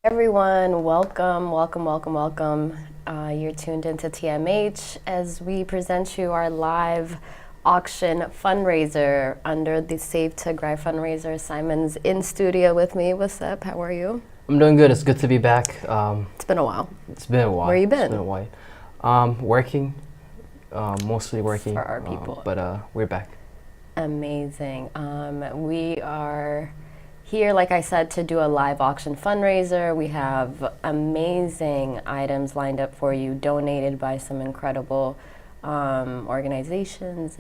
Everyone, welcome. You're tuned into TMH as we present you our live auction fundraiser under the Save Tigrai fundraiser. Simon's in studio with me. What's up? How are you? I'm doing good. It's good to be back. It's been a while. Where you been? It's been a while. Working, mostly working. For our people. But we're back. Amazing. We are here, like I said, to do a live auction fundraiser. We have amazing items lined up for you, donated by some incredible organizations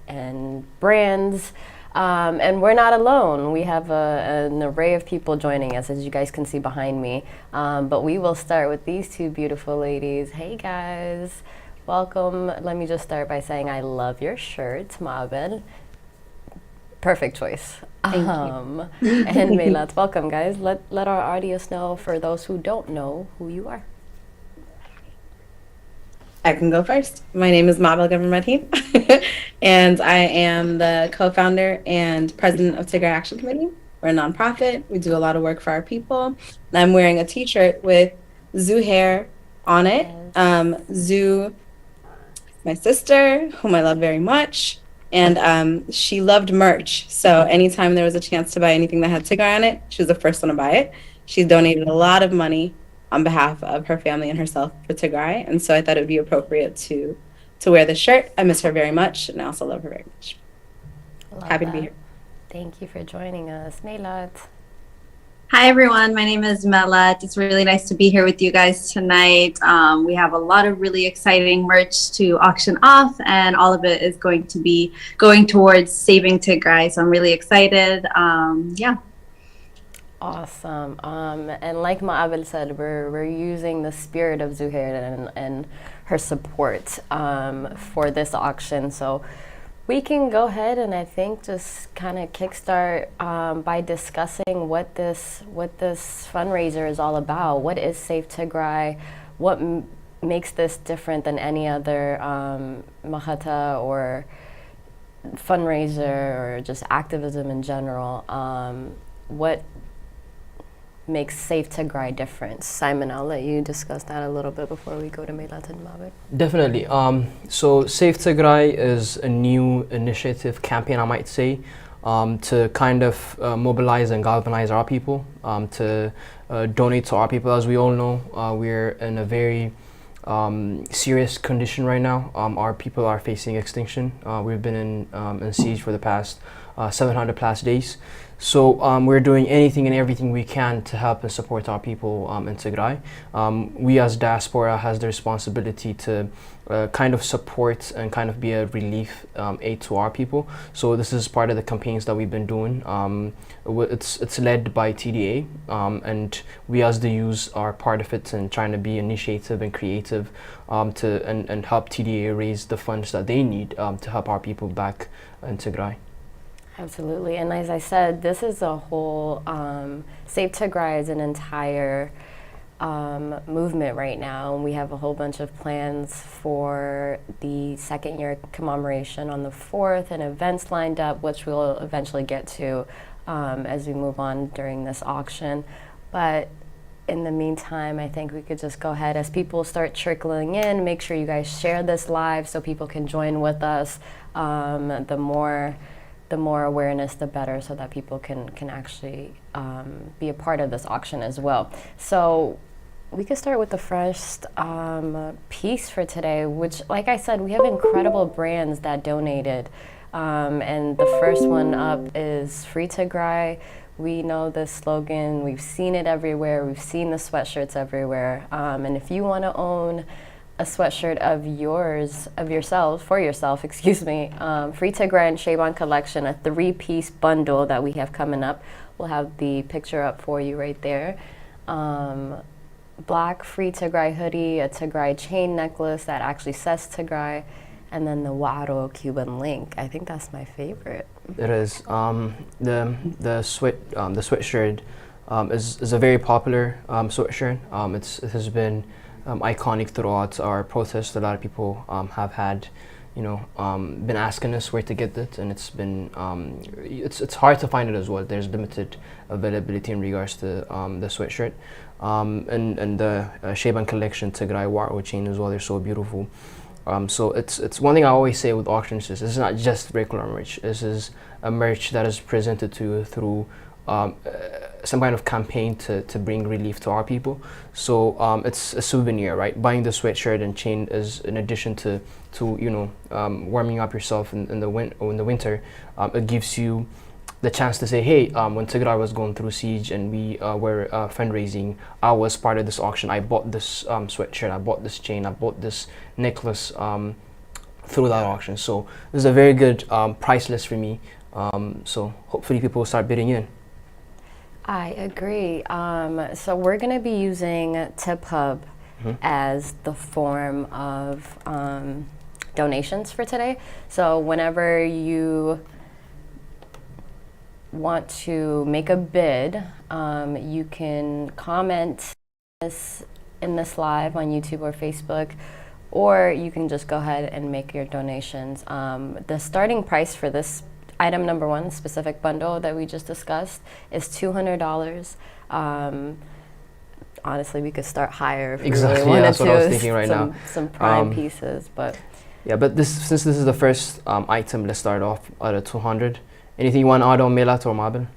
and brands. And we're not alone. We have an array of people joining us, as you guys can see behind me. But we will start with these two beautiful ladies. Hey guys, welcome. Let me just start by saying I love your shirt, Ma'abel. Perfect choice. Thank you. And Meilat, welcome guys. Let our audience know, for those who don't know, who you are. I can go first. My name is Mabel Government and I am the co-founder and president of Tigre Action Committee. We're a nonprofit. We do a lot of work for our people. And I'm wearing a t-shirt with Zoo hair on it. Zoo, my sister, whom I love very much. And she loved merch. So anytime there was a chance to buy anything that had Tigray on it, she was the first one to buy it. She's donated a lot of money on behalf of her family and herself for Tigray. And so I thought it would be appropriate to wear this shirt. I miss her very much, and I also love her very much. Happy to be here. Thank you for joining us. Meilat. Hi everyone, my name is Melat. It's really nice to be here with you guys tonight. We have a lot of really exciting merch to auction off, and all of it is going to be going towards saving Tigray. So I'm really excited. Yeah. Awesome. And like Ma'abel said, we're using the spirit of Zuhair and her support for this auction. So we can go ahead and I think just kind of kickstart by discussing what this fundraiser is all about. What is Save Tigrai? What makes this different than any other mahata or fundraiser or just activism in general? What makes Save Tigrai different? Simon, I'll let you discuss that a little bit before we go to Meilat and Mabel. Definitely. So Save Tigrai is a new initiative campaign, I might say, to kind of mobilize and galvanize our people, to donate to our people. As we all know, we're in a very serious condition right now. Our people are facing extinction. We've been in siege for the past 700 plus days. So we're doing anything and everything we can to help and support our people in Tigray. We as diaspora has the responsibility to kind of support and kind of be a relief aid to our people. So this is part of the campaigns that we've been doing. It's led by TDA, and we as the youth are part of it and trying to be initiative and creative and help TDA raise the funds that they need to help our people back in Tigray. Absolutely, and as I said, this is a whole, Save Tigrai is an entire movement right now, and we have a whole bunch of plans for the second year commemoration on the 4th and events lined up, which we'll eventually get to as we move on during this auction. But in the meantime, I think we could just go ahead as people start trickling in, make sure you guys share this live so people can join with us. The more awareness, the better, so that people can actually be a part of this auction as well. So we could start with the first piece for today, which, like I said, we have incredible brands that donated. And the first one up is Free Tigrai. We know this slogan, we've seen it everywhere, we've seen the sweatshirts everywhere. And if you want to own a sweatshirt for yourself, excuse me, Free Tigrai and Shaban collection, a 3-piece bundle that we have coming up. We'll have the picture up for you right there. black free Tigray hoodie, a Tigray chain necklace that actually says Tigray, and then the Waro Cuban link. I think that's my favorite. It is. The sweatshirt is a very popular sweatshirt. It has been iconic throughout our protest. A lot of people have had, been asking us where to get it, and it's been it's hard to find it as well. There's limited availability in regards to the sweatshirt, and the Shaban collection Tigre War chain as well. They're so beautiful. So it's one thing I always say with auctions is this is not just regular merch. This is a merch that is presented to you through some kind of campaign to bring relief to our people. So it's a souvenir, right? Buying the sweatshirt and chain is in addition to warming up yourself in the winter. It gives you the chance to say, hey, when Tigray was going through siege and we were fundraising, I was part of this auction. I bought this sweatshirt, I bought this chain, I bought this necklace through that auction. So this is a very good price list for me. So hopefully people will start bidding in. I agree. So we're going to be using TipHub as the form of donations for today. So whenever you want to make a bid, you can comment in this live on YouTube or Facebook, or you can just go ahead and make your donations. The starting price for this item number one, specific bundle that we just discussed, is $200. Honestly, we could start higher if we really wanted that's what I was to. thinking right now. Some prime pieces, but yeah. But since this is the first item, let's start off at a 200. Anything you want to add on, Melat or Mabel?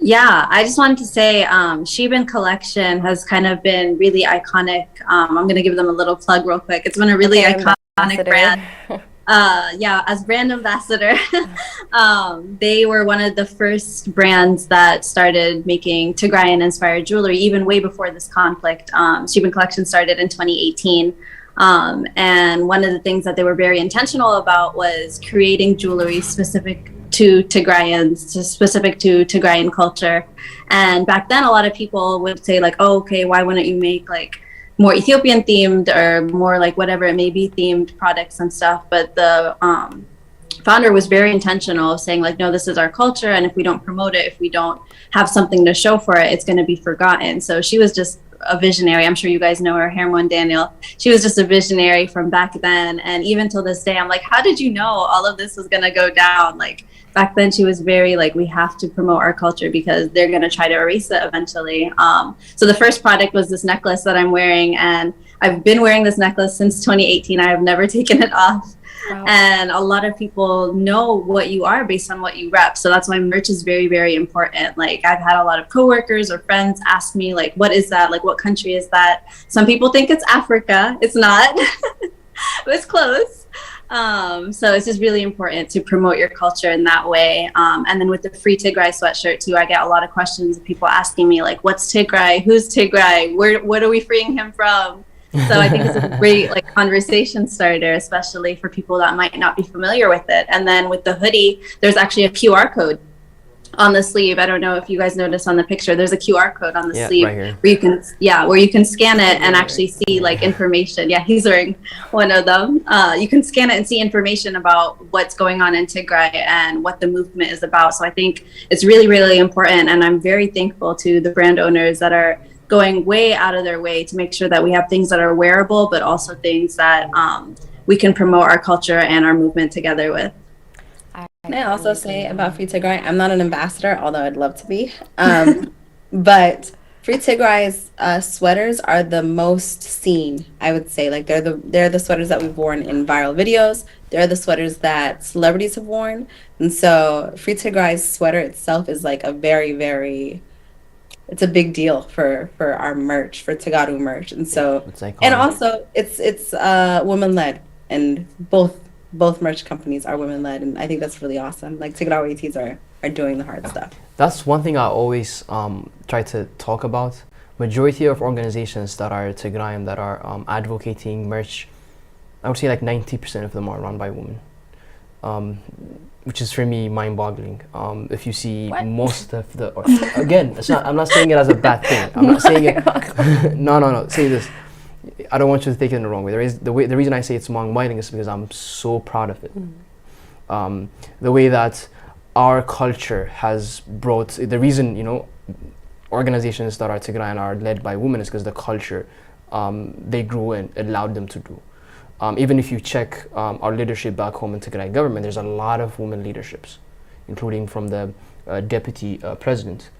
Yeah, I just wanted to say Sheban collection has kind of been really iconic. I'm going to give them a little plug real quick. It's been a really iconic brand. As brand ambassador, they were one of the first brands that started making Tigrayan inspired jewelry even way before this conflict. Sheban collection started in 2018. And one of the things that they were very intentional about was creating jewelry specific to Tigrayans, specific to Tigrayan culture. And back then, a lot of people would say like, oh, okay, why wouldn't you make like more Ethiopian themed or more like whatever it may be themed products and stuff. But the founder was very intentional of saying like, no, this is our culture. And if we don't promote it, if we don't have something to show for it, it's going to be forgotten. So she was just a visionary. I'm sure you guys know her, Hermon Daniel. She was just a visionary from back then. And even till this day, I'm like, how did you know all of this was going to go down? Like back then she was very like, we have to promote our culture because they're going to try to erase it eventually. So the first product was this necklace that I'm wearing, and I've been wearing this necklace since 2018. I have never taken it off. Wow. And a lot of people know what you are based on what you rep. So that's why merch is very, very important. Like I've had a lot of coworkers or friends ask me like, what is that? Like, what country is that? Some people think it's Africa. It's not, but it's close. So it's just really important to promote your culture in that way. And then with the free Tigray sweatshirt too, I get a lot of questions of people asking me like, what's Tigray? Who's Tigray? What are we freeing him from? So I think it's a great like conversation starter, especially for people that might not be familiar with it. And then with the hoodie, there's actually a QR code on the sleeve. I don't know if you guys noticed on the picture, there's a QR code on the sleeve right here. where you can scan it and actually see like information. Yeah, he's wearing one of them. You can scan it and see information about what's going on in Tigray and what the movement is about. So I think it's really, really important. And I'm very thankful to the brand owners that are going way out of their way to make sure that we have things that are wearable, but also things that we can promote our culture and our movement together with. Can I also say about Free Tigray, I'm not an ambassador, although I'd love to be. But Free Tigray's sweaters are the most seen, I would say. Like they're the sweaters that we've worn in viral videos. They're the sweaters that celebrities have worn. And so Free Tigray's sweater itself is like a very, very, it's a big deal for our merch, for Tagaru merch. And so, and also it's women led, and both merch companies are women led. And I think that's really awesome. Like Tigray ATs are doing the hard stuff. That's one thing I always try to talk about. Majority of organizations that are Tigrayan, that are advocating merch, I would say like 90% of them are run by women. which is for me mind-boggling. If you see What? most of the, again, it's not. I'm not saying it as a bad thing. I'm not saying it. No. Say this. I don't want you to take it in the wrong way. The reason I say it's mind-boggling is because I'm so proud of it. The way that our culture has brought the reason, organizations that are Tigray are led by women is because the culture they grew in allowed them to do. Even if you check our leadership back home in Tigray government, there's a lot of women leaderships, including from the deputy president.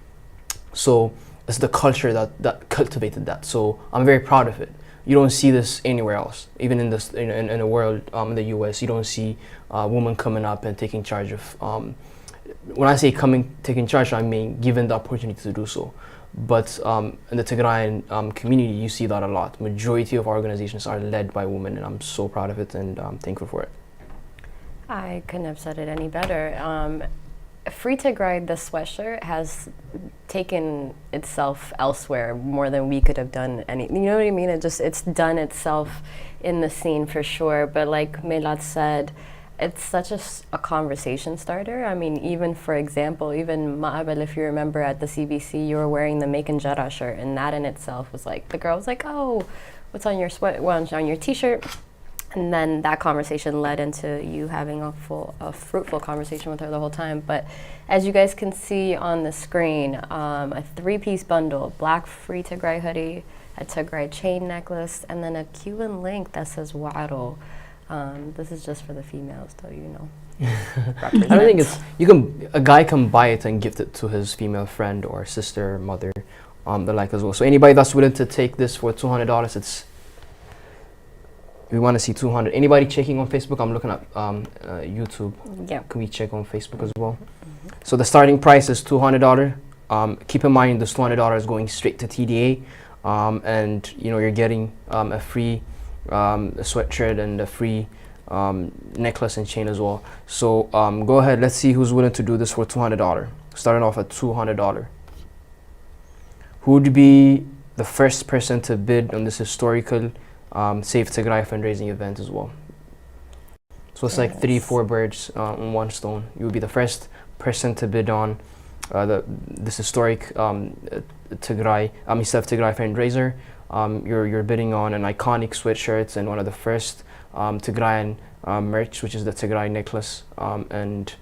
So it's the culture that cultivated that. So I'm very proud of it. You don't see this anywhere else. Even in this in the world, in the U.S., you don't see women coming up and taking charge of. When I say taking charge, I mean given the opportunity to do so. But in the Tigrayan community, you see that a lot. Majority of organizations are led by women, and I'm so proud of it and thankful for it. I couldn't have said it any better. Free Tigray, the sweatshirt, has taken itself elsewhere more than we could have done any. You know what I mean? It's done itself in the scene for sure. But like Melat said, it's such a conversation starter. I mean, even for example, even Ma'abel, if you remember at the CBC, you were wearing the Make and Jara shirt, and that in itself was like, the girl was like, oh, what's on your on your t-shirt? And then that conversation led into you having a fruitful conversation with her the whole time. But as you guys can see on the screen, a 3-piece bundle, black Free Tigray hoodie, a Tigray chain necklace, and then a Cuban link that says Waro. This is just for the females, though, I don't think a guy can buy it and gift it to his female friend or sister, mother, the like as well. So anybody that's willing to take this for $200, we want to see 200. Anybody checking on Facebook? I'm looking at YouTube. Yeah. Can we check on Facebook as well? So the starting price is $200. Keep in mind this $200 is going straight to TDA, and you're getting a free sweatshirt and a free necklace and chain as well. So go ahead. Let's see who's willing to do this for $200. Starting off at $200. Who would be the first person to bid on this historical Save Tigray fundraising event as well? So it's like 3-4 birds on one stone. You would be the first person to bid on this historic Tigray, Save Tigray fundraiser. You're bidding on an iconic sweatshirt and one of the first Tigrayan merch, which is the Tigray necklace and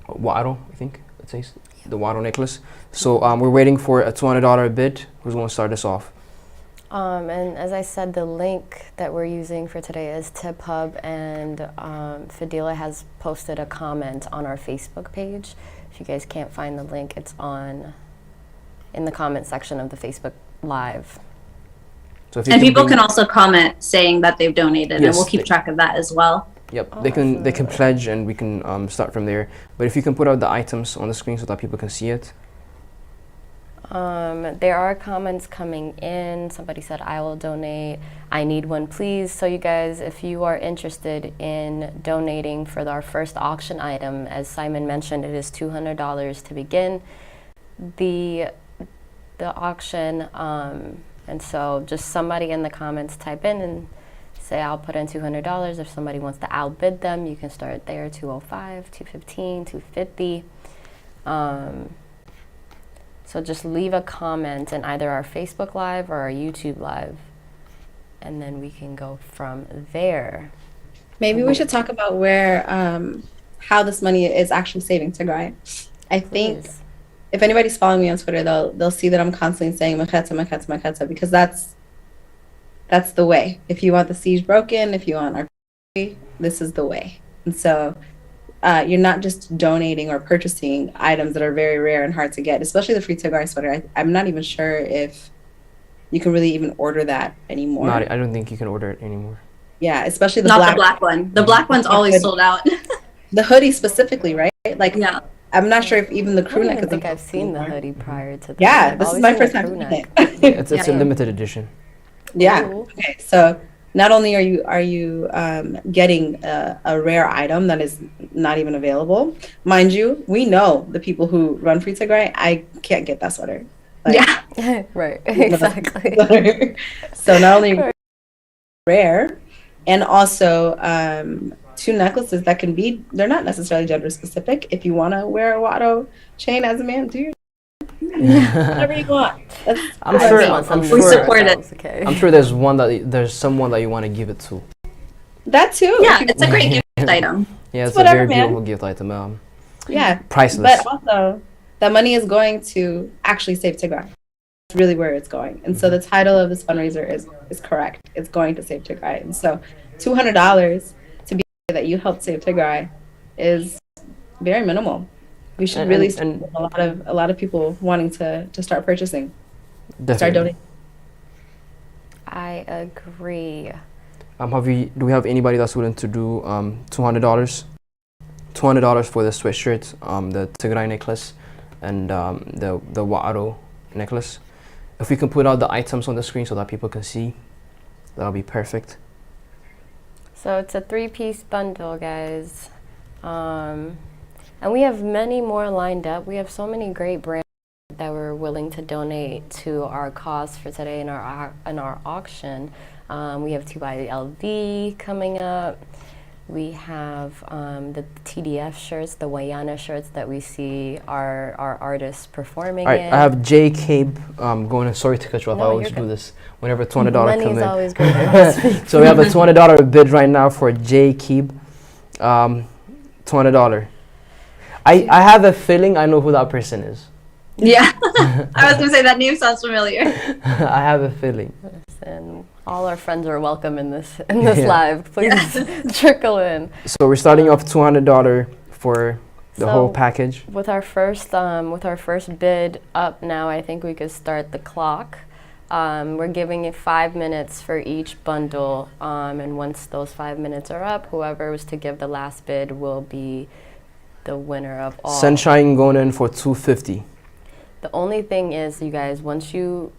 Waro, I think it says, the Waro necklace. So we're waiting for a $200 bid. Who's going to start us off? And as I said, the link that we're using for today is TipHub, and Fadila has posted a comment on our Facebook page. If you guys can't find the link, it's in the comment section of the Facebook Live. So and people can also comment saying that they've donated, yes, and we'll keep track of that as well. Yep, they can pledge, and we can start from there. But if you can put out the items on the screen so that people can see it. There are comments coming in. Somebody said, I will donate. I need one, please. So you guys, if you are interested in donating for our first auction item, as Simon mentioned, it is $200 to begin the auction. And so just somebody in the comments type in and say, I'll put in $200. If somebody wants to outbid them, you can start there, 205, 215, 250. So just leave a comment in either our Facebook Live or our YouTube Live, and then we can go from there. Maybe we should talk about where, how this money is actually saving Tigray. I think Please. if anybody's following me on Twitter, they'll see that I'm constantly saying Makhetsa, Makhetsa, Makhetsa, because that's the way. If you want the siege broken, if you want our country, this is the way. And so you're not just donating or purchasing items that are very rare and hard to get, especially the free Tigray sweater. I'm not even sure if you can really even order that anymore. I don't think you can order it anymore. Yeah, especially the black one. The black one's always sold out. The hoodie specifically, right? Like, yeah. I'm not sure if even the I crew don't neck even is think I've seen the hoodie prior to that. Yeah, I've this is always my seen first the time crew seeing neck. it. It's a limited edition. Yeah. Ooh. Okay. So not only are you getting a rare item that is not even available, mind you, we know the people who run Free Tigray. I can't get that sweater. Like, Yeah. Right. Exactly. So not only rare, and also 2 necklaces that can be, they're not necessarily gender specific. If you want to wear a Watto chain as a man, do your whatever you want. That's I'm what I sure. mean. I'm We sure. support it. Okay. I'm sure there's someone that you want to give it to. That too. Yeah, it's a great gift item. Yeah, it's whatever, a very man. beautiful gift item. Yeah. Priceless. But also, that money is going to actually save Tigray. That's really where it's going. And so the title of this fundraiser is correct. It's going to save Tigray. And so $200 to be that you helped save Tigray is very minimal. We should really start with a lot of people wanting to start purchasing, Definitely. start donating. I agree. Do we have anybody that's willing to do $200? $200 for the sweatshirt, the Tigrai necklace, and the Wa'aro necklace. If we can put out the items on the screen so that people can see, that'll be perfect. So it's a 3-piece bundle, guys. And we have many more lined up. We have so many great brands that were willing to donate to our cause for today in our auction. We have 2by coming up. We have the TDF shirts, the Wayana shirts that we see our artists performing All right, in. I have J. Cabe going in. Sorry to cut you off. No, I always you're do good. this whenever $200 Money's come in. always good. So we have a $200 bid right now for J. Cabe. $200. I have a feeling I know who that person is. Yeah. I was going to say that name sounds familiar. I have a feeling. And all our friends are welcome in this Yeah. live. Please trickle in. So we're starting off $200 for the whole package. With our first bid up now, I think we could start the clock. We're giving it 5 minutes for each bundle, and once those 5 minutes are up, whoever was to give the last bid will be the winner of all. Sunshine going in for $250. The only thing is, you guys, once you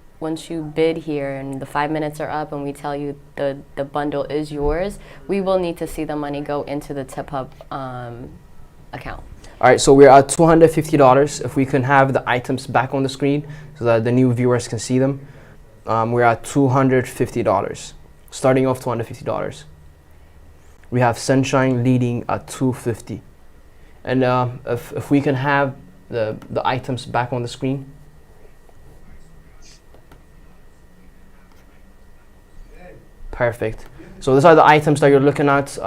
bid here and the 5 minutes are up and we tell you the bundle is yours, we will need to see the money go into the TipHub account. All right, so we're at $250. If we can have the items back on the screen so that the new viewers can see them, we're at $250. Starting off $250. We have Sunshine leading at $250. And if we can have the items back on the screen. Perfect. So these are the items that you're looking at.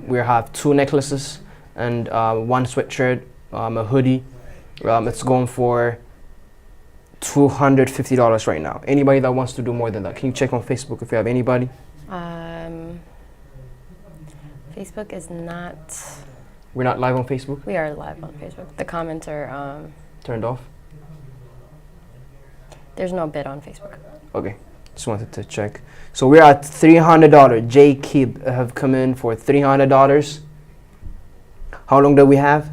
We have 2 necklaces and 1 sweatshirt, a hoodie. It's going for $250 right now. Anybody that wants to do more than that, can you check on Facebook if you have anybody? Facebook is not. We're not live on Facebook? We are live on Facebook. The comments are. Turned off? There's no bid on Facebook. Okay, just wanted to check. So we're at $300. J. Kib have come in for $300. How long do we have?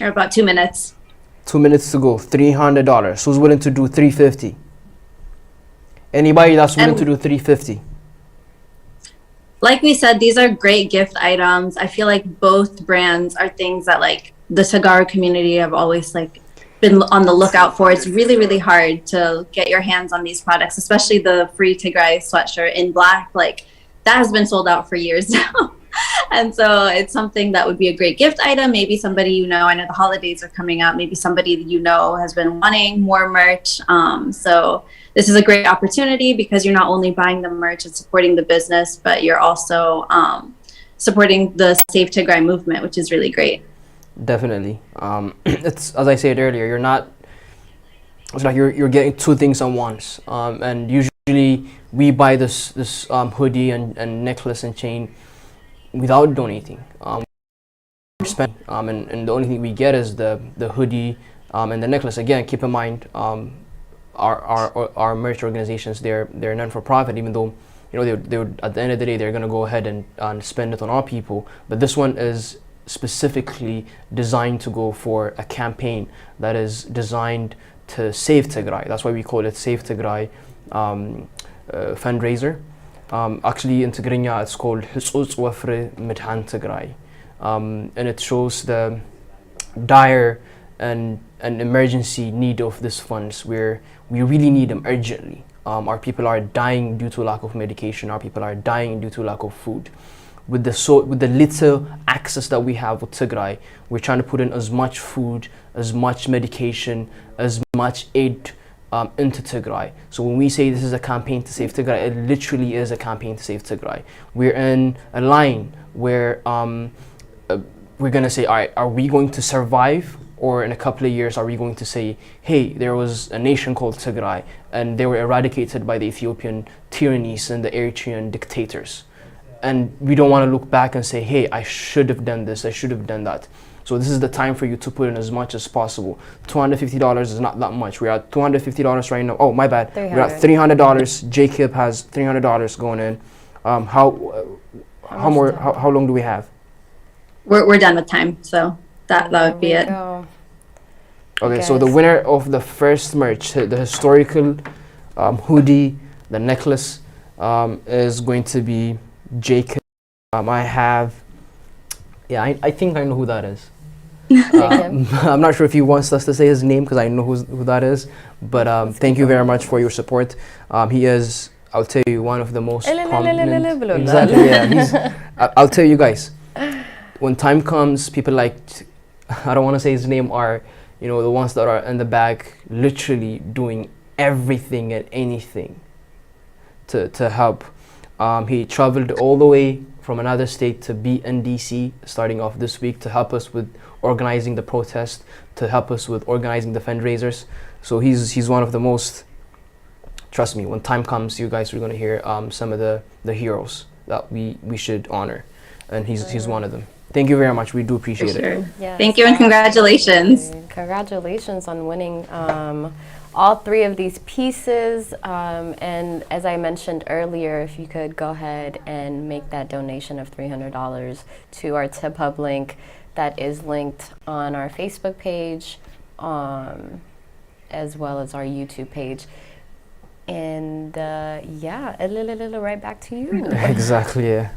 Or about 2 minutes. 2 minutes to go. $300. Who's willing to do $350? Anybody that's willing to do $350? Like we said, these are great gift items. I feel like both brands are things that like the cigar community have always like been on the lookout for. It's really, really hard to get your hands on these products, especially the free Tigrai sweatshirt in black. Like that has been sold out for years now. And so it's something that would be a great gift item. Maybe somebody, you know, I know the holidays are coming up. Maybe somebody that you know has been wanting more merch. So this is a great opportunity because you're not only buying the merch and supporting the business, but you're also supporting the Save Tigrai movement, which is really great. Definitely. It's, as I said earlier, it's like you're getting 2 things at once. And usually we buy this hoodie and necklace and chain without donating. And the only thing we get is the hoodie and the necklace. Again, keep in mind, our merch organizations, they're non-for-profit, even though they would, at the end of the day, they're going to go ahead and spend it on our people. But this one is specifically designed to go for a campaign that is designed to save Tigrai. That's why we call it Save Tigrai fundraiser. Actually, in Tigrinya, it's called Hutsuts Wafre Midhan Tigrai. And it shows the dire and emergency need of these funds, where we really need them urgently. Our people are dying due to lack of medication. Our people are dying due to lack of food. With the little access that we have with Tigray, we're trying to put in as much food, as much medication, as much aid into Tigray. So when we say this is a campaign to save Tigray, it literally is a campaign to save Tigray. We're in a line where we're gonna say, all right, are we going to survive? Or in a couple of years, are we going to say, hey, there was a nation called Tigray and they were eradicated by the Ethiopian tyrannies and the Eritrean dictators? And we don't want to look back and say, hey, I should have done this, I should have done that. So this is the time for you to put in as much as possible. $250 is not that much. We're at $250 right now. Oh, my bad. We're at $300. Jacob has $300 going in. How long do we have? We're done with time, so that would be it. Okay, so the winner of the first merch, the historical hoodie, the necklace, is going to be Jacob. I think I know who that is. I'm not sure if he wants us to say his name because I know who that is. But thank you very much for your support. He is, I'll tell you, one of the most prominent. Exactly, yeah. I'll tell you guys, when time comes, people like, I don't want to say his name, are, you know, the ones that are in the back, literally doing everything and anything to help. He traveled all the way from another state to be in DC starting off this week to help us with organizing the protest, to help us with organizing the fundraisers. So he's one of the most, trust me, when time comes, you guys are going to hear some of the heroes that we should honor, and he's one of them. Thank you very much. We do appreciate it. Yes, thank you and congratulations. Congratulations on winning all three of these pieces. And as I mentioned earlier, if you could go ahead and make that donation of $300 to our TipHub link that is linked on our Facebook page, as well as our YouTube page. And right back to you. Exactly, yeah.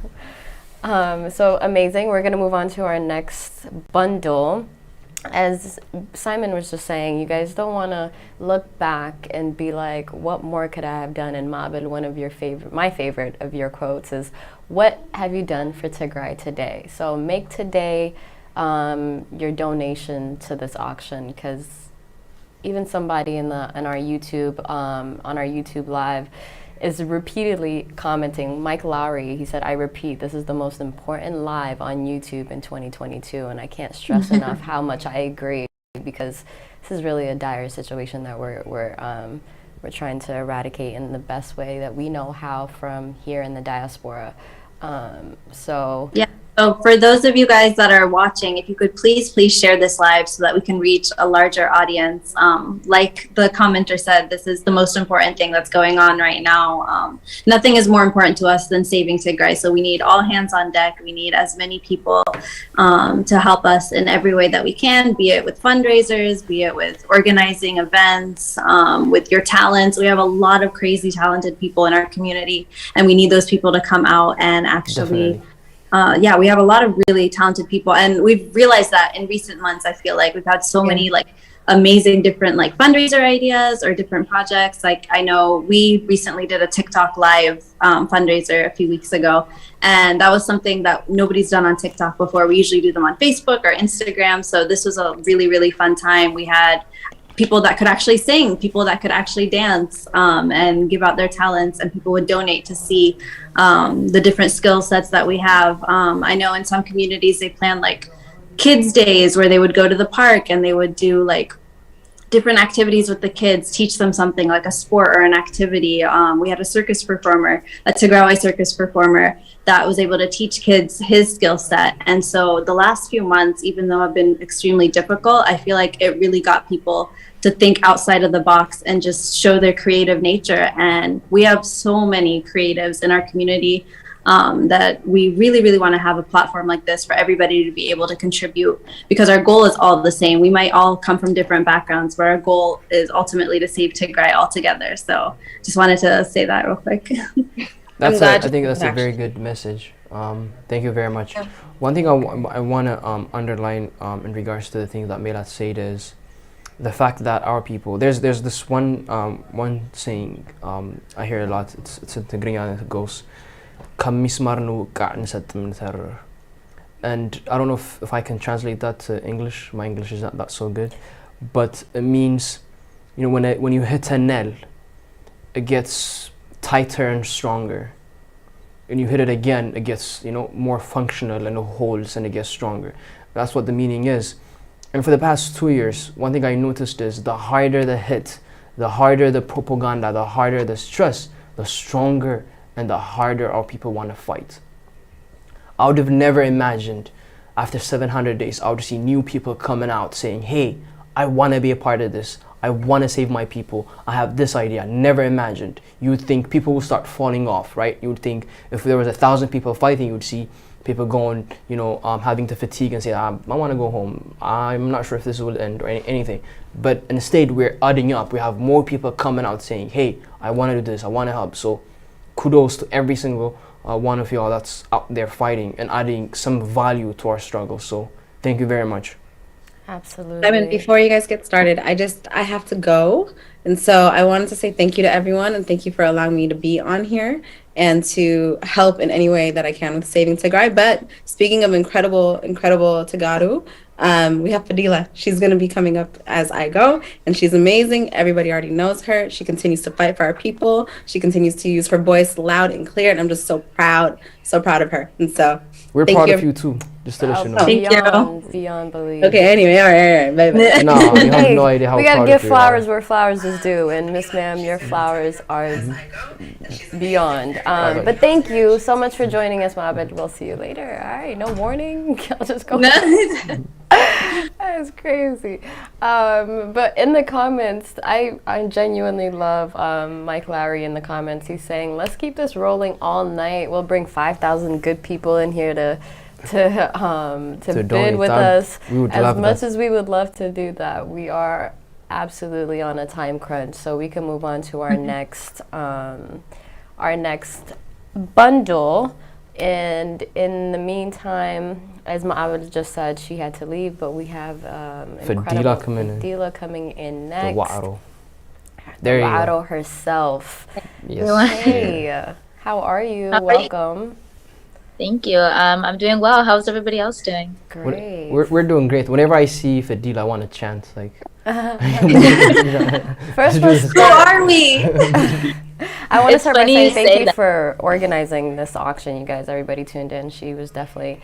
So amazing. We're going to move on to our next bundle. As Simon was just saying, you guys don't want to look back and be like, what more could I have done? And Mabel, one of my favorite of your quotes is, what have you done for Tigray today? So make today your donation to this auction, because even somebody in our YouTube on our YouTube live is repeatedly commenting. Mike Lowry, he said, I repeat, this is the most important live on YouTube in 2022, and I can't stress enough how much I agree, because this is really a dire situation that we're trying to eradicate in the best way that we know how from here in the diaspora. So for those of you guys that are watching, if you could please share this live so that we can reach a larger audience. Like the commenter said, this is the most important thing that's going on right now. Nothing is more important to us than saving Tigray. So we need all hands on deck. We need as many people to help us in every way that we can, be it with fundraisers, be it with organizing events, with your talents. We have a lot of crazy talented people in our community, and we need those people to come out and actually we have a lot of really talented people, and we've realized that in recent months. I feel like we've had so many like amazing different like fundraiser ideas or different projects. Like I know we recently did a TikTok live fundraiser a few weeks ago, and that was something that nobody's done on TikTok before. We usually do them on Facebook or Instagram. So this was a really, really fun time. We had people that could actually sing, people that could actually dance, and give out their talents, and people would donate to see the different skill sets that we have. I know in some communities they plan like kids days where they would go to the park and they would do like different activities with the kids, teach them something like a sport or an activity. We had a circus performer, a Tigray circus performer, that was able to teach kids his skill set. And so the last few months, even though have been extremely difficult, I feel like it really got people to think outside of the box and just show their creative nature. And we have so many creatives in our community that we really, really want to have a platform like this for everybody to be able to contribute, because our goal is all the same. We might all come from different backgrounds, but our goal is ultimately to save Tigray altogether. So just wanted to say that real quick. I think that's a very good message. Thank you very much. Yeah. One thing I want to underline in regards to the thing that Melat said is, the fact that our people, there's this one saying I hear a lot. It's in Tigray and it goes, "Kamismarnu ka'nsatim." And I don't know if I can translate that to English. My English is not that so good, but it means, when you hit a nail, it gets tighter and stronger. And you hit it again, it gets more functional and it holds and it gets stronger. That's what the meaning is. And for the past 2 years, one thing I noticed is the harder the hit, the harder the propaganda, the harder the stress, the stronger and the harder our people want to fight. I would have never imagined after 700 days, I would see new people coming out saying, hey, I want to be a part of this. I want to save my people. I have this idea. Never imagined. You would think people will start falling off, right? You would think if there was 1,000 people fighting, you would see people going, having to fatigue and say, I want to go home. I'm not sure if this will end or anything. But instead, we're adding up. We have more people coming out saying, hey, I want to do this. I want to help. So kudos to every single one of y'all that's out there fighting and adding some value to our struggle. So thank you very much. Absolutely. I mean, before you guys get started, I have to go. And so I wanted to say thank you to everyone and thank you for allowing me to be on here and to help in any way that I can with saving Tigray. But speaking of incredible Tagaru, we have Fadila. She's going to be coming up as I go, and she's amazing. Everybody already knows her. She continues to fight for our people. She continues to use her voice loud and clear, and I'm just so proud of her. And so we're proud of you too, just to let you know. Thank you. Beyond belief. Okay, anyway, all right. Bye-bye. No, you have no idea how we proud gotta of give you flowers are. where flowers is due, and Miss Ma'am, your flowers are beyond. But thank you so much for joining us, Mabed. We'll see you later. All right, no warning. I'll just go. That is crazy. But in the comments, I genuinely love Mike Lowry in the comments. He's saying, let's keep this rolling all night. We'll bring 5,000 good people in here to bid with us. As much as we would love to do that, we are absolutely on a time crunch. So we can move on to our next bundle. And in the meantime, as Ma'abed just said, she had to leave, but we have Fadila coming in next. The Wa'aro. There you go. Herself. Yes. Hey, how are you? Welcome. Thank you. I'm doing well. How's everybody else doing? Great. We're doing great. Whenever I see Fadila, I want to chant like. First, Who are we? I want to It's start by funny saying you thank say you that. for organizing this auction. You guys, everybody tuned in. She was definitely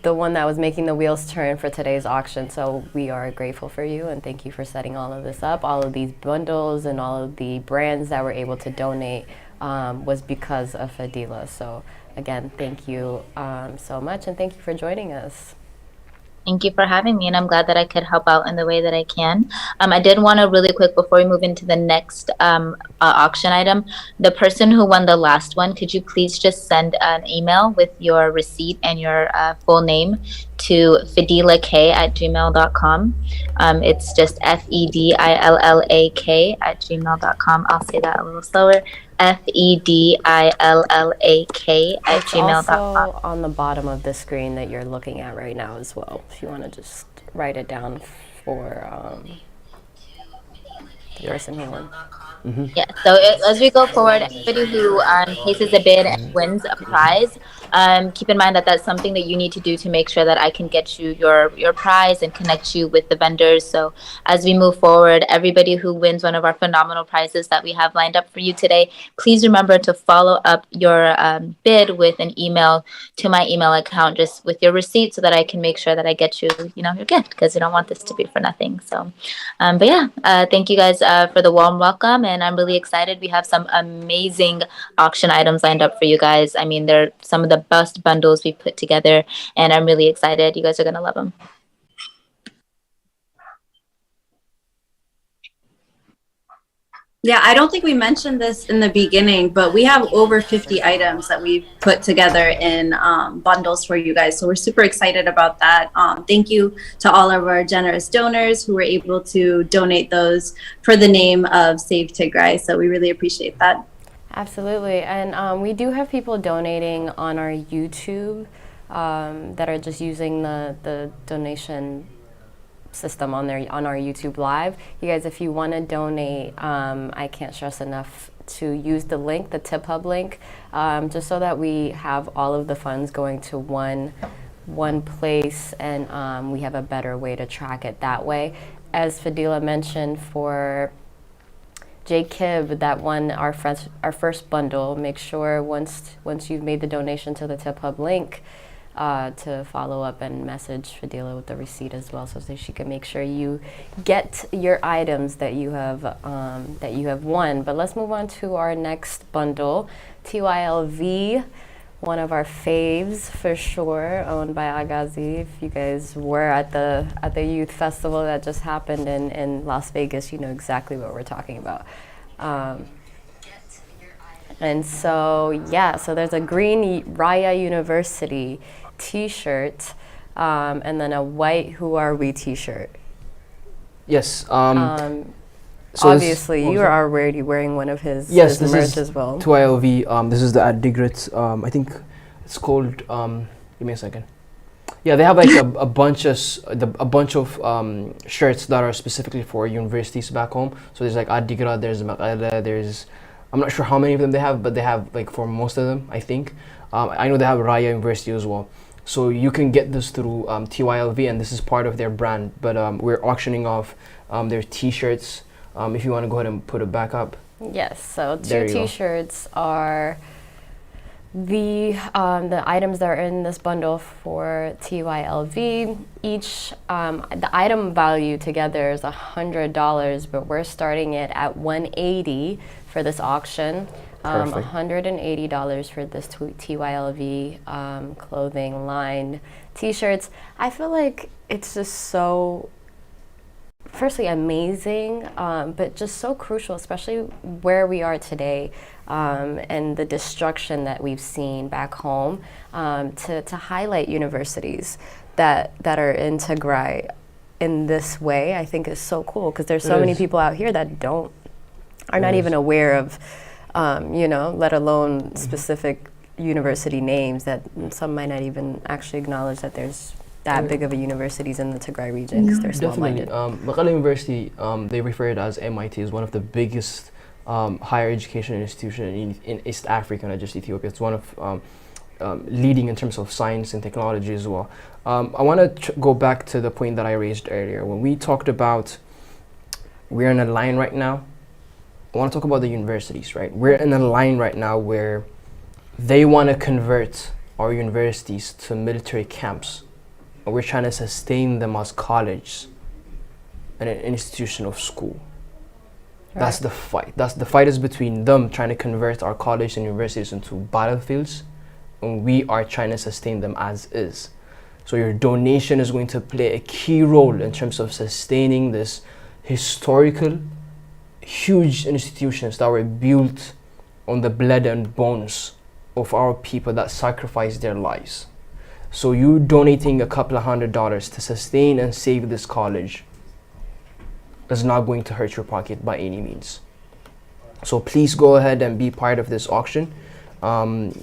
the one that was making the wheels turn for today's auction. So we are grateful for you and thank you for setting all of this up. All of these bundles and all of the brands that were able to donate was because of Fadila. So again, thank you so much, and thank you for joining us. Thank you for having me, and I'm glad that I could help out in the way that I can. I did want to really quick, before we move into the next auction item, the person who won the last one, could you please just send an email with your receipt and your full name to fedilak@gmail.com. It's just FEDILLAK@gmail.com. I'll say that a little slower. FEDILLAK@gmail.com. Also on the bottom of the screen that you're looking at right now as well, if you want to just write it down for the person who won. Yeah, so as we go forward, anybody who places a bid and wins a prize, keep in mind that that's something that you need to do to make sure that I can get you your prize and connect you with the vendors. So as we move forward, everybody who wins one of our phenomenal prizes that we have lined up for you today, please remember to follow up your bid with an email to my email account, just with your receipt, so that I can make sure that I get you, your gift, because we don't want this to be for nothing. So, but yeah, thank you guys for the warm welcome. And I'm really excited. We have some amazing auction items lined up for you guys. I mean, they're some of the best bundles we've put together, and I'm really excited. You guys are going to love them. Yeah, I don't think we mentioned this in the beginning, but we have over 50 items that we've put together in bundles for you guys. So we're super excited about that. Thank you to all of our generous donors who were able to donate those for the name of Save Tigrai. So we really appreciate that. Absolutely. And we do have people donating on our YouTube that are just using the donation system on our YouTube live. You guys, if you want to donate, I can't stress enough to use the link, the TipHub link, just so that we have all of the funds going to one place, and we have a better way to track it that way. As Fadila mentioned, for Jacob, that one, our first bundle, make sure once you've made the donation to the TipHub link, to follow up and message Fadila with the receipt as well, so that she can make sure you get your items that you have won. But let's move on to our next bundle, TYLV, one of our faves for sure, owned by Agazi. If you guys were at the youth festival that just happened in Las Vegas, you know exactly what we're talking about. And so so there's a green Raya University t-shirt, and then a white Who Are We t-shirt. Yes. So obviously you are already wearing one of his merch as well. 2ILV. This is the Adigrit. I think it's called. Give me a second. Yeah, they have like a bunch of shirts that are specifically for universities back home. So there's like Adigrat, there's Maqala, there's, I'm not sure how many of them they have, but they have like for most of them, I think. I know they have Raya University as well. So you can get this through TYLV, and this is part of their brand. But we're auctioning off their t-shirts. If you want to go ahead and put it back up. Yes, so two t-shirts are the items that are in this bundle for TYLV. Each, the item value together is $100, but we're starting it at $180 for this auction. $180 for this TYLV clothing line t-shirts. I feel like it's just so, firstly, amazing, but just so crucial, especially where we are today, and the destruction that we've seen back home, to highlight universities that are in Tigray in this way. I think is so cool, because there's so many people out here that are not even aware of, let alone specific university names, that some might not even actually acknowledge that there's that big of a universities in the Tigray region, because they're small-minded. Maqala University, they refer it as MIT, is one of the biggest higher education institution in East Africa, not just Ethiopia. It's one of leading in terms of science and technology as well. I want to go back to the point that I raised earlier. When we talked about we're in a line right now, I want to talk about the universities, right? We're in a line right now where they want to convert our universities to military camps. And we're trying to sustain them as college and an institution of school. Right. That's the fight. The fight is between them trying to convert our colleges and universities into battlefields, and we are trying to sustain them as is. So your donation is going to play a key role in terms of sustaining this historical, huge institutions that were built on the blood and bones of our people that sacrificed their lives. So you donating a couple of $100 to sustain and save this college is not going to hurt your pocket by any means. So please go ahead and be part of this auction. Give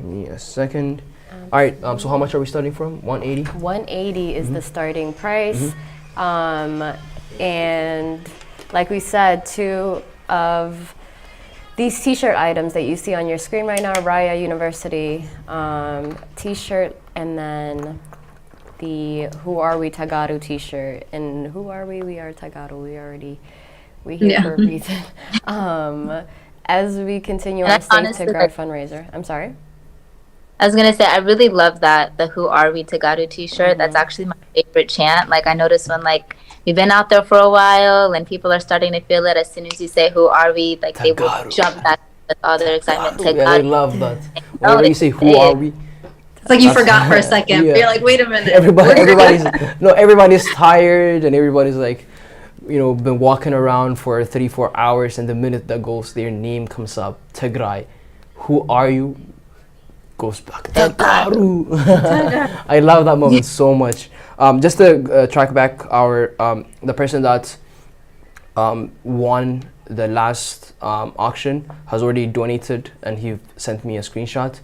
me a second. All right, so how much are we starting from? 180? 180 is the starting price. And like we said, two of these t-shirt items that you see on your screen right now, Raya University t-shirt, and then the Who Are We Tagaru t-shirt. And who are we? We are Tagaru. We here for a reason. As we continue our Save Tigray fundraiser. I'm sorry? I was gonna say, I really love that, the Who Are We Tagaru t-shirt. That's actually my favorite chant. Like, I noticed when we've been out there for a while and people are starting to feel it, as soon as you say who are we, like Tagaru. They will jump back with all their excitement. Yeah, I love that. Whenever you say who are we, it's like you forgot for a second. Yeah. You're like, wait a minute. Everybody's tired, and everybody's like, been walking around for 34 hours, and the minute that goes, their name comes up, Tigrai. Who are you? Goes back. Tagaru. I love that moment so much. Just to track back the person that won the last auction has already donated, and he sent me a screenshot.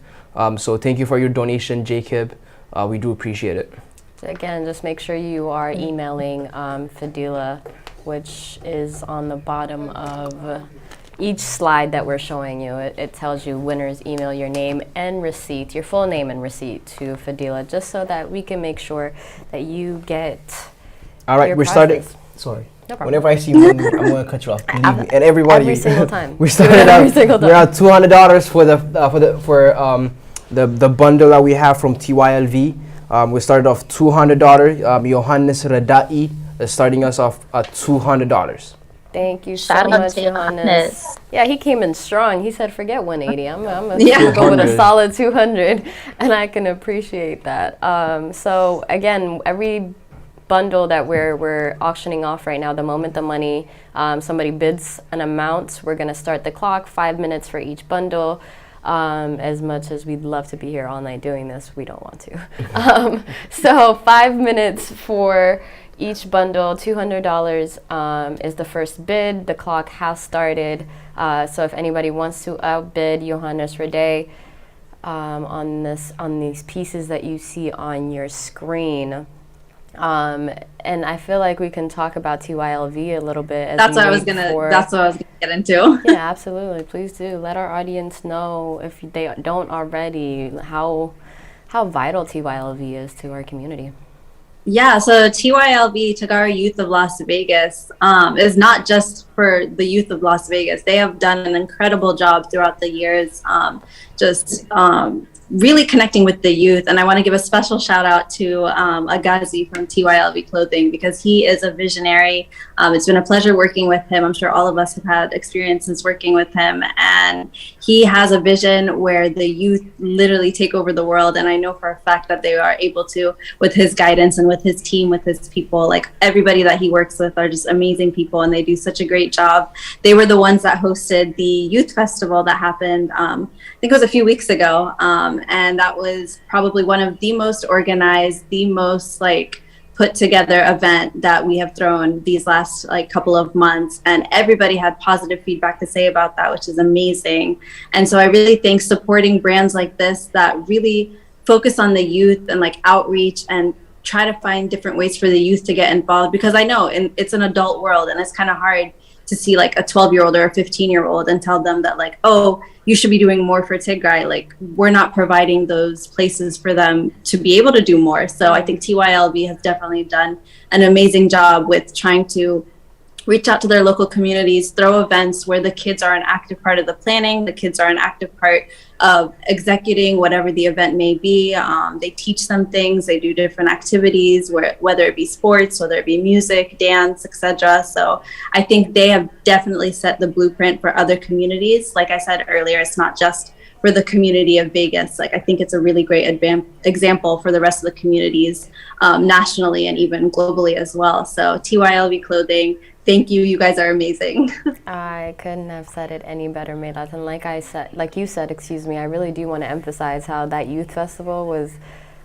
So thank you for your donation, Jacob. We do appreciate it. So again, just make sure you are emailing Fadila, which is on the bottom of each slide that we're showing you. It tells you winners email your name and receipt, your full name and receipt to Fadila, just so that we can make sure that you get. All right, your we're starting. prizes. Sorry. No problem. Whenever I see you, I'm going to cut you off. Believe me. And everybody. Every single time. We started every out. single time. We're at $200 for the bundle that we have from TYLV. We started off $200. Johannes Radai is starting us off at $200. Thank you so Shout out much, to Johannes. Johannes. Yeah, he came in strong. He said, forget 180. I'm gonna Yeah. go with a 200. solid 200, and I can appreciate that. So again, every bundle that we're auctioning off right now, the moment the money, somebody bids an amount, we're gonna start the clock, 5 minutes for each bundle. As much as we'd love to be here all night doing this, we don't want to. So 5 minutes for each bundle, $200 is the first bid. The clock has started. So if anybody wants to outbid Johannes Rade on these pieces that you see on your screen. And I feel like we can talk about TYLV a little bit. That's what I was gonna get into. Yeah, absolutely. Please do. Let our audience know, if they don't already, how vital TYLV is to our community. Yeah, so TYLV, Tigray Youth of Las Vegas, is not just for the youth of Las Vegas. They have done an incredible job throughout the years, really connecting with the youth. And I want to give a special shout out to Agazi from TYLV Clothing, because he is a visionary. It's been a pleasure working with him. I'm sure all of us have had experiences working with him. And he has a vision where the youth literally take over the world. And I know for a fact that they are able to, with his guidance and with his team, with his people. Like, everybody that he works with are just amazing people, and they do such a great job. They were the ones that hosted the youth festival that happened, I think it was a few weeks ago. And that was probably one of the most organized, the most put together event that we have thrown these last couple of months, and everybody had positive feedback to say about that, which is amazing. And so I really think supporting brands like this that really focus on the youth and outreach and try to find different ways for the youth to get involved, because I know it's an adult world and it's kind of hard to see a 12-year-old or a 15-year-old and tell them that oh, you should be doing more for Tigray. We're not providing those places for them to be able to do more. So I think TYLV has definitely done an amazing job with trying to reach out to their local communities, throw events where the kids are an active part of the planning, the kids are an active part of executing whatever the event may be. They teach them things, they do different activities, whether it be sports, whether it be music, dance, etc. So I think they have definitely set the blueprint for other communities. Like I said earlier, it's not just for the community of Vegas. I think it's a really great example for the rest of the communities nationally and even globally as well. So TYLV Clothing, thank you. You guys are amazing. I couldn't have said it any better, Melat. And like you said, I really do want to emphasize how that youth festival was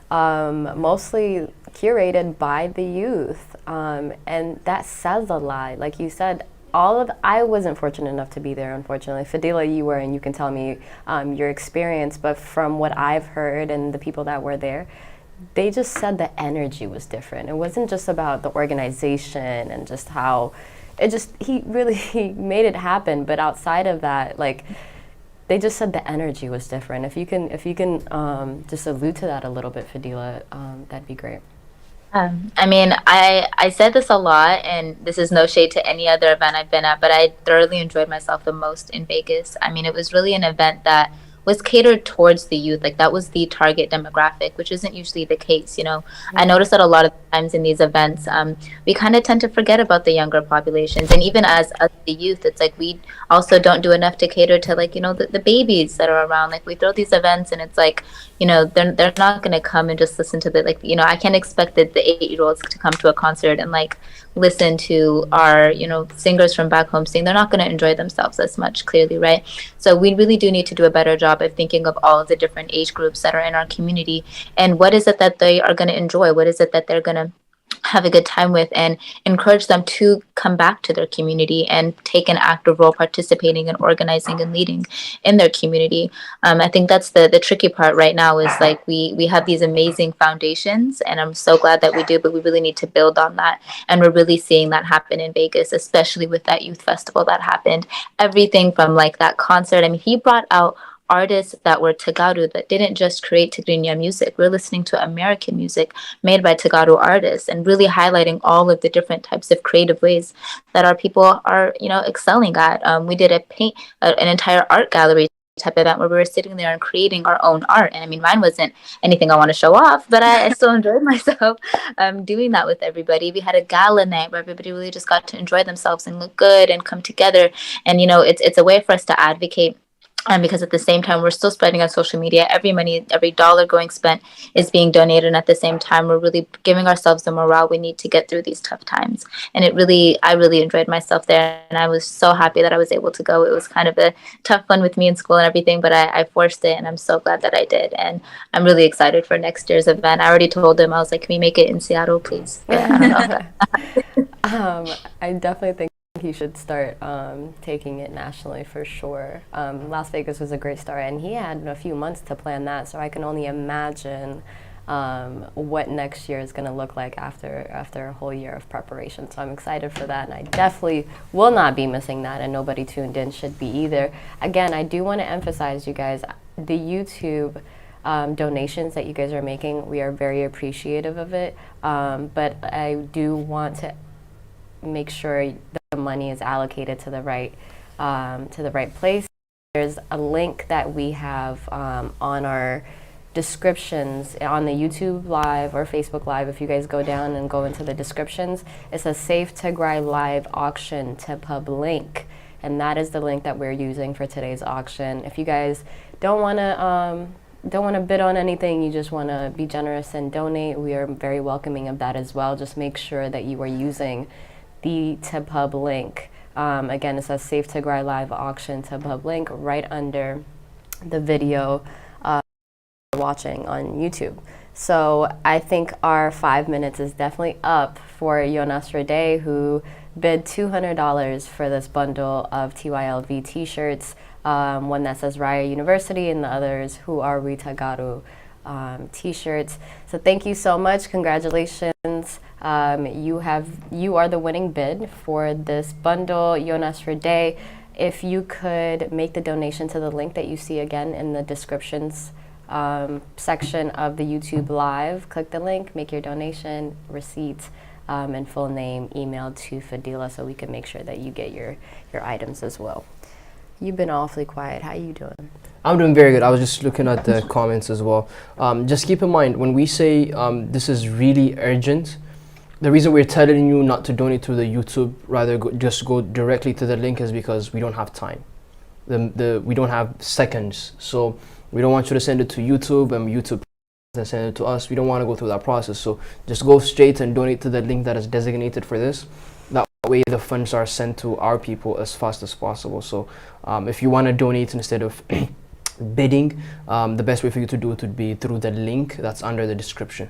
mostly curated by the youth. And that says a lot. Like you said, I wasn't fortunate enough to be there, unfortunately. Fadila, you were, and you can tell me your experience. But from what I've heard and the people that were there, they just said the energy was different. It wasn't just about the organization and just how he made it happen. But outside of that, they just said the energy was different. If you can just allude to that a little bit, Fadila, that'd be great. I said this a lot, and this is no shade to any other event I've been at, but I thoroughly enjoyed myself the most in Vegas. It was really an event that was catered towards the youth. That was the target demographic, which isn't usually the case. I noticed that a lot of times in these events, we kind of tend to forget about the younger populations. And even as the youth, it's we also don't do enough to cater to the babies that are around. We throw these events and it's they're not going to come and just listen to the, I can't expect the 8-year-olds to come to a concert and listen to our, singers from back home sing. They're not going to enjoy themselves as much, clearly, right? So we really do need to do a better job of thinking of all of the different age groups that are in our community, and what is it that they are going to enjoy? What is it that they're going to have a good time with, and encourage them to come back to their community and take an active role participating and organizing and leading in their community. I think that's the tricky part right now is like we have these amazing foundations, and I'm so glad that we do, but we really need to build on that. And we're really seeing that happen in Vegas, especially with that youth festival that happened. Everything from like that concert. I mean, he brought out artists that were Tagaru that didn't just create Tigrinya music. We're listening to American music made by Tagaru artists and really highlighting all of the different types of creative ways that our people are, excelling at. We did an entire art gallery type event where we were sitting there and creating our own art. And I mean, mine wasn't anything I want to show off, but I still enjoyed myself doing that with everybody. We had a gala night where everybody really just got to enjoy themselves and look good and come together. And, it's a way for us to advocate. Because at the same time, we're still spreading on social media. Every money, every dollar going spent is being donated. And at the same time, we're really giving ourselves the morale we need to get through these tough times. And I really enjoyed myself there. And I was so happy that I was able to go. It was kind of a tough one with me in school and everything, but I forced it. And I'm so glad that I did. And I'm really excited for next year's event. I already told him, I was like, can we make it in Seattle, please? But I don't know. I definitely think he should start taking it nationally for sure. Las Vegas was a great start, and he had a few months to plan that, so I can only imagine what next year is going to look like after a whole year of preparation. So I'm excited for that, and I definitely will not be missing that, and nobody tuned in should be either. Again, I do want to emphasize, you guys, the YouTube donations that you guys are making, we are very appreciative of it, but I do want to make sure the money is allocated to the right place. There's a link that we have on our descriptions on the YouTube Live or Facebook Live. If you guys go down and go into the descriptions, it says Save Tigrai Live Auction TipHub link, and that is the link that we're using for today's auction. If you guys don't want to bid on anything, you just want to be generous and donate, we are very welcoming of that as well. Just make sure that you are using the TipHub link. Again, it says Save Tigrai Live Auction TipHub link right under the video watching on YouTube. So I think our 5 minutes is definitely up for Jonas Rede, who bid $200 for this bundle of TYLV t-shirts, one that says Raya University and the others Who Are We Tagaru t-shirts. So thank you so much. Congratulations. You are the winning bid for this bundle, Jonas Rede. If you could make the donation to the link that you see again in the descriptions section of the YouTube Live, click the link, make your donation, receipt, and full name emailed to Fadila so we can make sure that you get your items as well. You've been awfully quiet. How you doing? I'm doing very good. I was just looking at the comments as well. Just keep in mind, when we say this is really urgent, the reason we're telling you not to donate through the YouTube, rather just go directly to the link, is because we don't have time. We don't have seconds. So we don't want you to send it to YouTube and YouTube and send it to us. We don't want to go through that process. So just go straight and donate to the link that is designated for this. That way the funds are sent to our people as fast as possible. So if you want to donate instead of bidding, the best way for you to do it would be through the link that's under the description.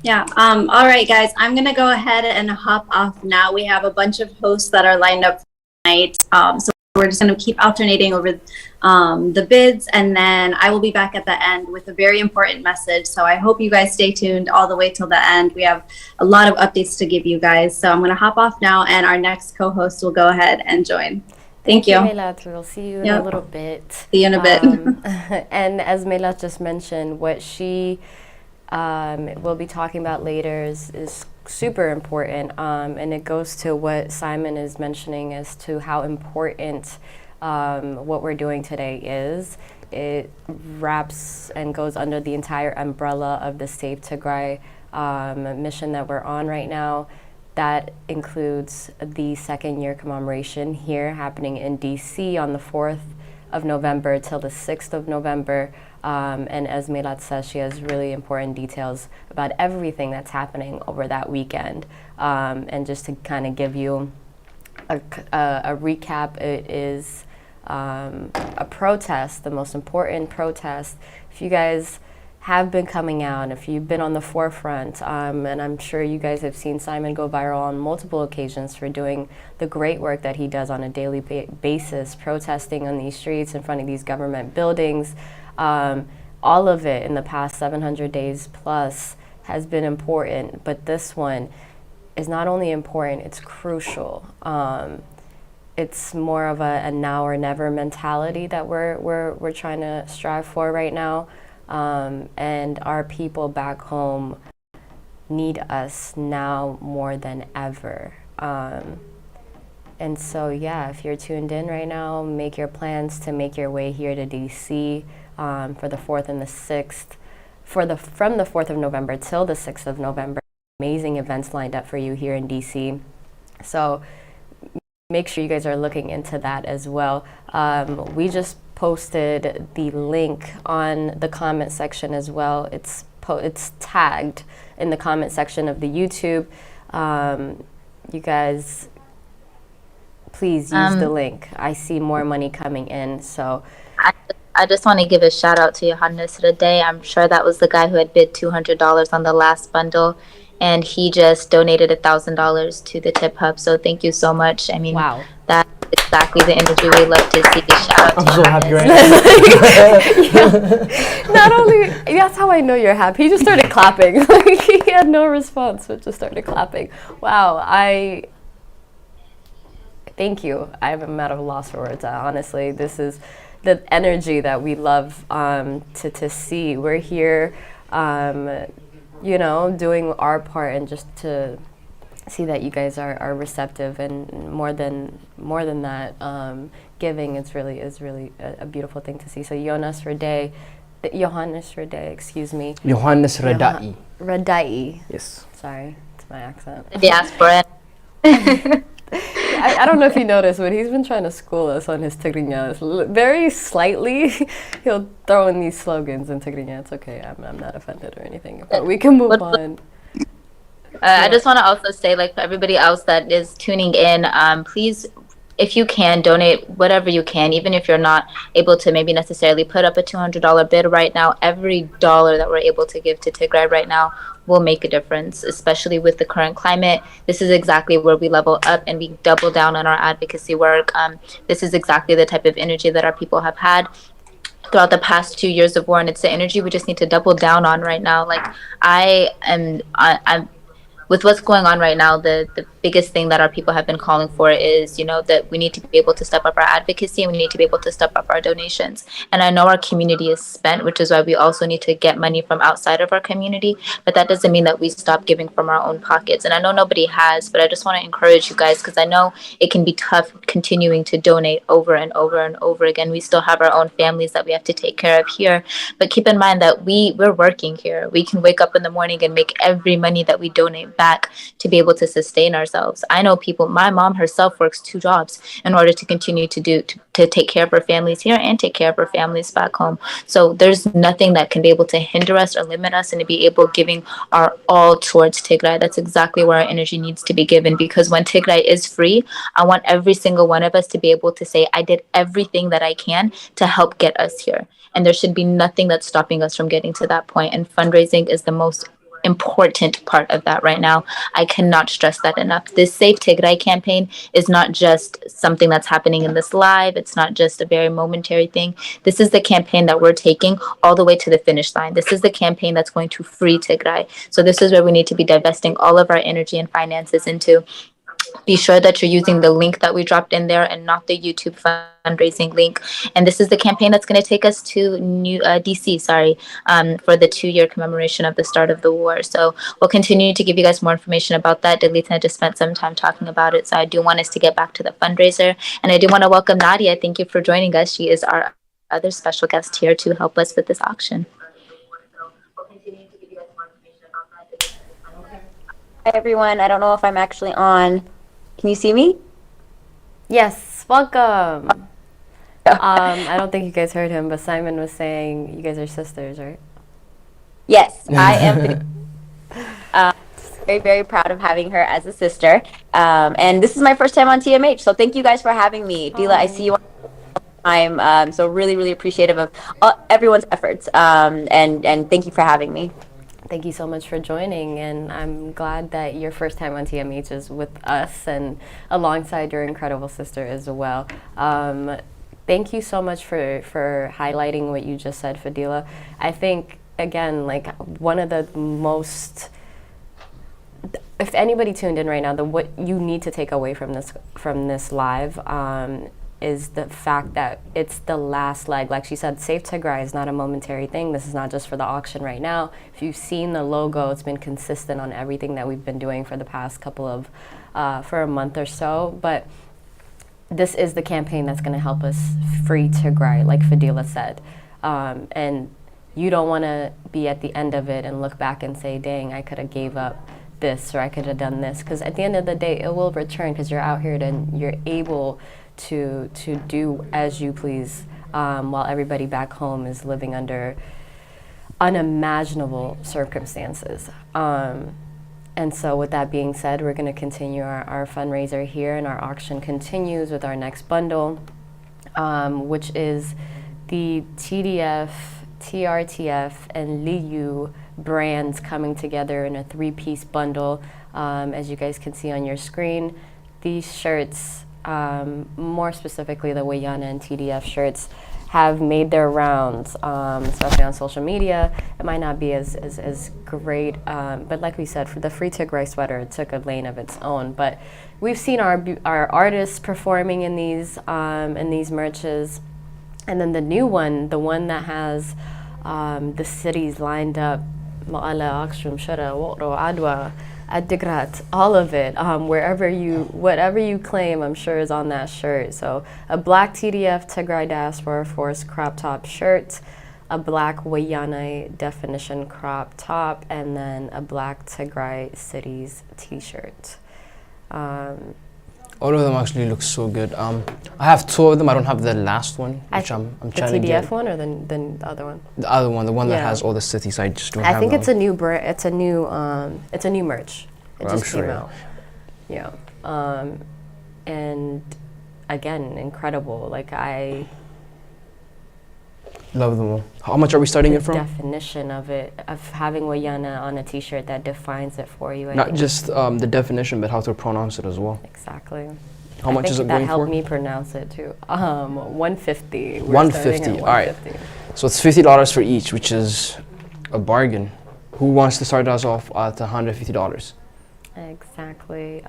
Yeah. All right, guys, I'm going to go ahead and hop off now. We have a bunch of hosts that are lined up tonight. So we're just going to keep alternating over the bids, and then I will be back at the end with a very important message. So I hope you guys stay tuned all the way till the end. We have a lot of updates to give you guys. So I'm going to hop off now, and our next co-host will go ahead and join. Thank you. Melat, we'll see you in a little bit. See you in a bit. And as Melat just mentioned, what she we'll be talking about later is super important, and it goes to what Simon is mentioning as to how important what we're doing today is. It wraps and goes under the entire umbrella of the Save Tigrai mission that we're on right now. That includes the second year commemoration here happening in DC on the 4th of November till the 6th of November. And as Melat says, she has really important details about everything that's happening over that weekend. And just to kind of give you a recap, it is a protest, the most important protest. If you guys have been coming out, if you've been on the forefront, and I'm sure you guys have seen Simon go viral on multiple occasions for doing the great work that he does on a daily basis, protesting on these streets in front of these government buildings. All of it in the past 700 days plus has been important, but this one is not only important, it's crucial. It's more of a now or never mentality that we're trying to strive for right now. And our people back home need us now more than ever. And so, yeah, if you're tuned in right now, make your plans to make your way here to DC for the 4th and the 6th. From the 4th of November till the 6th of November. Amazing events lined up for you here in DC. So make sure you guys are looking into that as well. We just posted the link on the comment section as well. It's tagged in the comment section of the YouTube. You guys, please use the link. I see more money coming in, so. I just want to give a shout out to Johannes today. I'm sure that was the guy who had bid $200 on the last bundle, and he just donated $1,000 to the TipHub. So thank you so much. I mean, wow. That's exactly the energy we love to see. Shout out to I'm so happy right now. Not only, that's how I know you're happy. He just started clapping. Like, he had no response, but just started clapping. Wow, thank you. I'm out of loss for words. Honestly, this is the energy that we love to see. We're here, doing our part, and just to see that you guys are receptive, and more than that, giving is really a beautiful thing to see. So Johannes Redai, excuse me. Johannes Redai. Redai. Yes. Sorry, it's my accent. The diaspora. I don't know if you noticed, but he's been trying to school us on his Tigrinya. Very slightly, he'll throw in these slogans in Tigrinya. It's okay, I'm not offended or anything, but we can move on. I just want to also say, like, for everybody else that is tuning in, please, if you can, donate whatever you can, even if you're not able to maybe necessarily put up a $200 bid right now. Every dollar that we're able to give to Tigray right now will make a difference, especially with the current climate. This is exactly where we level up and we double down on our advocacy work. This is exactly the type of energy that our people have had throughout the past 2 years of war, and it's the energy we just need to double down on right now. Like, I'm with what's going on right now, the biggest thing that our people have been calling for is, that we need to be able to step up our advocacy, and we need to be able to step up our donations. And I know our community is spent, which is why we also need to get money from outside of our community, but that doesn't mean that we stop giving from our own pockets. And I know nobody has, but I just want to encourage you guys, because I know it can be tough continuing to donate over and over and over again. We still have our own families that we have to take care of here, but keep in mind that we're working here. We can wake up in the morning and make every money that we donate back to be able to sustain ourselves. I know people, my mom herself works 2 jobs in order to continue to take care of her families here and take care of her families back home. So there's nothing that can be able to hinder us or limit us, and to be able giving our all towards Tigray. That's exactly where our energy needs to be given, because when Tigray is free, I want every single one of us to be able to say, I did everything that I can to help get us here. And there should be nothing that's stopping us from getting to that point. And fundraising is the most important part of that right now. I cannot stress that enough. This Save Tigray campaign is not just something that's happening in this live. It's not just a very momentary thing. This is the campaign that we're taking all the way to the finish line. This is the campaign that's going to free Tigray. So this is where we need to be divesting all of our energy and finances into. Be sure that you're using the link that we dropped in there and not the YouTube fundraising link. And this is the campaign that's going to take us to DC, for the 2-year commemoration of the start of the war. So we'll continue to give you guys more information about that. Delita just spent some time talking about it. So I do want us to get back to the fundraiser. And I do want to welcome Nadia. Thank you for joining us. She is our other special guest here to help us with this auction. Hi, everyone. I don't know if I'm actually on. Can you see me? Yes, welcome. I don't think you guys heard him, but Simon was saying you guys are sisters, right? Yes, I am. Very, very proud of having her as a sister. And this is my first time on TMH, so thank you guys for having me. Dila, I see you. time. So really, really appreciative of everyone's efforts. And thank you for having me. Thank you so much for joining, and I'm glad that your first time on TMH is with us and alongside your incredible sister as well. Thank you so much for highlighting what you just said, Fadila. I think, again, like one of the most, if anybody tuned in right now, what you need to take away from this live is the fact that it's the last leg. Like she said, Save Tigray is not a momentary thing. This is not just for the auction right now. If you've seen the logo, it's been consistent on everything that we've been doing for the past couple of, for a month or so. But this is the campaign that's gonna help us free Tigray, like Fadila said. And you don't wanna be at the end of it and look back and say, dang, I could have gave up this or I could have done this. Because at the end of the day, it will return because you're out here and you're able to do as you please, while everybody back home is living under unimaginable circumstances. And so with that being said, we're going to continue our fundraiser here, and our auction continues with our next bundle, which is the TDF, TRTF, and Liu brands coming together in a 3-piece bundle. As you guys can see on your screen, these shirts, more specifically the Wayana and TDF shirts, have made their rounds, especially on social media. It might not be as great, but like we said, for the Free Tigray sweater, it took a lane of its own. But we've seen our artists performing in these merches, and then the new one, the one that has the cities lined up, Ma'ala, Aksum, Shara, Wokro, Adwa, Adigrat, all of it, whatever you claim, I'm sure is on that shirt. So a black TDF Tigray Diaspora Force crop top shirt, a black Wayana definition crop top, and then a black Tigray Cities t-shirt. All of them actually look so good. I have 2 of them. I don't have the last one, which I'm trying to get. The TDF one or the other one? The other one, the one that has all the cities. I just don't have. I think it's a new brand. It's a new merch. It just came out. Yeah. And again, incredible. Like, I love them all. How much are we starting it from? Definition of it, of having Wayana on a t-shirt that defines it for you. Not just the definition, but how to pronounce it as well. Exactly. How much is it going for? That helped me pronounce it too. 150. $150. All right. So it's $50 for each, which is a bargain. Who wants to start us off at $150? Exactly.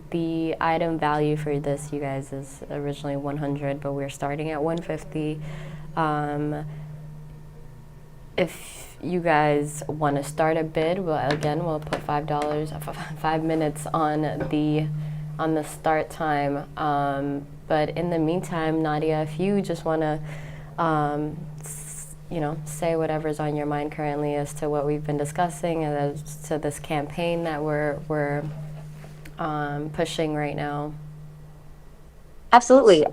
The item value for this, you guys, is originally 100, but we're starting at 150. If you guys want to start a bid, we'll put $5, 5 minutes on the start time. But in the meantime, Nadia, if you just want to, say whatever's on your mind currently as to what we've been discussing and as to this campaign that we're pushing right now. Absolutely.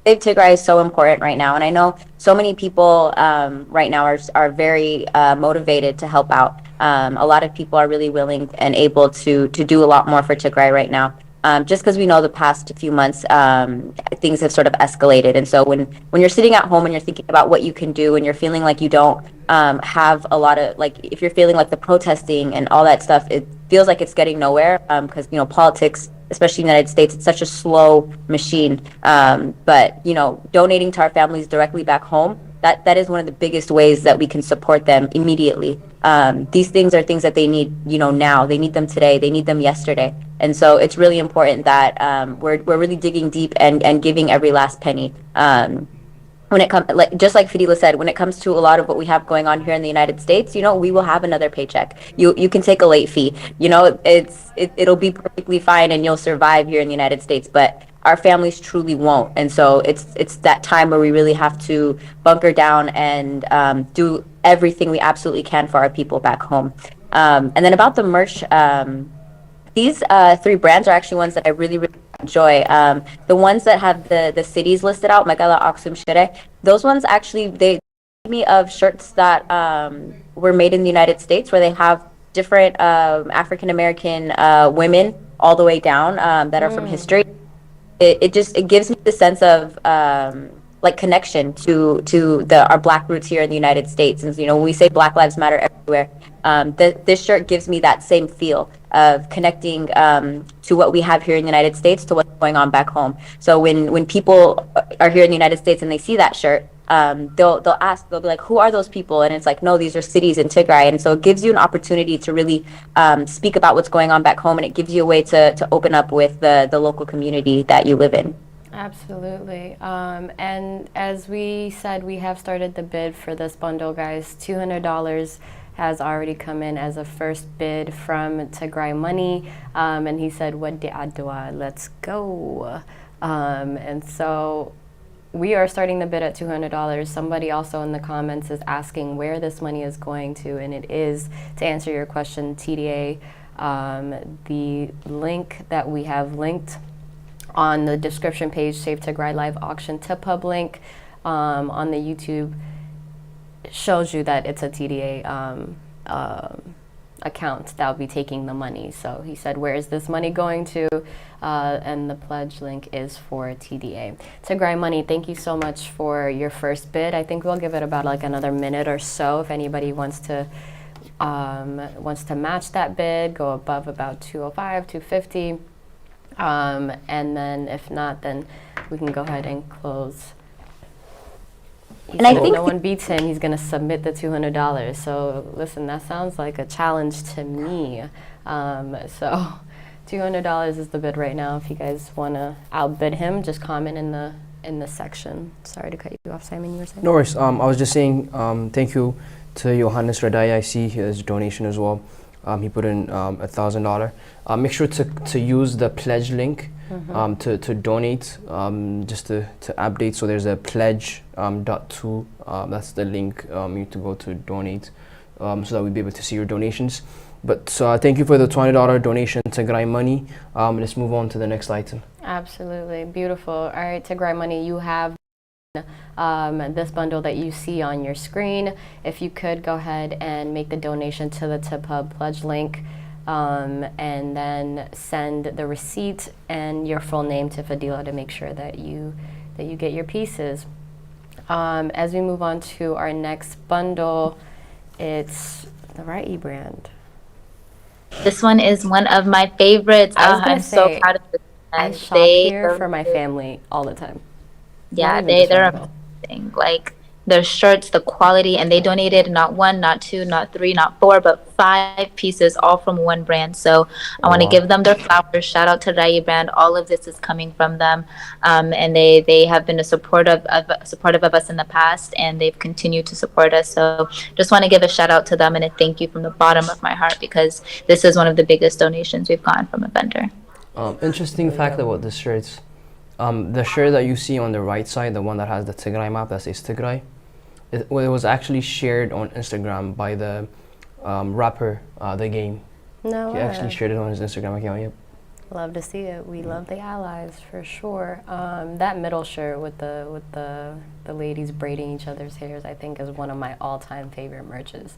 Save Tigray is so important right now, and I know so many people right now are very motivated to help out. A lot of people are really willing and able to do a lot more for Tigray right now. Just because we know the past few months things have sort of escalated, and so when you're sitting at home and you're thinking about what you can do, and you're feeling like you don't have a lot of, like, if you're feeling like the protesting and all that stuff, it feels like it's getting nowhere, because politics, especially in the United States, it's such a slow machine. But donating to our families directly back home, that is one of the biggest ways that we can support them immediately. These things are things that they need, now. They need them today. They need them yesterday. And so it's really important that we're really digging deep and giving every last penny. When it comes, just like Fadila said, when it comes to a lot of what we have going on here in the United States, we will have another paycheck. You can take a late fee. It'll be perfectly fine, and you'll survive here in the United States. But our families truly won't. And so it's that time where we really have to bunker down and do everything we absolutely can for our people back home. And then about the merch, these 3 brands are actually ones that I really, really enjoy. The ones that have the cities listed out, Megala, Aksum, Shire, those ones actually, they remind me of shirts that were made in the United States, where they have different African-American women all the way down that are from history. It gives me the sense of like connection to our Black roots here in the United States. And when we say Black Lives Matter everywhere, this shirt gives me that same feel of connecting to what we have here in the United States to what's going on back home. So when people are here in the United States and they see that shirt, they'll ask, they'll be like, who are those people? And it's like, no, these are cities in Tigray. And so it gives you an opportunity to really speak about what's going on back home, and it gives you a way to open up with the local community that you live in. Absolutely. And as we said, we have started the bid for this bundle, guys. $200 has already come in as a first bid from Tigrai Money. And he said, Wadi Adwa, let's go. And so we are starting the bid at $200. Somebody also in the comments is asking where this money is going to, and it is, to answer your question, TDA. The link that we have linked on the description page, Save Tigray Live Auction TipHub link on the YouTube, shows you that it's a TDA account that will be taking the money. So he said, where is this money going to? And the pledge link is for TDA. Tigrai Money, thank you so much for your first bid. I think we'll give it about like another minute or so if anybody wants to match that bid, go above about 205, 250. And then if not, then we can go ahead and close. And I think if no one beats him, he's going to submit the $200. So listen, that sounds like a challenge to me. So $200 is the bid right now. If you guys want to outbid him, just comment in the section. Sorry to cut you off, Simon. You were saying? No worries. I was just saying thank you to Johannes Radai. I see his donation as well. He put in $1,000. Make sure to use the pledge link to donate, just to update. So there's a pledge.to. That's the link you need to go to donate, so that we'll be able to see your donations. But thank you for the $20 donation to Tigrai Money. Let's move on to the next item. Absolutely. Beautiful. All right, Tigrai Money, you have this bundle that you see on your screen. If you could go ahead and make the donation to the TipHub pledge link, and then send the receipt and your full name to Fadila to make sure that you get your pieces. As we move on to our next bundle, it's the Rai brand. This one is one of my favorites. I'm so proud of this. I shop here for my family all the time. Yeah, they're amazing. Like their shirts, the quality, and they donated not one, not two, not three, not four, but 5 pieces, all from one brand. So I want to give them their flowers. Shout out to Rai brand. All of this is coming from them, and they have been supportive of us in the past, and they've continued to support us. So just want to give a shout out to them and a thank you from the bottom of my heart, because this is one of the biggest donations we've gotten from a vendor. Interesting fact about the shirts. The shirt that you see on the right side, the one that has the Tigray map that says Tigray, it was actually shared on Instagram by the rapper, The Game. No He actually shared it on his Instagram account. Yep. Love to see it. We love the allies for sure. That middle shirt with the ladies braiding each other's hairs, I think, is one of my all-time favorite merches.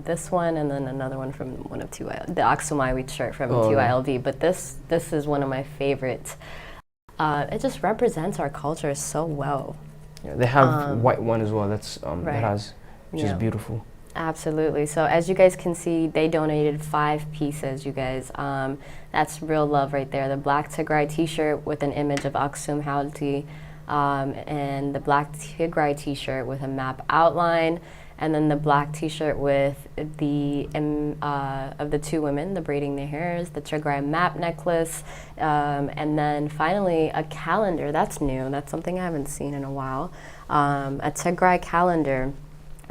This one, and then another one from one of the Aksumaiwi shirt from 2ILD. But this is one of my favorites. It just represents our culture so well. Yeah, they have white one as well. That's which is beautiful. Absolutely. So as you guys can see, they donated 5 pieces, you guys. That's real love right there. The black Tigray t-shirt with an image of Aksum Halti, and the black Tigray t-shirt with a map outline, and then the black t-shirt with the of the 2 women, the braiding their hairs, the Tigray map necklace, and then finally a calendar. That's new. That's something I haven't seen in a while. A Tigray calendar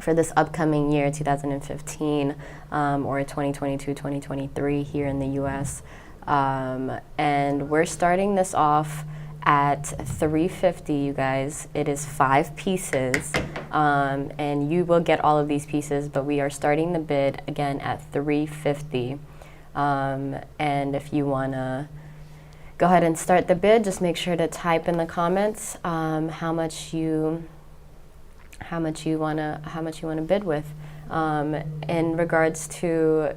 for this upcoming year, 2015, or 2022-2023 here in the U.S. And we're starting this off at $350, you guys. It is 5 pieces, and you will get all of these pieces, but we are starting the bid again at $350. And if you want to go ahead and start the bid, just make sure to type in the comments how much you want to bid with. In regards to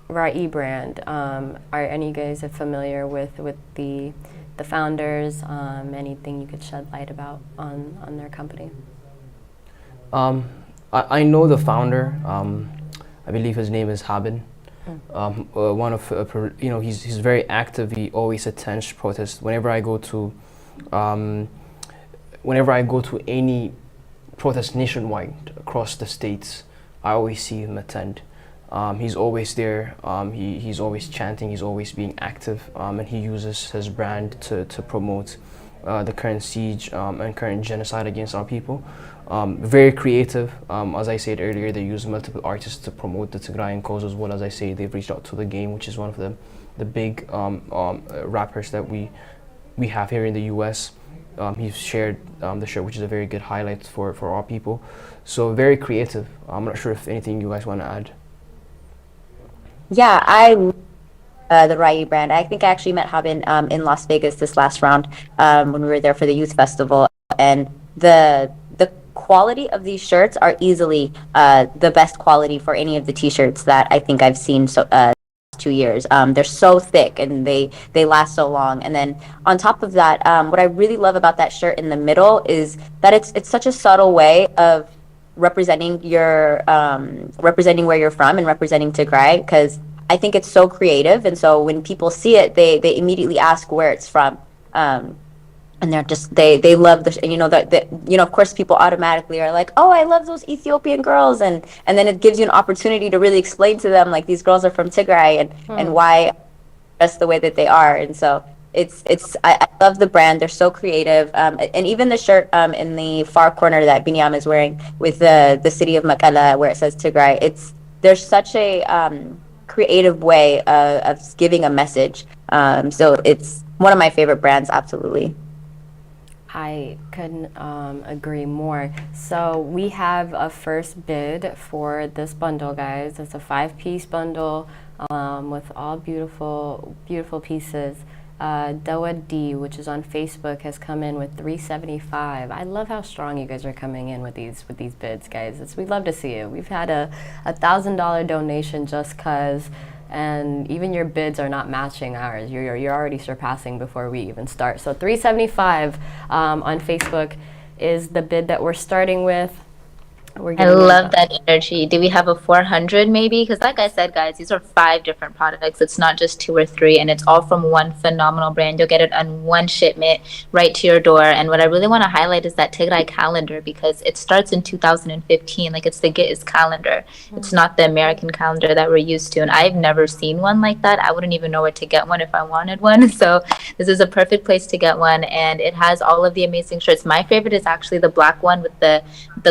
Rai brand, are any of you guys familiar with the the founders, anything you could shed light about on their company. I know the founder. I believe his name is Haben. One of he's very active. He always attends protests. Whenever I go to any protest nationwide across the states, I always see him attend. He's always there. He's always chanting. He's always being active, and he uses his brand to promote the current siege and current genocide against our people. Very creative. As I said earlier, they use multiple artists to promote the Tigrayan cause as well. As I say, they've reached out to The Game, which is one of the big rappers that we have here in the U.S. He's shared the shirt, which is a very good highlight for our people. So very creative. I'm not sure if anything you guys want to add. Yeah, the Rai brand. I think I actually met Haben in Las Vegas this last round when we were there for the youth festival, and the quality of these shirts are easily the best quality for any of the t-shirts that I think I've seen 2 years. They're so thick and they last so long. And then on top of that, what I really love about that shirt in the middle is that it's such a subtle way of representing representing where you're from and representing Tigray, because I think it's so creative. And so when people see it, they immediately ask where it's from. And they're just they love of course people automatically are like, oh, I love those Ethiopian girls, and then it gives you an opportunity to really explain to them like these girls are from Tigray and why dress the way that they are. And so I love the brand. They're so creative, and even the shirt in the far corner that Binyam is wearing with the city of Makala where it says Tigray, there's such a creative way of giving a message. So it's one of my favorite brands, absolutely. I couldn't agree more. So we have a first bid for this bundle, guys. It's a 5-piece bundle with all beautiful, beautiful pieces. Doa D, which is on Facebook, has come in with $375. I love how strong you guys are coming in with these bids, guys. We'd love to see it. We've had a $1,000 donation just cause. And even your bids are not matching ours. You're already surpassing before we even start. So $375 on Facebook is the bid that we're starting with. I love that energy. Do we have a 400 maybe? Because like I said, guys, these are 5 different products. It's not just 2 or 3, and it's all from one phenomenal brand. You'll get it on one shipment right to your door. And what I really want to highlight is that Tigrai calendar, because it starts in 2015. Like, it's the Giz calendar. It's not the American calendar that we're used to. And I've never seen one like that. I wouldn't even know where to get one if I wanted one. So this is a perfect place to get one. And it has all of the amazing shirts. My favorite is actually the black one with the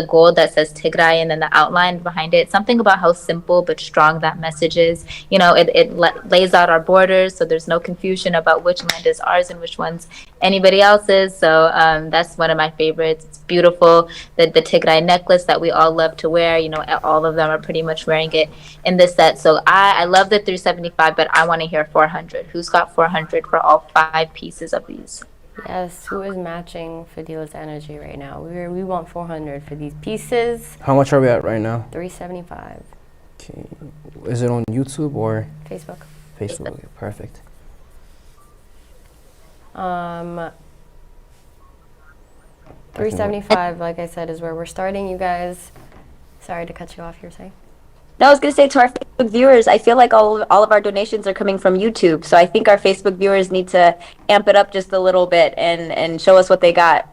gold that says Tigray and then the outline behind it. Something about how simple but strong that message is. You know, it lays out our borders, so there's no confusion about which land is ours and which one's anybody else's. So that's one of my favorites. It's beautiful. The Tigray necklace that we all love to wear, you know, all of them are pretty much wearing it in this set. So I love the 375, but I want to hear 400. Who's got 400 for all 5 pieces of these? Yes, who is matching Fadila's energy right now? We want 400 for these pieces. How much are we at right now? 375. Okay. Is it on YouTube or? Facebook. Facebook. Okay, perfect. 375, like I said, is where we're starting, you guys. Sorry to cut you off, you're saying? No, I was going to say to our Facebook viewers, I feel like all of our donations are coming from YouTube. So I think our Facebook viewers need to amp it up just a little bit and show us what they got.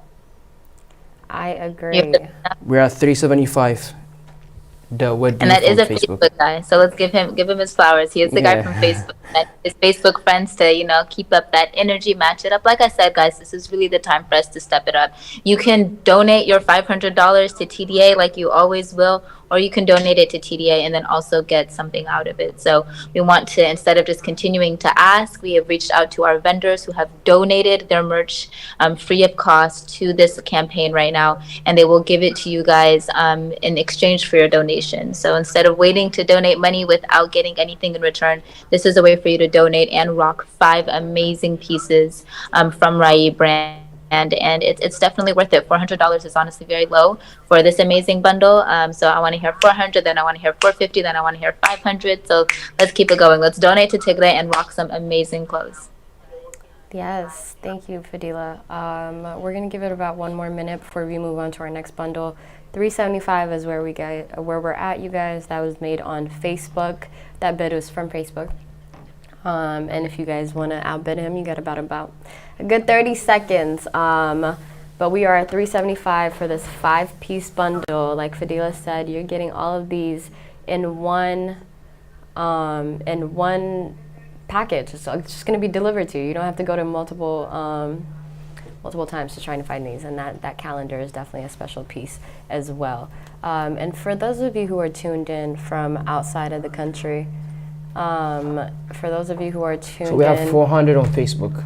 I agree. We're at 375. And that is a Facebook guy, so let's give him his flowers. He is the guy from Facebook. His Facebook friends to, you know, keep up that energy, match it up. Like I said, guys, this is really the time for us to step it up. You can donate your $500 to TDA like you always will, or you can donate it to TDA and then also get something out of it. So we want to, instead of just continuing to ask, we have reached out to our vendors who have donated their merch free of cost to this campaign right now, and they will give it to you guys in exchange for your donation. So instead of waiting to donate money without getting anything in return, this is a way for you to donate and rock 5 amazing pieces from Rai brand. And it's definitely worth it. $400 is honestly very low for this amazing bundle. So I want to hear 400, then I want to hear 450, then I want to hear 500. So let's keep it going. Let's donate to Tigre and rock some amazing clothes. Yes, thank you, Fadila. We're gonna give it about one more minute before we move on to our next bundle. 375 is where we're at, you guys. That was made on Facebook. That bid was from Facebook. And if you guys want to outbid him, you got about a good 30 seconds. But we are at 375 for this 5-piece bundle. Like Fadila said, you're getting all of these in one package. So it's just going to be delivered to you. You don't have to go to multiple times to try to find these. And that calendar is definitely a special piece as well. And for those of you who are tuned in from outside of the country, for those of you who are tuned in. So we have 400 on Facebook.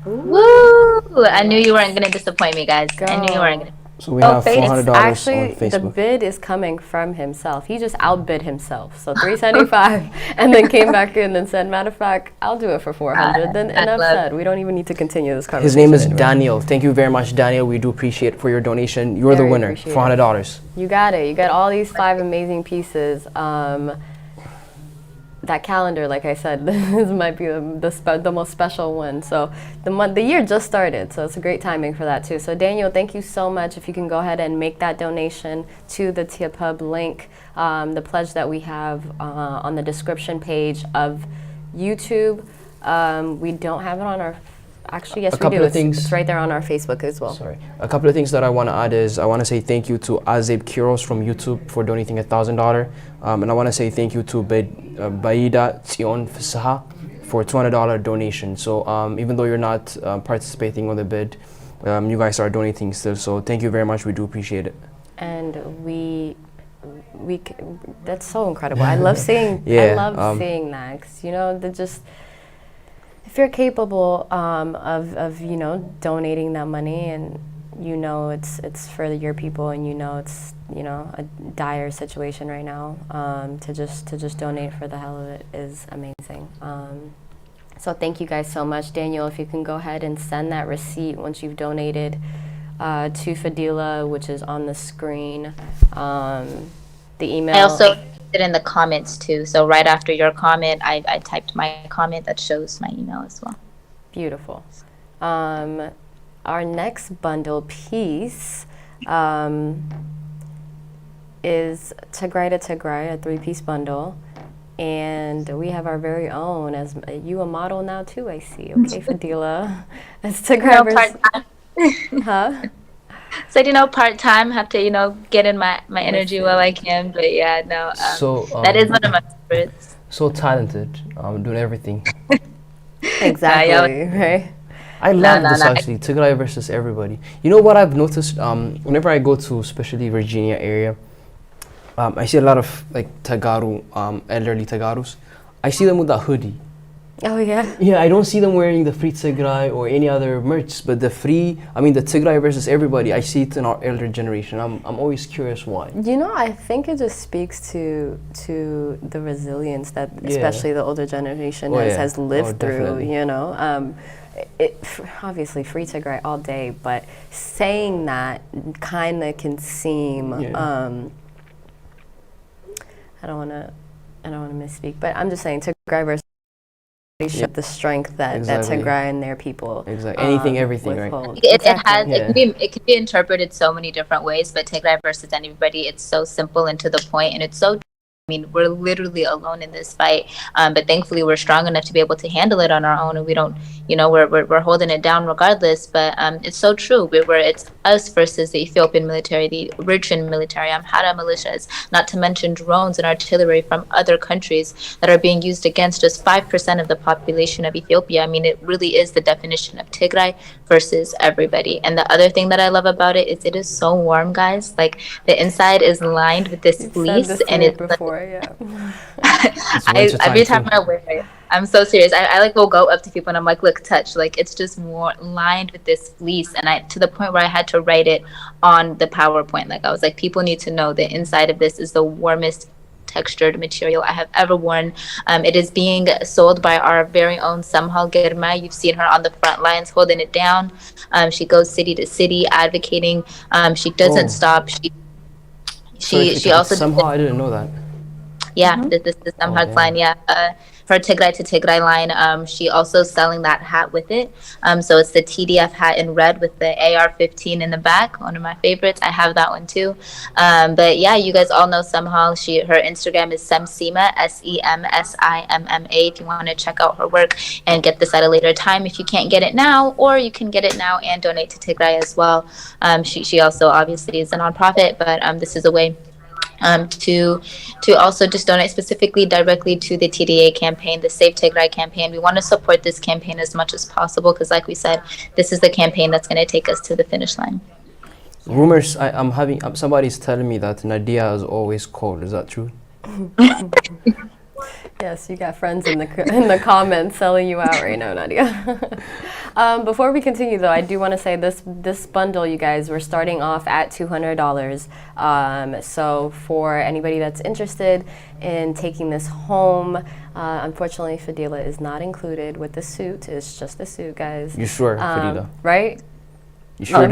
Woo! I knew you weren't going to disappoint me, guys. I knew you weren't going to. So we have $400 on actually, Facebook. the bid is coming from himself. He just outbid himself. So 375, and then came back in and said, matter of fact, I'll do it for 400. Then enough said. We don't even need to continue this conversation. His name is anymore. Daniel. Thank you very much, Daniel. We do appreciate it for your donation. You're Very the winner. appreciate $400. You got it. You got all these 5 amazing pieces. That calendar, like I said, this might be the most special one. So the year just started, so it's a great timing for that too. So Daniel, thank you so much. If you can go ahead and make that donation to the TipHub link, the pledge that we have on the description page of YouTube. We don't have it on our. Actually, yes, we do. It's right there on our Facebook as well. Sorry. A couple of things that I want to add is I want to say thank you to Azeb Kiros from YouTube for donating $1,000. And I want to say thank you to Baida Tzion Fisaha for $200 donation. So even though you're not participating on the bid, you guys are donating still. So thank you very much. We do appreciate it. And that's so incredible. I love seeing seeing that, 'cause, you know, if you're capable of you know, donating that money, and you know it's for your people, and you know it's, you know, a dire situation right now, to just donate for the hell of it is amazing. So thank you guys so much. Daniel, if you can go ahead and send that receipt once you've donated to Fadila, which is on the screen. The email. I also it in the comments too. So right after your comment, I typed my comment that shows my email as well. Beautiful. Our next bundle piece is Tigray to Tigray, a 3-piece bundle. And we have our very own, as you a model now too, I see. Okay, Fadila. It's Tigray versus... Huh? So, you know, part-time, have to, you know, get in my energy while I can. But yeah, no, that is one of my favorites. So talented, doing everything. Exactly, right? I love this actually, Tigray versus everybody. You know what I've noticed, whenever I go to especially Virginia area, I see a lot of like Tagaru, elderly Tagarus. I see them with that hoodie. Oh yeah. Yeah, I don't see them wearing the Free Tigray or any other merch, but the Tigray versus everybody, I see it in our elder generation. I'm always curious why. You know, I think it just speaks to the resilience that especially the older generation has lived through. You know, obviously Free Tigray all day, but saying that kind of can seem. I don't want to misspeak, but I'm just saying Tigray versus. Showed the strength that Tigray and their people. Exactly. Anything, everything, right? It can be interpreted so many different ways, but Tigray versus anybody, it's so simple and to the point, and it's so. I mean, we're literally alone in this fight, but thankfully we're strong enough to be able to handle it on our own, and we don't, you know, we're holding it down regardless. But it's so true. It's us versus the Ethiopian military, the Eritrean military, Amhara militias, not to mention drones and artillery from other countries that are being used against just 5% of the population of Ethiopia. I mean, it really is the definition of Tigray versus everybody. And the other thing that I love about it is so warm, guys. Like the inside is lined with this fleece, and it's every time I wear it, I'm so serious. I like will go up to people and I'm like, look, touch. Like it's just more lined with this fleece, and to the point where I had to write it on the PowerPoint. Like I was like, people need to know the inside of this is the warmest textured material I have ever worn. It is being sold by our very own Samhal Germa. You've seen her on the front lines holding it down. She goes city to city advocating. She doesn't stop. She also somehow I didn't know that. Yeah, this is Samhad's line. Yeah, her Tigray to Tigray line. She also selling that hat with it. So it's the TDF hat in red with the AR-15 in the back. One of my favorites. I have that one too. But yeah, you guys all know somehow her Instagram is Semsima, Semsimma. If you want to check out her work and get this at a later time, if you can't get it now, or you can get it now and donate to Tigray as well. She also obviously is a nonprofit, but this is a way to also just donate specifically directly to the TDA campaign, the Save Tigray campaign. We want to support this campaign as much as possible because, like we said, this is the campaign that's going to take us to the finish line. Rumors, I'm having, somebody's telling me that Nadia is always cold. Is that true? Yes, you got friends in the comments selling you out right now, Nadia. Before we continue, though, I do want to say this bundle, you guys, we're starting off at $200. So for anybody that's interested in taking this home, unfortunately, Fadila is not included with the suit. It's just the suit, guys. You sure, Fadila? Right? You sure? I'm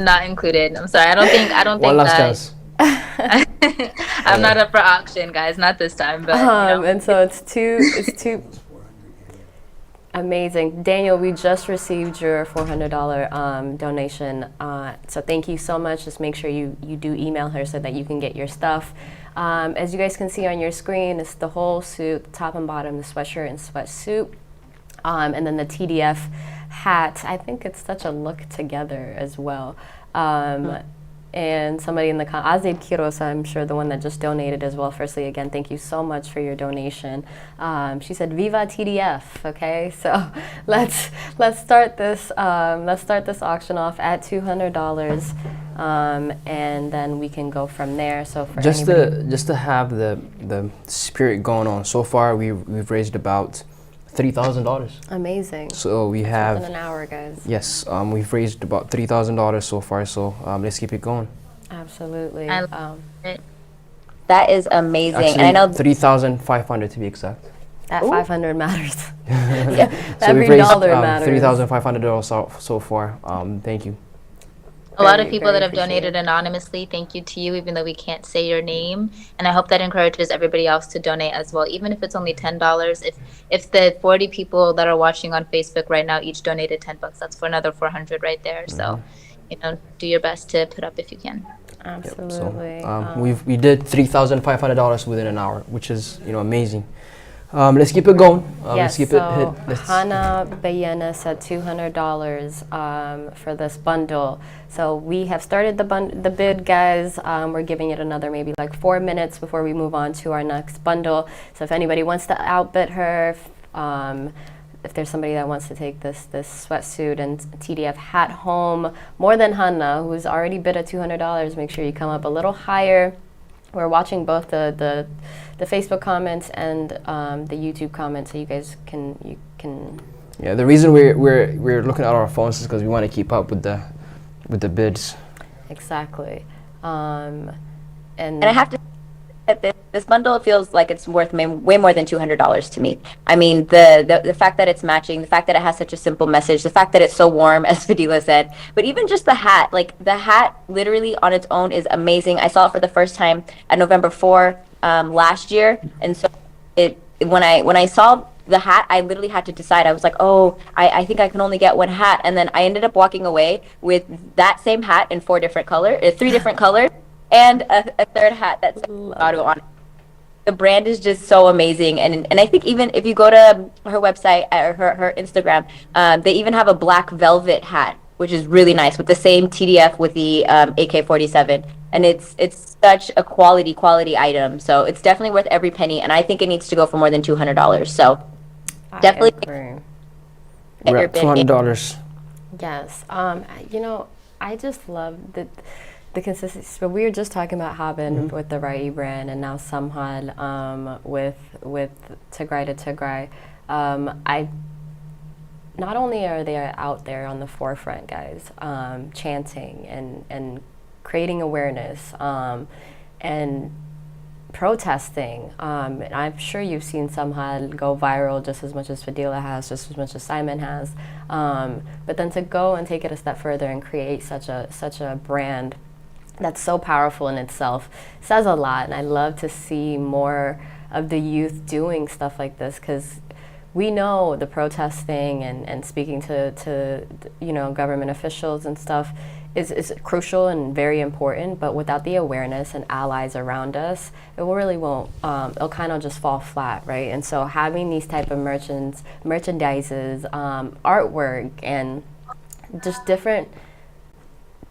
not included. I'm sorry. I don't think One last chance. I'm not up for auction, guys. Not this time, but and so it's two. Amazing, Daniel. We just received your $400 donation. So thank you so much. Just make sure you do email her so that you can get your stuff. As you guys can see on your screen, it's the whole suit, top and bottom, the sweatshirt and sweatsuit, and then the TDF hat. I think it's such a look together as well. And somebody in the Azib Kiros, I'm sure the one that just donated as well. Firstly, again, thank you so much for your donation. She said, "Viva TDF." Okay, so let's start this auction off at $200, and then we can go from there. So for just to have the spirit going on. So far, we've raised about $3,000. Amazing. So we have in an hour, guys. Yes, we've raised about $3,000 so far. So let's keep it going. Absolutely. That is amazing. Actually, and I know 3,500 to be exact. That 500 matters. Yeah. So Every we've raised dollar matters. $3,500 so far. Thank you. A lot of people that have donated anonymously, thank you to you, even though we can't say your name. And I hope that encourages everybody else to donate as well, even if it's only $10. If the 40 people that are watching on Facebook right now each donated $10, that's for another 400 right there. So, do your best to put up if you can. Absolutely. Yep. So, we did $3,500 within an hour, which is amazing. Let's keep it going. Yes, let's keep so it hit. Hannah Bayena said $200 for this bundle. So we have started the bid, guys. We're giving it another maybe like 4 minutes before we move on to our next bundle. So if anybody wants to outbid her, if there's somebody that wants to take this sweatsuit and TDF hat home, more than Hannah, who's already bid at $200, make sure you come up a little higher. We're watching both the Facebook comments and the YouTube comments, so you guys can. Yeah, the reason we're looking at our phones is because we want to keep up with the bids. Exactly. And I have to say that this bundle feels like it's worth way more than $200 to me. I mean, the fact that it's matching, the fact that it has such a simple message, the fact that it's so warm, as Fadila said, but even just the hat, like the hat literally on its own is amazing. I saw it for the first time at November 4 last year, and so when I saw the hat, I literally had to decide. I was like, I think I can only get one hat, and then I ended up walking away with that same hat in 3 different colors, and a third hat that's auto on it. The brand is just so amazing, and I think even if you go to her website or her Instagram, they even have a black velvet hat, which is really nice, with the same TDF with the AK-47, and it's such a quality item. So it's definitely worth every penny, and I think it needs to go for more than $200. So definitely we're at $200. Yes. I just love the consistency. So we were just talking about Haben with the Rai brand, and now Samhal with Tigray to Tigray. Not only are they out there on the forefront, guys, chanting and creating awareness and protesting. And I'm sure you've seen Samhal go viral just as much as Fadila has, just as much as Simon has. But then to go and take it a step further and create such a brand that's so powerful in itself says a lot. And I love to see more the youth doing stuff like this, because we know the protesting and speaking to government officials and stuff is crucial and very important, but without the awareness and allies around us, it really won't, it'll kind of just fall flat, right? And so having these type of merchandises, artwork, and just different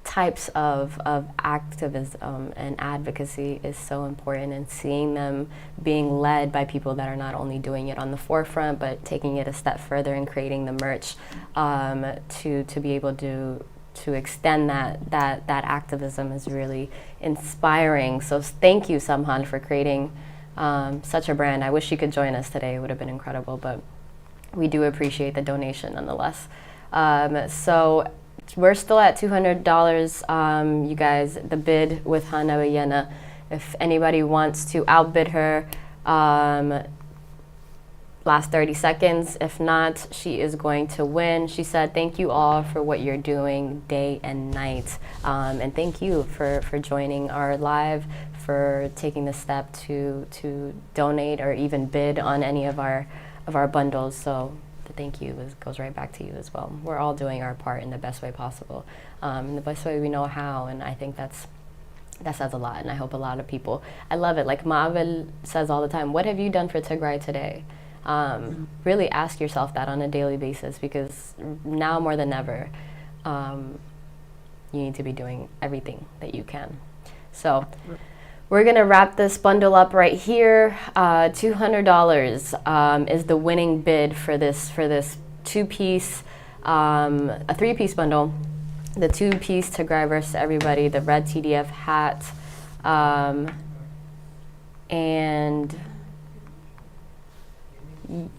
types of activism and advocacy is so important, and seeing them being led by people that are not only doing it on the forefront, but taking it a step further and creating the merch to be able to extend that activism is really inspiring. So thank you, Samhan, for creating such a brand. I wish you could join us today. It would have been incredible, but we do appreciate the donation nonetheless. So we're still at $200, you guys, the bid with Hana Bayena. If anybody wants to outbid her, last 30 seconds. If not, she is going to win. She said, thank you all for what you're doing day and night. And thank you for joining our live, for taking the step to donate or even bid on any of our bundles. So the thank you goes right back to you as well. We're all doing our part in the best way possible, in the best way we know how, and I think that says a lot, and I hope a lot of people, I love it. Like Ma'avel says all the time, what have you done for Tigray today? Really ask yourself that on a daily basis, because now more than ever, you need to be doing everything that you can. So we're gonna wrap this bundle up right here. $200 is the winning bid for this two-piece, a three-piece bundle. The two-piece Tigray versus Everybody, the red TDF hat, and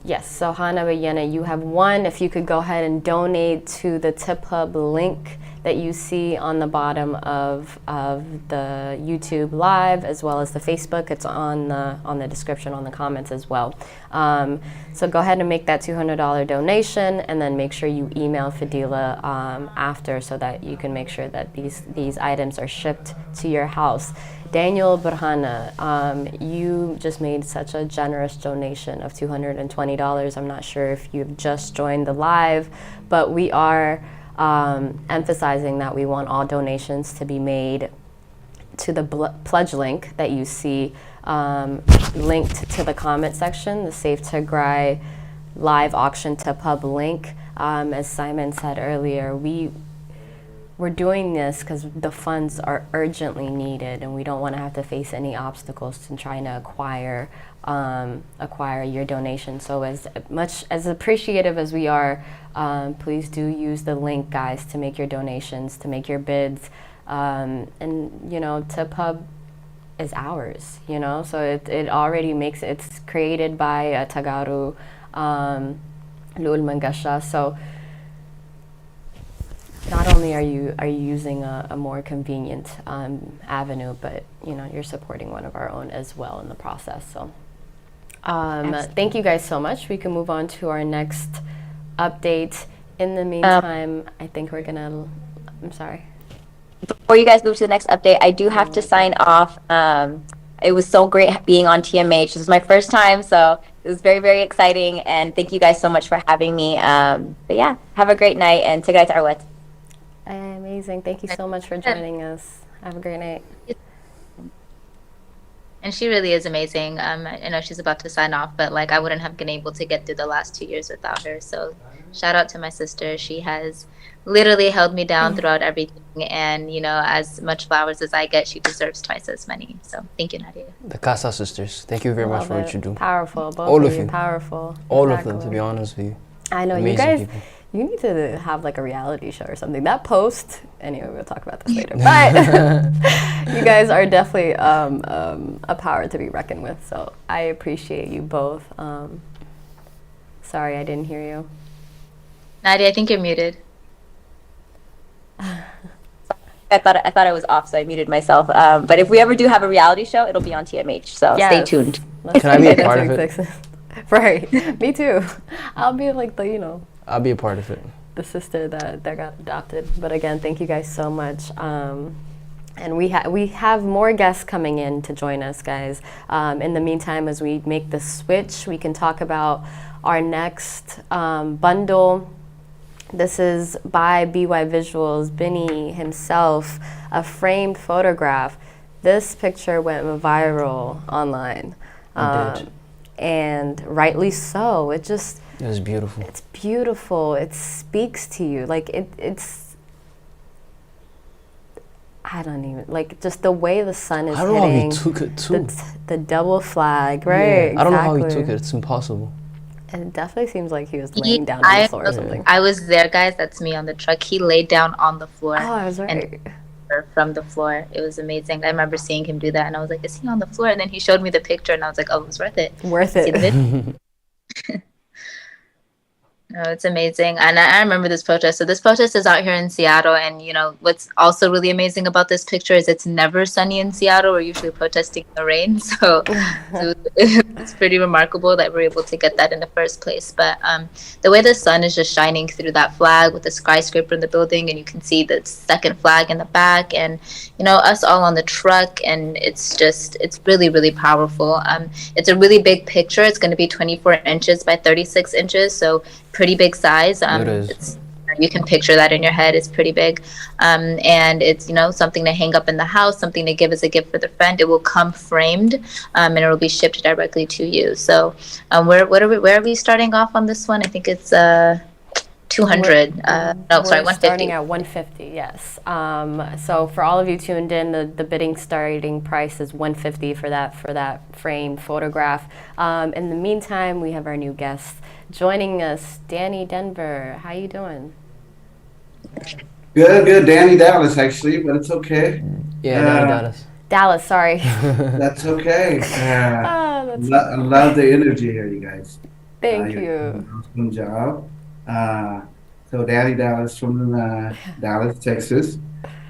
yes, so Hana Bayena, you have won. If you could go ahead and donate to the TipHub link that you see on the bottom of the YouTube live, as well as the Facebook. It's on the description, on the comments as well. So go ahead and make that $200 donation, and then make sure you email Fadila after, so that you can make sure that these items are shipped to your house. Daniel Burhana, you just made such a generous donation of $220. I'm not sure if you've just joined the live, but we are emphasizing that we want all donations to be made to the pledge link that you see linked to the comment section, the Save Tigray live auction TipHub link. As Simon said earlier, we're doing this because the funds are urgently needed, and we don't want to have to face any obstacles in trying to acquire your donation. So as much as appreciative as we are, please do use the link, guys, to make your donations, to make your bids. And TipHub is ours, so it already makes it's created by Tagaru Lul Mangasha. So not only are you using a more convenient avenue, but you're supporting one of our own as well in the process. So thank you guys so much. We can move on to our next update. In the meantime, I think we're gonna, I'm sorry. Before you guys move to the next update, I do have to sign off. It was so great being on TMH. This is my first time, so it was very, very exciting. And thank you guys so much for having me. But yeah, have a great night, and Tigray Tarwet. Amazing. Thank you so much for joining us. Have a great night. And she really is amazing. I know she's about to sign off, but I wouldn't have been able to get through the last 2 years without her. So shout out to my sister. She has literally held me down throughout everything. And, as much flowers as I get, she deserves twice as many. So thank you, Nadia. The Casa sisters, thank you very much for what you do. Powerful. Both all of you. Powerful. All of them, to be honest with you. I know. Amazing you guys. People. You need to have a reality show or something. That post, anyway, we'll talk about this later. But you guys are definitely a power to be reckoned with. So I appreciate you both. Sorry, I didn't hear you. Nadia, I think you're muted. I thought I was off, so I muted myself. But if we ever do have a reality show, it'll be on TMH. So stay tuned. Can I be a part of it? Right. Me too. I'll be I'll be a part of it. The sister that got adopted. But again, thank you guys so much. And we have more guests coming in to join us, guys. In the meantime, as we make the switch, we can talk about our next bundle. This is by BY Visuals, Benny himself, a framed photograph. This picture went viral online. It did. And rightly so. It was beautiful. It's beautiful. It speaks to you. Like it's I don't even, like, just the way the sun is hitting. I don't know how he took it too. The double flag, right? Yeah, I don't know how he took it. It's impossible. And it definitely seems like he was laying down on the floor or something. I was there, guys. That's me on the truck. He laid down on the floor. Oh, I was right. And from the floor. It was amazing. I remember seeing him do that, and I was like, is he on the floor? And then he showed me the picture, and I was like, oh, it was worth it. Worth it. No, it's amazing. And I remember this protest. So this protest is out here in Seattle. And, you know, what's also really amazing about this picture is it's never sunny in Seattle. We're usually protesting in the rain. So it's pretty remarkable that we're able to get that in the first place. But the way the sun is just shining through that flag with the skyscraper in the building, and you can see the second flag in the back, and, you know, us all on the truck. And it's really, really powerful. It's a really big picture. It's going to be 24 inches by 36 inches. So pretty big size. It is. You can picture that in your head. It's pretty big. And it's, you know, something to hang up in the house, something to give as a gift for the friend. It will come framed, and it will be shipped directly to you. So where are we starting off on this one? I think it's 200. No, sorry, 150. Starting at 150, yes. So for all of you tuned in, the bidding starting price is 150 for that framed photograph. In the meantime, we have our new guest joining us, Danny Denver. How you doing? Good. Danny Dallas, actually, but it's okay. Yeah, Danny Dallas. Dallas, sorry. That's okay. I love the energy here, you guys. Thank You're you. doing an awesome job. So Danny Dallas from Dallas, Texas.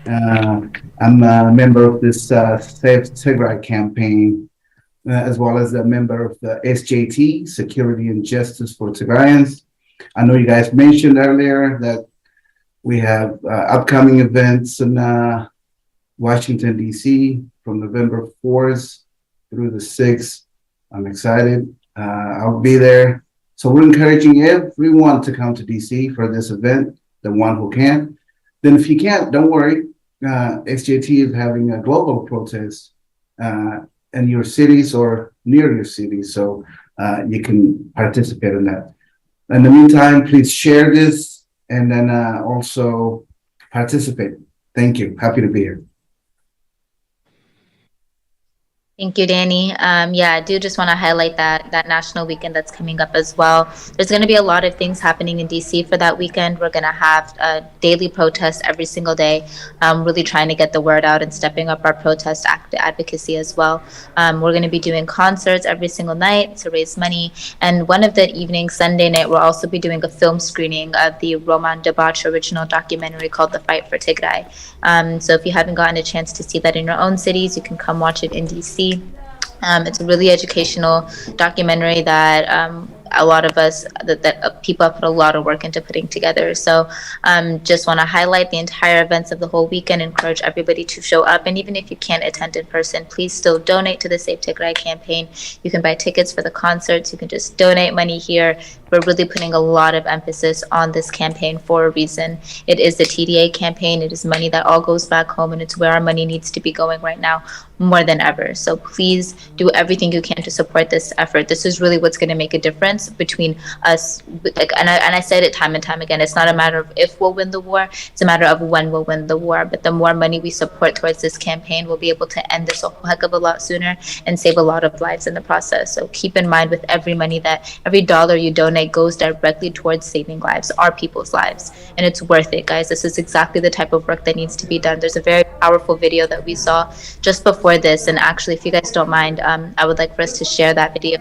I'm a member of this Save Tigrai campaign, as well as a member of the SJT, Security and Justice for Tigrayans. I know you guys mentioned earlier that we have upcoming events in Washington, D.C. from November 4th through the 6th. I'm excited. I'll be there. So we're encouraging everyone to come to DC for this event, the one who can. Then if you can't, don't worry. SJT is having a global protest in your cities or near your cities, so you can participate in that. In the meantime, please share this and then also participate. Thank you. Happy to be here. Thank you, Danny. Yeah, I do just want to highlight that national weekend that's coming up as well. There's going to be a lot of things happening in DC for that weekend. We're going to have daily protests every single day, really trying to get the word out and stepping up our protest advocacy as well. We're going to be doing concerts every single night to raise money. And one of the evenings, Sunday night, we'll also be doing a film screening of the Roman Debach original documentary called The Fight for Tigray. So if you haven't gotten a chance to see that in your own cities, you can come watch it in DC. It's a really educational documentary that a lot of us, that people have put a lot of work into putting together. So just want to highlight the entire events of the whole weekend, encourage everybody to show up. And even if you can't attend in person, please still donate to the Save Tigray campaign. You can buy tickets for the concerts. You can just donate money here. We're really putting a lot of emphasis on this campaign for a reason. It is the TDA campaign. It is money that all goes back home, and it's where our money needs to be going right now more than ever. So please do everything you can to support this effort. This is really what's going to make a difference between us. And I said it time and time again, it's not a matter of if we'll win the war, it's a matter of when we'll win the war. But the more money we support towards this campaign, we'll be able to end this a whole heck of a lot sooner and save a lot of lives in the process. So keep in mind, with every dollar you donate goes directly towards saving lives, our people's lives. And it's worth it, guys. This is exactly the type of work that needs to be done. There's a very powerful video that we saw just before this, and actually, if you guys don't mind, I would like for us to share that video.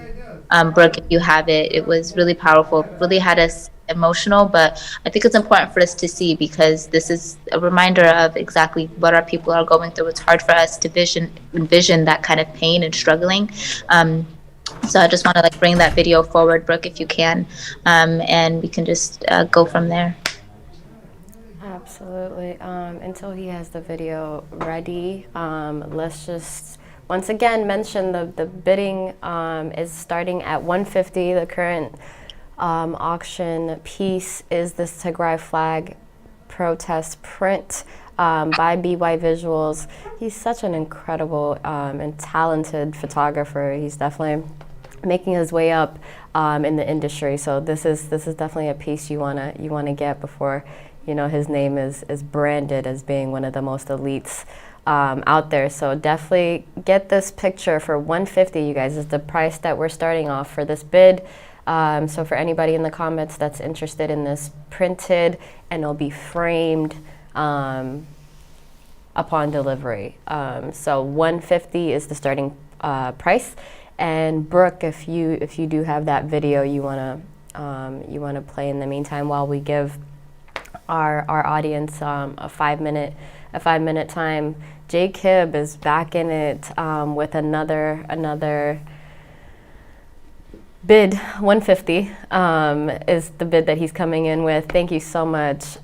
Brooke, if you have it, it was really powerful, really had us emotional, but I think it's important for us to see, because this is a reminder of exactly what our people are going through. It's hard for us to envision that kind of pain and struggling. So I just want to bring that video forward, Brooke, if you can, and we can just go from there. Absolutely. Until he has the video ready, let's just once again mention the bidding is starting at 150. The current auction piece is this Tigray flag protest print by BY Visuals. He's such an incredible and talented photographer. He's definitely making his way up in the industry. So this is definitely a piece you wanna get before his name is branded as being one of the most elites out there. So definitely get this picture for 150. You guys, is the price that we're starting off for this bid. So for anybody in the comments that's interested in this, printed, and it'll be framed upon delivery. So 150 is the starting price. And Brooke, if you do have that video you wanna play in the meantime while we give our audience a 5-minute time. Jay Kibb is back in it with another bid. 150 is the bid that he's coming in with. Thank you so much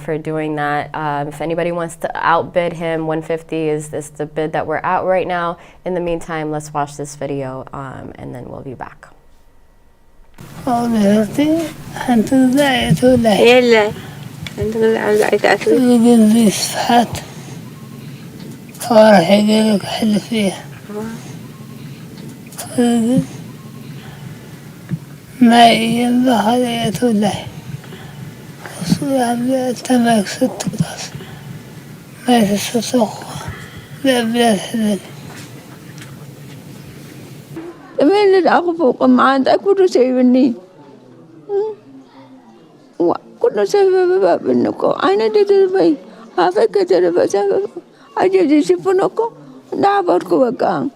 for doing that. If anybody wants to outbid him, 150 is the bid that we're at right now. In the meantime, let's watch this video and then we'll be back. ما ينبغي هداية الله وصول تماك ست قص ما تستطيق لا بلا حزن من الأخفوق ما عندك كل شيء مني كل شيء باب منكو أين تدربي هافك تدرب سبب أجي شوفنكو نعبركو بكام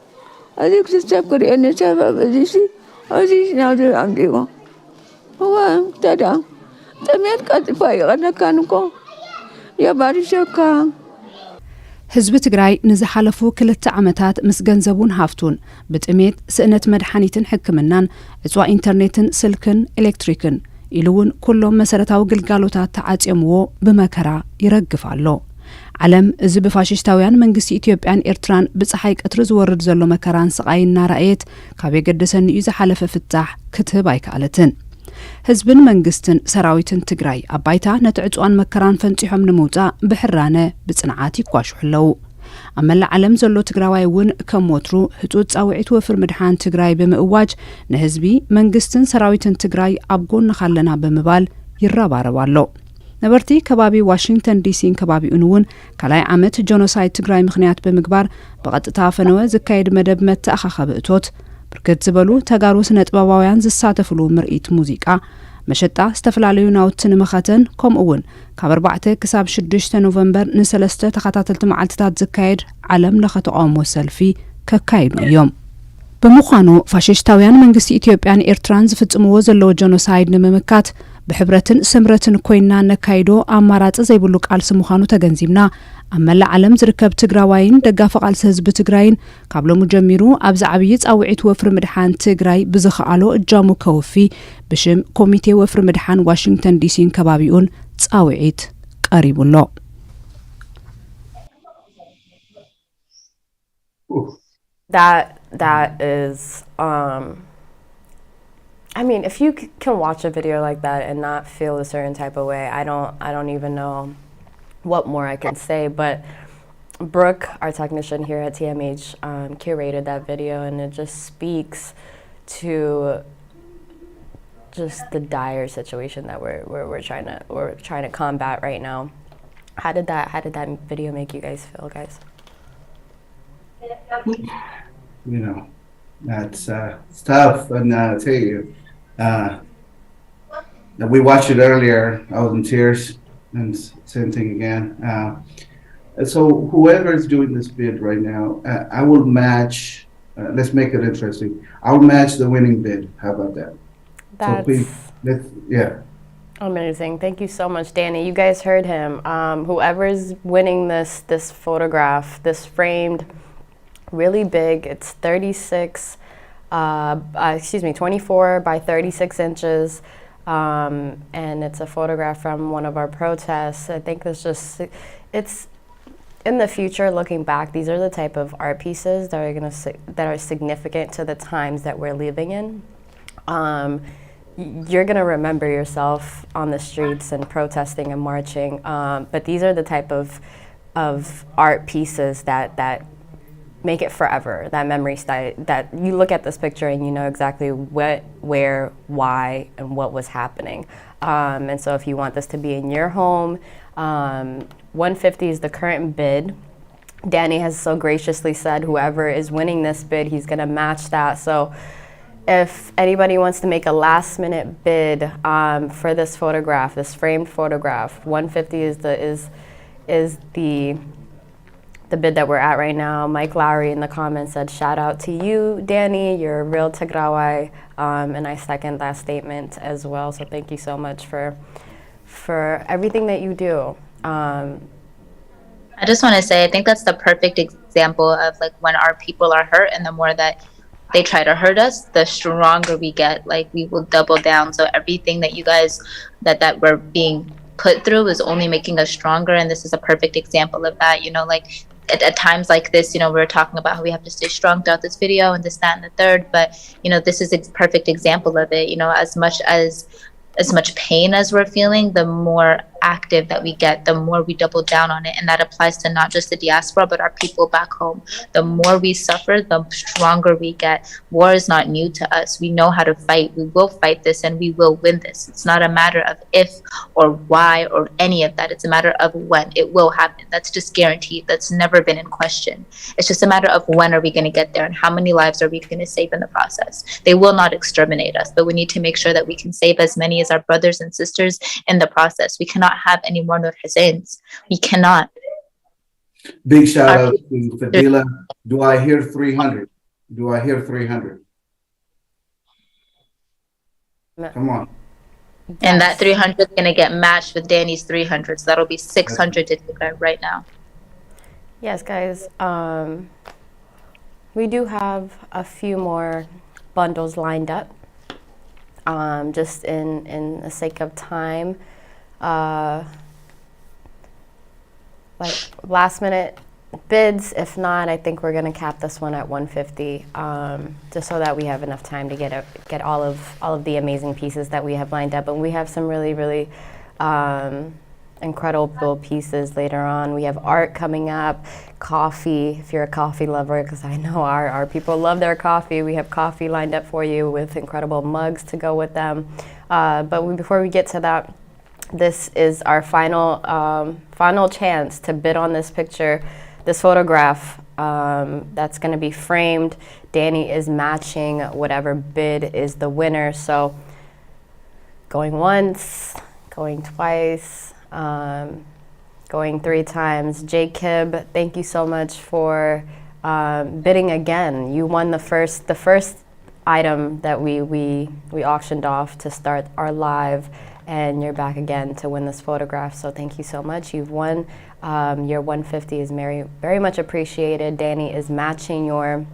أديك تستفكري أن سبب أجي أجي نادر عنديو هو تدا تميت كتفاي أنا كانكو يا بارشكا ህዝቢ ትግራይ ንዝሓለፉ 2 ዓመታት ምስ ገንዘቡን ሃፍቱን ብጥሜት ስእነት መድሓኒትን ሕክምናን ዕፅዋ ኢንተርኔትን ስልክን ኤሌክትሪክን ኢሉውን ኩሎም መሰረታዊ ግልጋሎታት ተዓጽምዎ ብመከራ ይረግፍ ኣሎ። ዓለም እዚ ብፋሽስታውያን መንግስቲ ኢትዮጵያን ኤርትራን ብፀሓይ ቀትሪ ዝወርድ ዘሎ መከራን ስቃይን ናራእየት ካብ የገደሰን እዩ ዝሓለፈ ፍታሕ ክትህብ ኣይከኣለትን። ህዝብን መንግስትን ሰራዊትን ትግራይ አባይታ ነቲ ዕፅዋን መከራን ፈንፂሖም ንምውፃእ ብሕራነ ብፅንዓት ይኳሽሑ ኣለዉ። ኣብ መላእ ዓለም ዘሎ ትግራዋይ እውን ከም ወትሩ ህፁፅ ፃውዒት ወፍር ምድሓን ትግራይ ብምእዋጅ ንህዝቢ መንግስትን ሰራዊትን ትግራይ ኣብ ጎንኻ ኣለና ብምባል ይረባረብ ኣሎ። ነበርቲ ከባቢ ዋሽንግተን ዲሲን ከባቢኡን እውን ካልኣይ ዓመት ጆኖሳይድ ትግራይ ምክንያት ብምግባር ብቐጥታ ፈነወ ዝካየድ መደብ መተኣኻኸቢ እቶት ብርክት ዝበሉ ተጋሩ ስነ ጥበባውያን ዝሳተፍሉ ምርኢት ሙዚቃ መሸጣ ዝተፈላለዩ ናውቲ ንምኸተን ከምኡውን ካብ 4 ክሳብ 6 ኖቨምበር ን3 ተኸታተልቲ መዓልትታት ዝካየድ ዓለም ለኸ ተቃውሞ ሰልፊ ከካይዱ እዮም። ብምዃኑ ፋሽስታውያን መንግስቲ ኢትዮጵያን ኤርትራን ዝፍጽምዎ ዘለዎ ጆኖሳይድ ንምምካት ብሕብረትን ስምረትን ኮይና ነካይዶ ኣማራጺ ዘይብሉ ቃልሲ ምዃኑ ተገንዚብና ኣብ መላእ ዓለም ዝርከብ ትግራዋይን ደጋፊ ቃልሲ ህዝቢ ትግራይን ካብ ሎሙ ጀሚሩ ኣብ ዓብዪ ጻውዒት ወፍሪ ምድሓን ትግራይ ብዝኸኣሎ እጃሙ ከውፊ ብሽም ኮሚቴ ወፍሪ ምድሓን ዋሽንግተን ዲሲን ከባቢኡን ጻውዒት ቀሪቡሎ። That is I mean, if you can watch a video like that and not feel a certain type of way, I don't even know what more I can say. But Brooke, our technician here at TMH, curated that video, and it just speaks to just the dire situation that we're trying to combat right now. How did that video make you guys feel, guys? You know, that's tough, and I'll tell you, we watched it earlier. I was in tears, and same thing again. So whoever is doing this bid right now, I will match. Let's make it interesting. I'll match the winning bid. How about that? That's so please, yeah. Amazing. Thank you so much, Danny. You guys heard him. Whoever's winning this photograph, this framed, really big. It's 24 by 36 inches. and it's a photograph from one of our protests. I think it's in the future, looking back, these are the type of art pieces that are significant to the times that we're living in. You're gonna remember yourself on the streets and protesting and marching, but these are the type of art pieces that make it forever, that memory that you look at this picture and you know exactly what, where, why, and what was happening. And so if you want this to be in your home, 150 is the current bid. Danny has so graciously said whoever is winning this bid, he's gonna match that. So if anybody wants to make a last minute bid for this photograph, this framed photograph, 150 is the bid that we're at right now. Mike Lowry in the comments said, shout out to you, Danny, you're a real Tigray, and I second that statement as well. So thank you so much for everything that you do. I just want to say, I think that's the perfect example of like when our people are hurt, and the more that they try to hurt us, the stronger we get. Like we will double down. So everything that you guys that we're being put through is only making us stronger, and this is a perfect example of that. You know, like at times like this, you know, we're talking about how we have to stay strong throughout this video and this, that, and the third, but you know, this is a perfect example of it. You know, as much pain as we're feeling, the more active that we get, the more we double down on it. And that applies to not just the diaspora, but our people back home. The more we suffer, the stronger we get. War is not new to us. We know how to fight. We will fight this and we will win this. It's not a matter of if or why or any of that. It's a matter of when. It will happen. That's just guaranteed. That's never been in question. It's just a matter of when are we going to get there and how many lives are we going to save in the process. They will not exterminate us, but we need to make sure that we can save as many as our brothers and sisters in the process. We cannot have any more Nur Husseins. We cannot. Big shout out to Fadila. Do I hear 300? Do I hear 300? Come on. And that 300 is going to get matched with Danny's 300. So that'll be 600 to Tigray right now. Yes, guys. We do have a few more bundles lined up. Just in the sake of time. Like last minute bids. If not, I think we're gonna cap this one at 150, just so that we have enough time to get all of the amazing pieces that we have lined up. And we have some really incredible pieces later on. We have art coming up, coffee, if you're a coffee lover, because I know our people love their coffee. We have coffee lined up for you with incredible mugs to go with them. Before we get to that, this is our final chance to bid on this picture, this photograph that's going to be framed. Danny is matching whatever bid is the winner. So going once, going twice, going 3 times. Jacob, thank you so much for bidding again. You won the first item that we auctioned off to start our live, and you're back again to win this photograph. So thank you so much. You've won. Your 150 is very much appreciated. Danny is matching your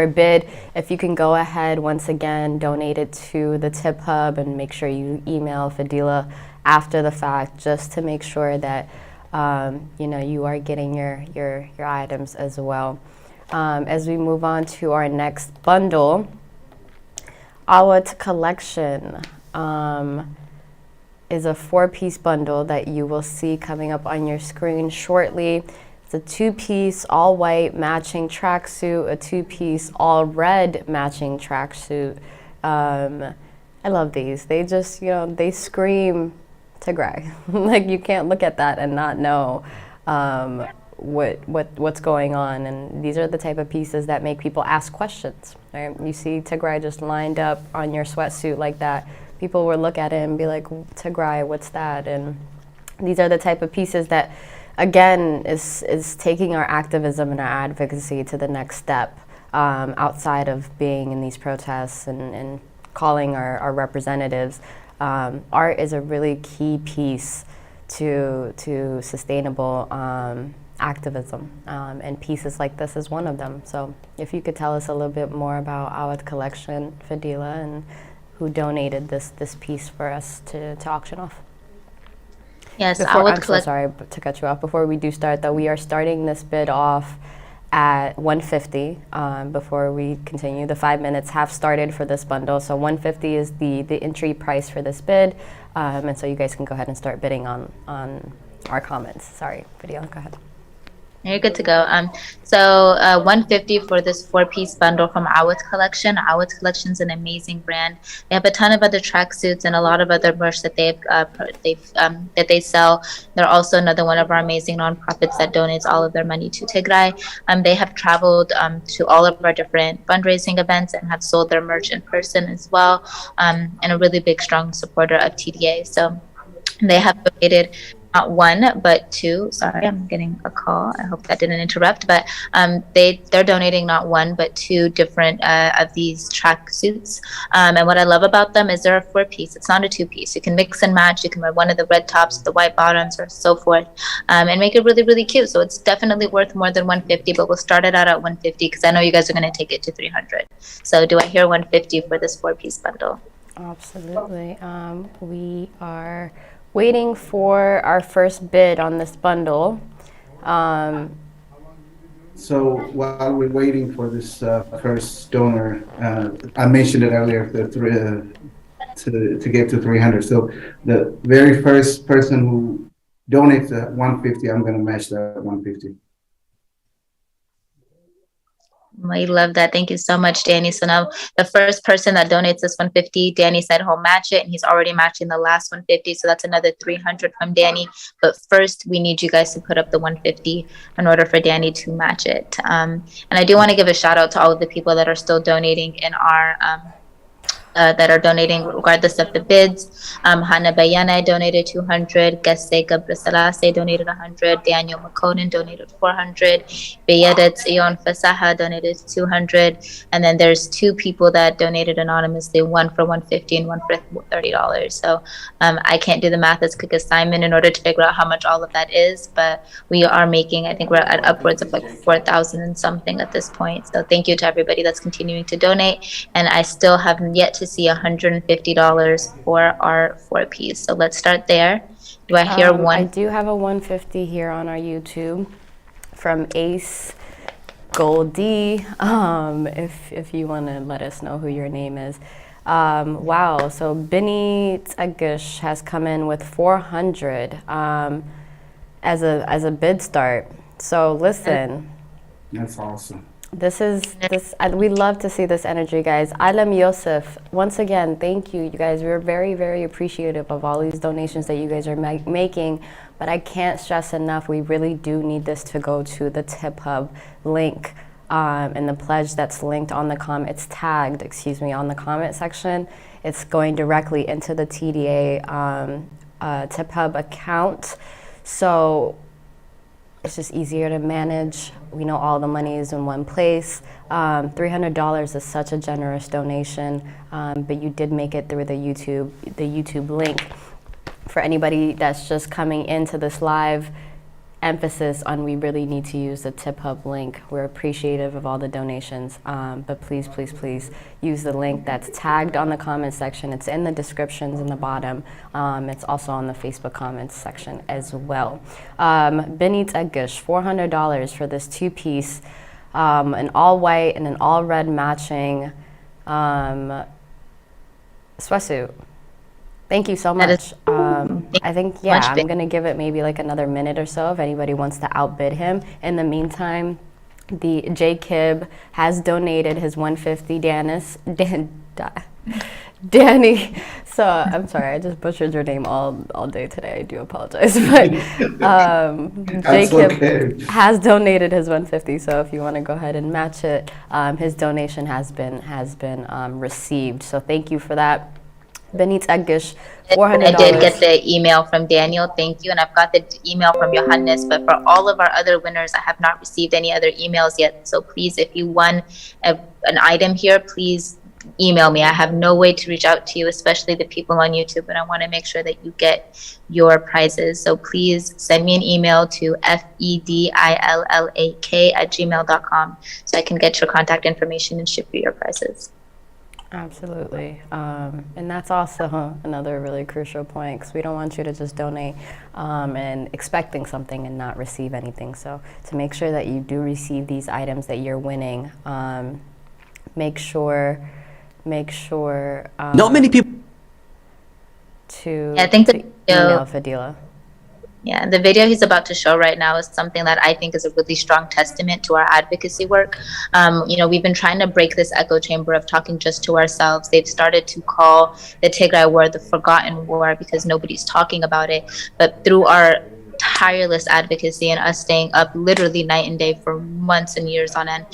bid. If you can go ahead once again, donate it to the TipHub, and make sure you email Fadila after the fact, just to make sure that you are getting your items as well. As we move on to our next bundle, Awat Collection is a 4-piece bundle that you will see coming up on your screen shortly. It's a 2-piece all white matching tracksuit, a 2-piece all red matching tracksuit. I love these. They just, they scream Tigray. Like you can't look at that and not know what's going on. And these are the type of pieces that make people ask questions. Right? You see Tigray just lined up on your sweatsuit like that. People will look at it and be like, Tigray, what's that? And these are the type of pieces that, again, is taking our activism and our advocacy to the next step, outside of being in these protests and calling our representatives. Art is a really key piece to sustainable activism, and pieces like this is one of them. So if you could tell us a little bit more about Awat Collection, Fadila, and who donated this piece for us to auction off. Yes, I'm so sorry to cut you off. Before we do start, though, we are starting this bid off at 150. Before we continue, the 5 minutes have started for this bundle, so 150 is the entry price for this bid, and so you guys can go ahead and start bidding on our comments. Sorry, video. Go ahead. You're good to go. So 150 for this 4-piece bundle from Awad Collection. Awad Collection is an amazing brand. They have a ton of other tracksuits and a lot of other merch that that they sell. They're also another one of our amazing nonprofits that donates all of their money to Tigray. They have traveled to all of our different fundraising events and have sold their merch in person as well. And a really big, strong supporter of TDA. So they have donated not one but two. Sorry, I'm getting a call. I hope that didn't interrupt. But they're donating not one but two different of these track suits. And what I love about them is they're a 4-piece. It's not a 2-piece. You can mix and match. You can wear one of the red tops, the white bottoms, or so forth, and make it really, really cute. So it's definitely worth more than 150. But we'll start it out at 150 because I know you guys are going to take it to 300. So do I hear 150 for this 4-piece bundle? Absolutely. We are waiting for our first bid on this bundle. So while we're waiting for this first donor, I mentioned it earlier, to get to 300. So the very first person who donates 150, I'm going to match that 150. We love that. Thank you so much, Danny. So now the first person that donates this 150, Danny said he'll match it, and he's already matching the last 150. So that's another 300 from Danny. But first, we need you guys to put up the 150 in order for Danny to match it. And I do want to give a shout out to all of the people that are still donating in our regardless of the bids. Hannah Bayana donated 200. Gesse Gabriselase donated 100. Daniel McConan donated 400. Beyedet Ion Fasaha donated 200. And then there's 2 people that donated anonymously, one for 150 and one for $30. So I can't do the math as quick as Simon in order to figure out how much all of that is, but we are making, I think we're at upwards of like 4,000 and something at this point. So thank you to everybody that's continuing to donate. And I still have yet to see $150 for our 4-piece. So let's start there. Do I hear one? I do have a 150 here on our YouTube from Ace Goldie. If you want to let us know who your name is. Wow, so Bini Tsagush has come in with 400 as a bid start. So listen. That's awesome. We love to see this energy, guys. Alam Yosef, once again, thank you, you guys. We're very, very appreciative of all these donations that you guys are making, but I can't stress enough, we really do need this to go to the TipHub link, and the pledge that's linked on the comment, it's tagged, on the comment section. It's going directly into the TDA TipHub account. So it's just easier to manage. We know all the money is in one place. $300 is such a generous donation, but you did make it through the YouTube link. For anybody that's just coming into this live, emphasis on we really need to use the TipHub link. We're appreciative of all the donations, but please, please, please use the link that's tagged on the comment section. It's in the descriptions in the bottom. It's also on the Facebook comments section as well. Benit Agush, $400 for this 2-piece, an all white and an all red matching sweatsuit. Thank you so much. I think, I'm going to give it maybe like another minute or so if anybody wants to outbid him. In the meantime, the J Kib has donated his 150 Danny. So I'm sorry, I just butchered your name all day today. I do apologize. But J Kib has donated his 150. So if you want to go ahead and match it, his donation has been received. So thank you for that. Benit Agush, $400. I did get the email from Daniel, thank you, and I've got the email from Johannes, but for all of our other winners, I have not received any other emails yet. So please, if you won an item here, please email me. I have no way to reach out to you, especially the people on YouTube, and I want to make sure that you get your prizes. So please send me an email to fedillak@gmail.com so I can get your contact information and ship you your prizes. Absolutely. And that's also another really crucial point, because we don't want you to just donate and expecting something and not receive anything. So to make sure that you do receive these items that you're winning, make sure Not many people. to, Yeah, I think the to video, email Fadila. yeah, the video he's about to show right now is something that I think is a really strong testament to our advocacy work. We've been trying to break this echo chamber of talking just to ourselves. They've started to call the Tigrai War the forgotten war because nobody's talking about it. But through our tireless advocacy and us staying up literally night and day for months and years on end,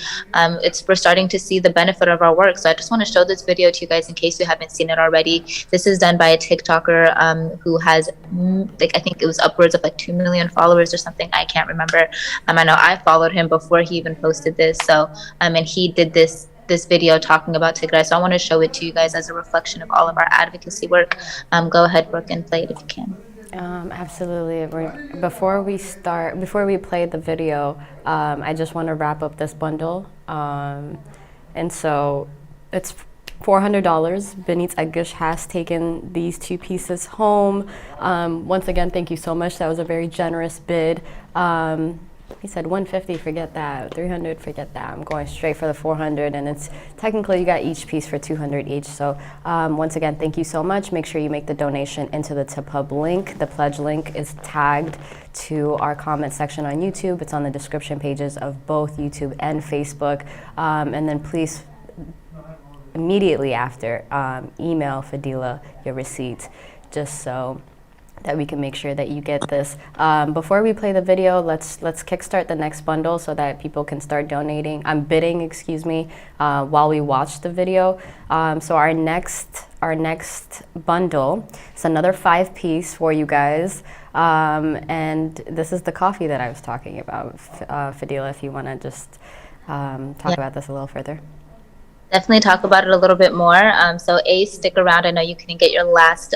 we're starting to see the benefit of our work. So I just want to show this video to you guys in case you haven't seen it already. This is done by a TikToker who has I think it was upwards of like 2 million followers or something. I can't remember. I know I followed him before he even posted this. So and he did this video talking about Tigray. So I want to show it to you guys as a reflection of all of our advocacy work. Go ahead, Brooke, and play it if you can. Absolutely. Before we play the video, I just want to wrap up this bundle. And so it's $400. Benitz Egish has taken these two pieces home. Once again, thank you so much. That was a very generous bid. He said 150, forget that. 300, forget that. I'm going straight for the 400, and it's technically you got each piece for 200 each. So once again, thank you so much. Make sure you make the donation into the TipHub link. The pledge link is tagged to our comment section on YouTube. It's on the description pages of both YouTube and Facebook. And then please, immediately after, email Fadila your receipt, just so that we can make sure that you get this. Before we play the video, let's kickstart the next bundle so that people can start donating. I'm bidding, excuse me, while we watch the video. So our next bundle is another 5-piece for you guys. And this is the coffee that I was talking about. Fadila, if you want to just talk about this a little further. Definitely talk about it a little bit more. So stick around. I know you couldn't get your last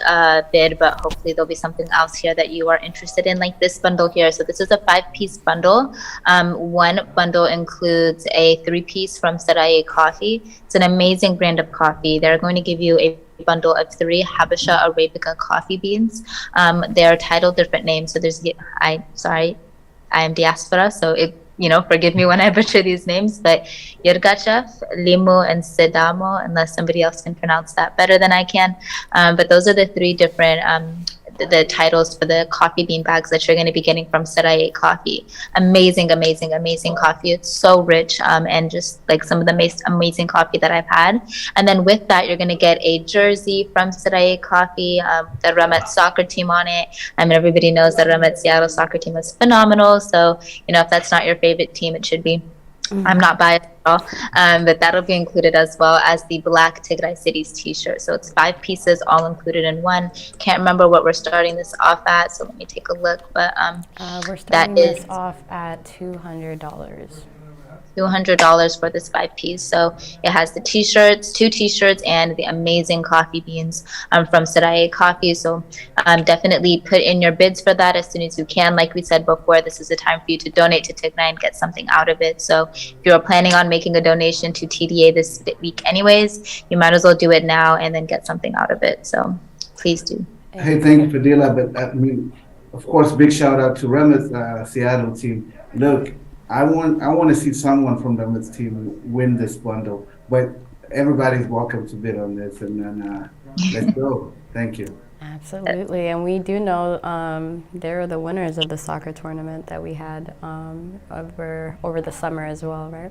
bid, but hopefully there'll be something else here that you are interested in, like this bundle here. So this is a 5-piece bundle. One bundle includes a 3-piece from Sarai Coffee. It's an amazing brand of coffee. They're going to give you a bundle of 3 Habesha Arabica coffee beans. They're titled different names. So there's, I am diaspora, so forgive me when I butcher these names, but Yergachef, Limu, and Sedamo, unless somebody else can pronounce that better than I can. But those are the 3 different the titles for the coffee bean bags that you're going to be getting from Sarai Coffee. Amazing, amazing, amazing coffee. It's so rich and just like some of the most amazing coffee that I've had. And then with that, you're going to get a jersey from Sarai Coffee, the Ramat soccer team on it. Everybody knows that Ramat Seattle soccer team is phenomenal. So, if that's not your favorite team, it should be. I'm not biased at all, but that'll be included as well as the Black Tigray Cities t-shirt. So it's 5 pieces all included in one. Can't remember what we're starting this off at, so let me take a look. But we're starting this off at $200. $200 for this 5-piece. So it has the t-shirts, 2 t-shirts, and the amazing coffee beans from Sarai Coffee. So definitely put in your bids for that as soon as you can. Like we said before, this is a time for you to donate to Tigray and get something out of it. So if you're planning on making a donation to TDA this week anyways, you might as well do it now and then get something out of it. So please do. Hey, thank you, Fadila. But of course, big shout out to Rema's Seattle team. Look, I want to see someone from the Rema's team win this bundle, but everybody's welcome to bid on this, and then let's go. Thank you. Absolutely, and we do know they're the winners of the soccer tournament that we had over the summer as well, right?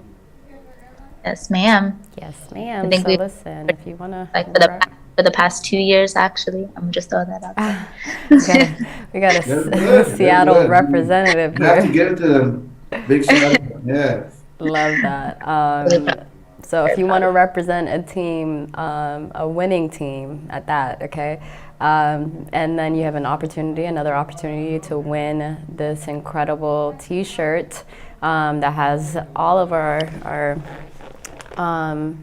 Yes, ma'am. Yes, ma'am. I think so listen, if you want to... for the past 2 years, actually. I'm just throwing that out there. we got a Seattle representative here. You have to get into them. Big shout out. Yes. Love that. So if you want to represent a team, a winning team at that, okay? And then you have another opportunity to win this incredible t-shirt that has all of our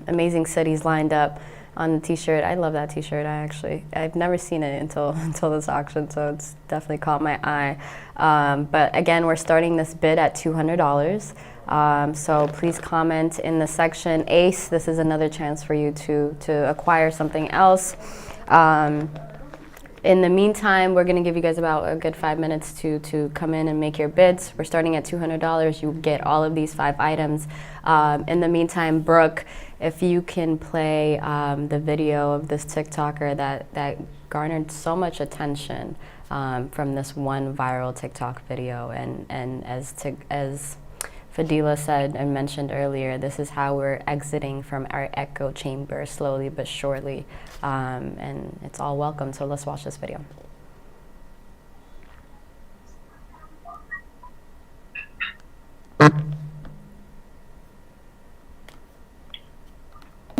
amazing cities lined up. on the t-shirt. I love that t-shirt. I've never seen it until this auction, so it's definitely caught my eye. But again, we're starting this bid at $200. So please comment in the section ACE. This is another chance for you to acquire something else. In the meantime, we're going to give you guys about a good 5 minutes to come in and make your bids. We're starting at $200. You get all of these 5 items. In the meantime, Brooke, if you can play the video of this TikToker that garnered so much attention from this one viral TikTok video, and as Fadila said and mentioned earlier, this is how we're exiting from our echo chamber slowly but surely, and it's all welcome. So let's watch this video.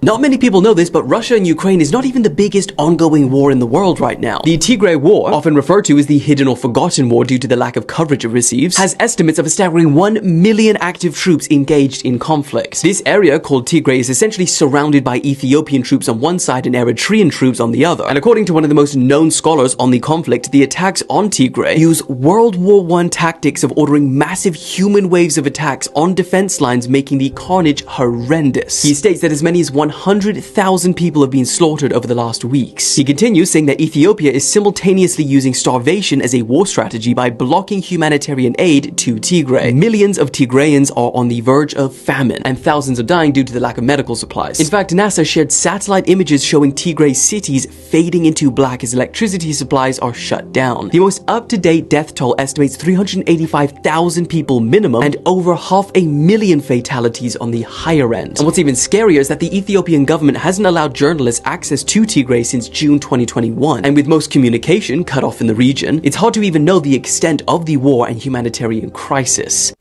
Not many people know this, but Russia and Ukraine is not even the biggest ongoing war in the world right now. The Tigre War, often referred to as the hidden or forgotten war due to the lack of coverage it receives, has estimates of a staggering 1 million active troops engaged in conflict. This area, called Tigray, is essentially surrounded by Ethiopian troops on one side and Eritrean troops on the other. And according to one of the most known scholars on the conflict, the attacks on Tigray use World War I tactics of ordering massive human waves of attacks on defense lines, making the carnage horrendous. He states that as many as 100,000 people have been slaughtered over the last weeks. He continues, saying that Ethiopia is simultaneously using starvation as a war strategy by blocking humanitarian aid to Tigray. Millions of Tigrayans are on the verge of famine, and thousands are dying due to the lack of medical supplies. In fact, NASA shared satellite images showing Tigray cities fading into black as electricity supplies are shut down. The most up-to-date death toll estimates 385,000 people minimum, and over 500,000 fatalities on the higher end. And what's even scarier is that the Ethiopian government hasn't allowed journalists access to Tigray since June 2021, and with most communication cut off in the region, it's hard to even know the extent of the war and humanitarian crisis.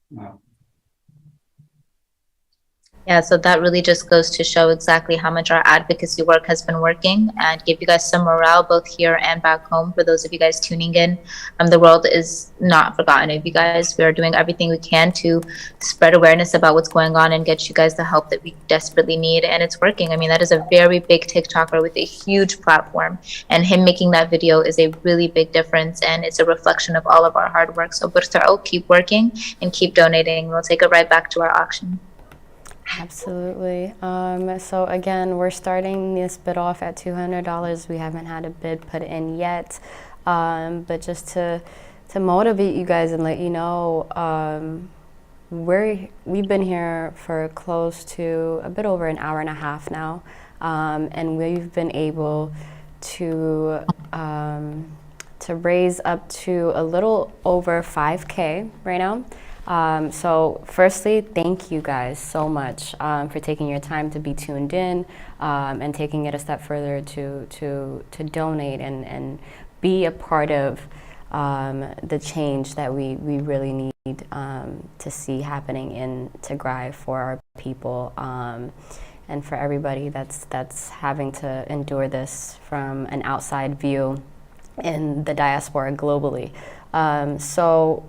Wow. Yeah, so that really just goes to show exactly how much our advocacy work has been working and give you guys some morale both here and back home. For those of you guys tuning in, the world is not forgotten of you guys. We are doing everything we can to spread awareness about what's going on and get you guys the help that we desperately need, and it's working. I mean, that is a very big TikToker with a huge platform, and him making that video is a really big difference, and it's a reflection of all of our hard work. So keep working and keep donating. We'll take it right back to our auction. Absolutely. So again, we're starting this bid off at $200. We haven't had a bid put in yet, but just to motivate you guys and let you know, we've been here for close to a bit over an hour and a half now, and we've been able to raise up to a little over 5K right now. So firstly, thank you guys so much for taking your time to be tuned in and taking it a step further to donate and be a part of the change that we really need to see happening in Tigray for our people, and for everybody that's having to endure this from an outside view in the diaspora globally. So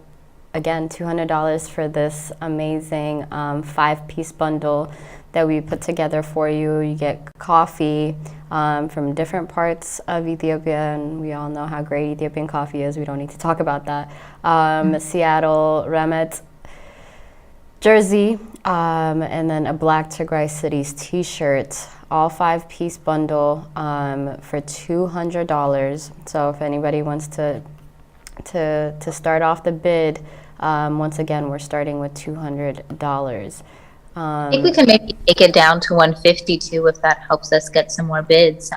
again, $200 for this amazing 5-piece bundle that we put together for you. You get coffee from different parts of Ethiopia, and we all know how great Ethiopian coffee is. We don't need to talk about that. Seattle Remet jersey, and then a Black Tigray Cities t-shirt, all 5-piece bundle for $200. So if anybody wants to start off the bid, once again, we're starting with $200. I think we can maybe take it down to 150 too, if that helps us get some more bids.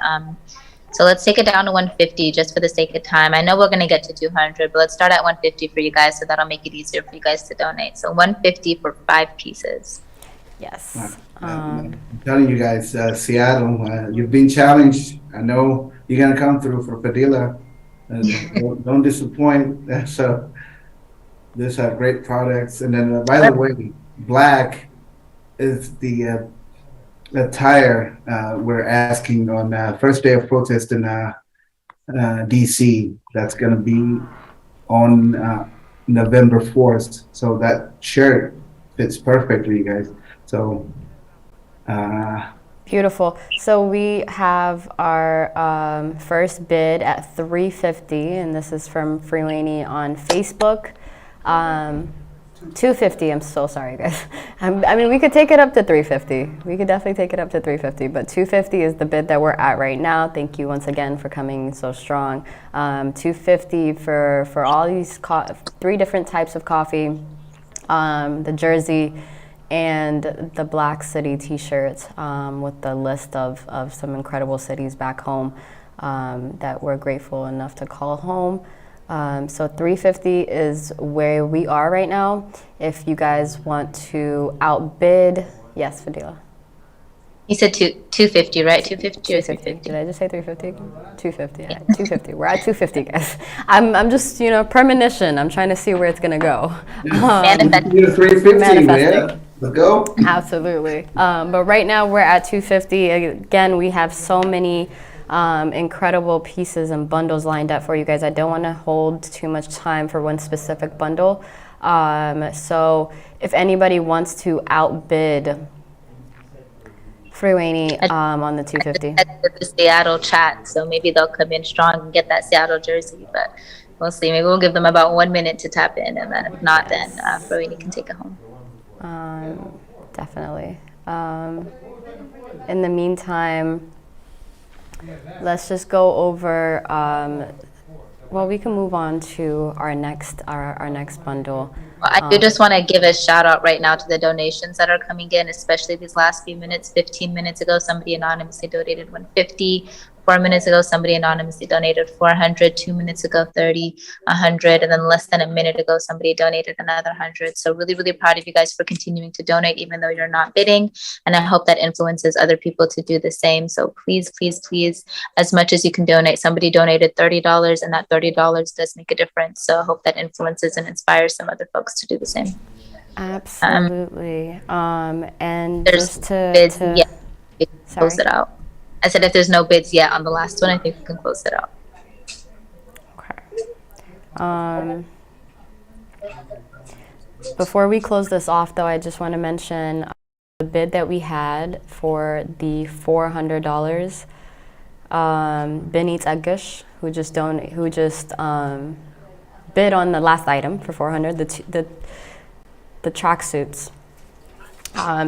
So let's take it down to 150 just for the sake of time. I know we're going to get to 200, but let's start at 150 for you guys, so that'll make it easier for you guys to donate. So 150 for 5 pieces. Yes. I'm telling you guys, Seattle, you've been challenged. I know you're going to come through for Fadila. Don't disappoint. So these are great products. And then, by the way, black is the attire we're asking on first day of protest in DC. That's going to be on November 4th. So that shirt, fits perfectly, guys. So, beautiful. So we have our first bid at $350, and this is from Freewayne on Facebook. $250. I'm so sorry, guys. I mean, we could take it up to $350. We could definitely take it up to $350, but $250 is the bid that we're at right now. Thank you once again for coming so strong. $250 for all these 3 different types of coffee, the jersey, and the Black City T-shirts with the list of some incredible cities back home that we're grateful enough to call home. So $350 is where we are right now. If you guys want to outbid, yes, Fadila. You said 250, right? 250 or 350? Did I just say 350? 250. Yeah, 250. We're at 250, guys. I'm just, premonition. I'm trying to see where it's gonna go. You're 350, man. Let's go. Absolutely. But right now we're at 250. Again, we have so many incredible pieces and bundles lined up for you guys. I don't want to hold too much time for one specific bundle. So if anybody wants to outbid Freewayne on the 250. The Seattle chat, so maybe they'll come in strong and get that Seattle jersey, but we'll see. Maybe we'll give them about 1 minute to tap in, and then if not, then Freewayne can take it home. Definitely. In the meantime, let's just go over, well, we can move on to our next bundle. Well, I do just want to give a shout out right now to the donations that are coming in, especially these last few minutes. 15 minutes ago, somebody anonymously donated $150. 4 minutes ago, somebody anonymously donated $400. 2 minutes ago, 30, $100, and then less than a minute ago, somebody donated another $100. So really, really proud of you guys for continuing to donate, even though you're not bidding. And I hope that influences other people to do the same. So please, please, please, as much as you can donate. Somebody donated $30, and that $30 does make a difference. So I hope that influences and inspires some other folks to do the same. Absolutely. And there's just to bids, yeah, we can sorry. close it out. I said if there's no bids yet on the last one, I think we can close it out. Okay. Before we close this off, though, I just want to mention the bid that we had for the $400. Benit Agush, who just bid on the last item for $400, the tracksuits,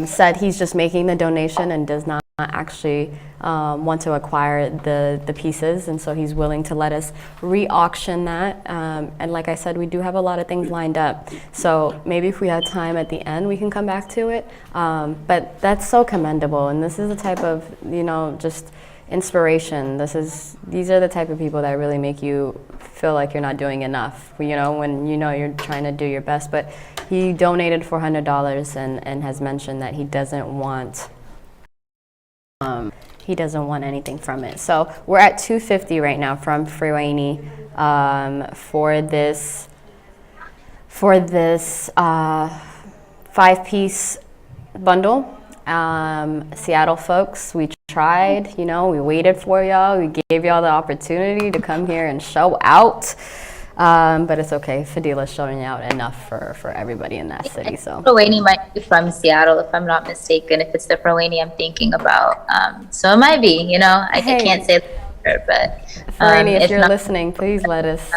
said he's just making the donation and does not actually want to acquire the pieces, and so he's willing to let us re-auction that. And like I said, we do have a lot of things lined up, so maybe if we have time at the end we can come back to it. But that's so commendable, and this is the type of just inspiration. These are the type of people that really make you feel like you're not doing enough, when you're trying to do your best. But he donated $400 and has mentioned that he doesn't want anything from it. So we're at $250 right now from Freewayne for this 5-piece bundle. Seattle folks, we tried, we waited for y'all, we gave y'all the opportunity to come here and show out. But it's okay. Fadila's showing out enough for everybody in that city. So Freewayne might be from Seattle, if I'm not mistaken. If it's the Freewayne I'm thinking about, so it might be. I can't say that, but Freewayne, if you're listening, please let us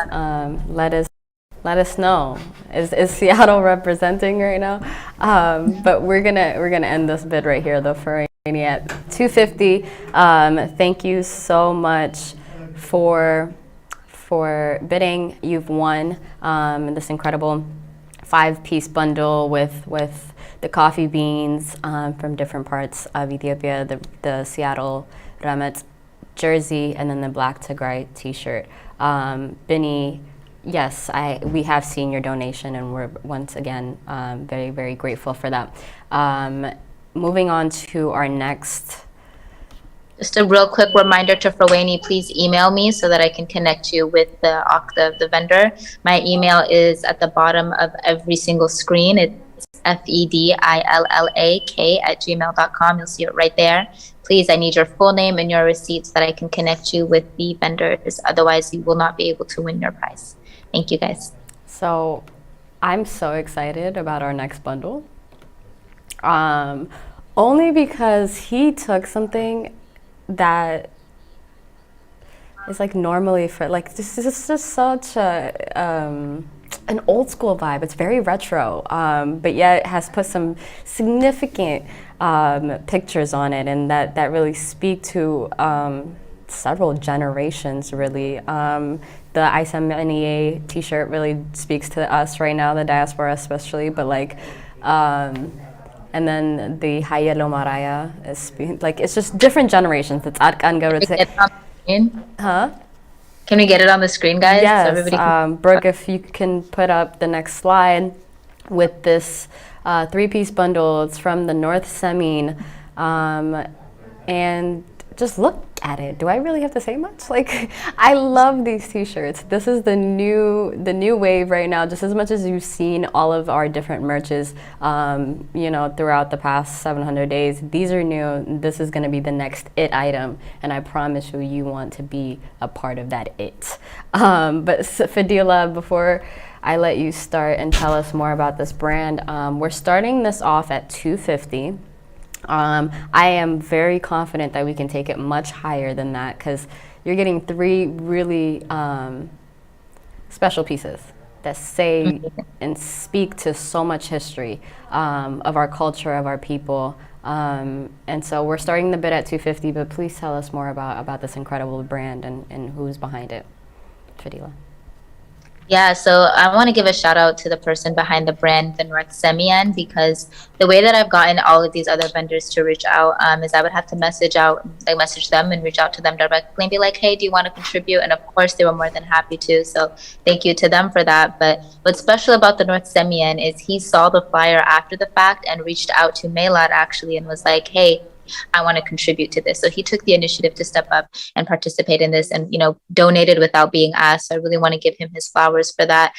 know. Is Seattle representing right now? But we're gonna end this bid right here, though. Freewayne at $250. Thank you so much for bidding. You've won this incredible 5-piece bundle with the coffee beans from different parts of Ethiopia, the Seattle Ramet jersey, and then the black Tigray t-shirt. Benny, yes, we have seen your donation, and we're once again very, very grateful for that. Moving on to our next. Just a real quick reminder to Freewayne, please email me so that I can connect you with the vendor. My email is at the bottom of every single screen. It's fedillak@gmail.com. You'll see it right there. Please, I need your full name and your receipts so that I can connect you with the vendors. Otherwise, you will not be able to win your prize. Thank you, guys. So I'm so excited about our next bundle. Only because he took something that is like normally for like this is just such a an old school vibe. It's very retro, but yet has put some significant pictures on it, and that really speak to several generations really. The Aisam Aniye t-shirt really speaks to us right now, the diaspora especially, but like and then the Hayya Lo Maraya is like it's just different generations. It's Adkan Huh? Can we get it on the screen, guys? Yes, So everybody can Brooke, if you can put up the next slide with this three-piece bundle. It's from the North Semin, and just look at it. Do I really have to say much? Like, I love these t-shirts. This is the new wave right now. Just as much as you've seen all of our different merches, you know, throughout the past 700 days, these are new. This is going to be the next it item, and I promise you, you want to be a part of that it. But Fadila, before I let you start and tell us more about this brand, we're starting this off at $250. I am very confident that we can take it much higher than that because you're getting three really special pieces that say and speak to so much history of our culture, of our people. And so we're starting the bid at $250, but please tell us more about this incredible brand and who's behind it. Fadila. Yeah, so I want to give a shout out to the person behind the brand, the North Semian, because the way that I've gotten all of these other vendors to reach out is I would have to message them and reach out to them directly and be like, hey, do you want to contribute? And of course, they were more than happy to. So thank you to them for that. But what's special about the North Semian is he saw the flyer after the fact and reached out to Melad actually and was like, hey, I want to contribute to this. So he took the initiative to step up and participate in this and, you know, donated without being asked. So I really want to give him his flowers for that.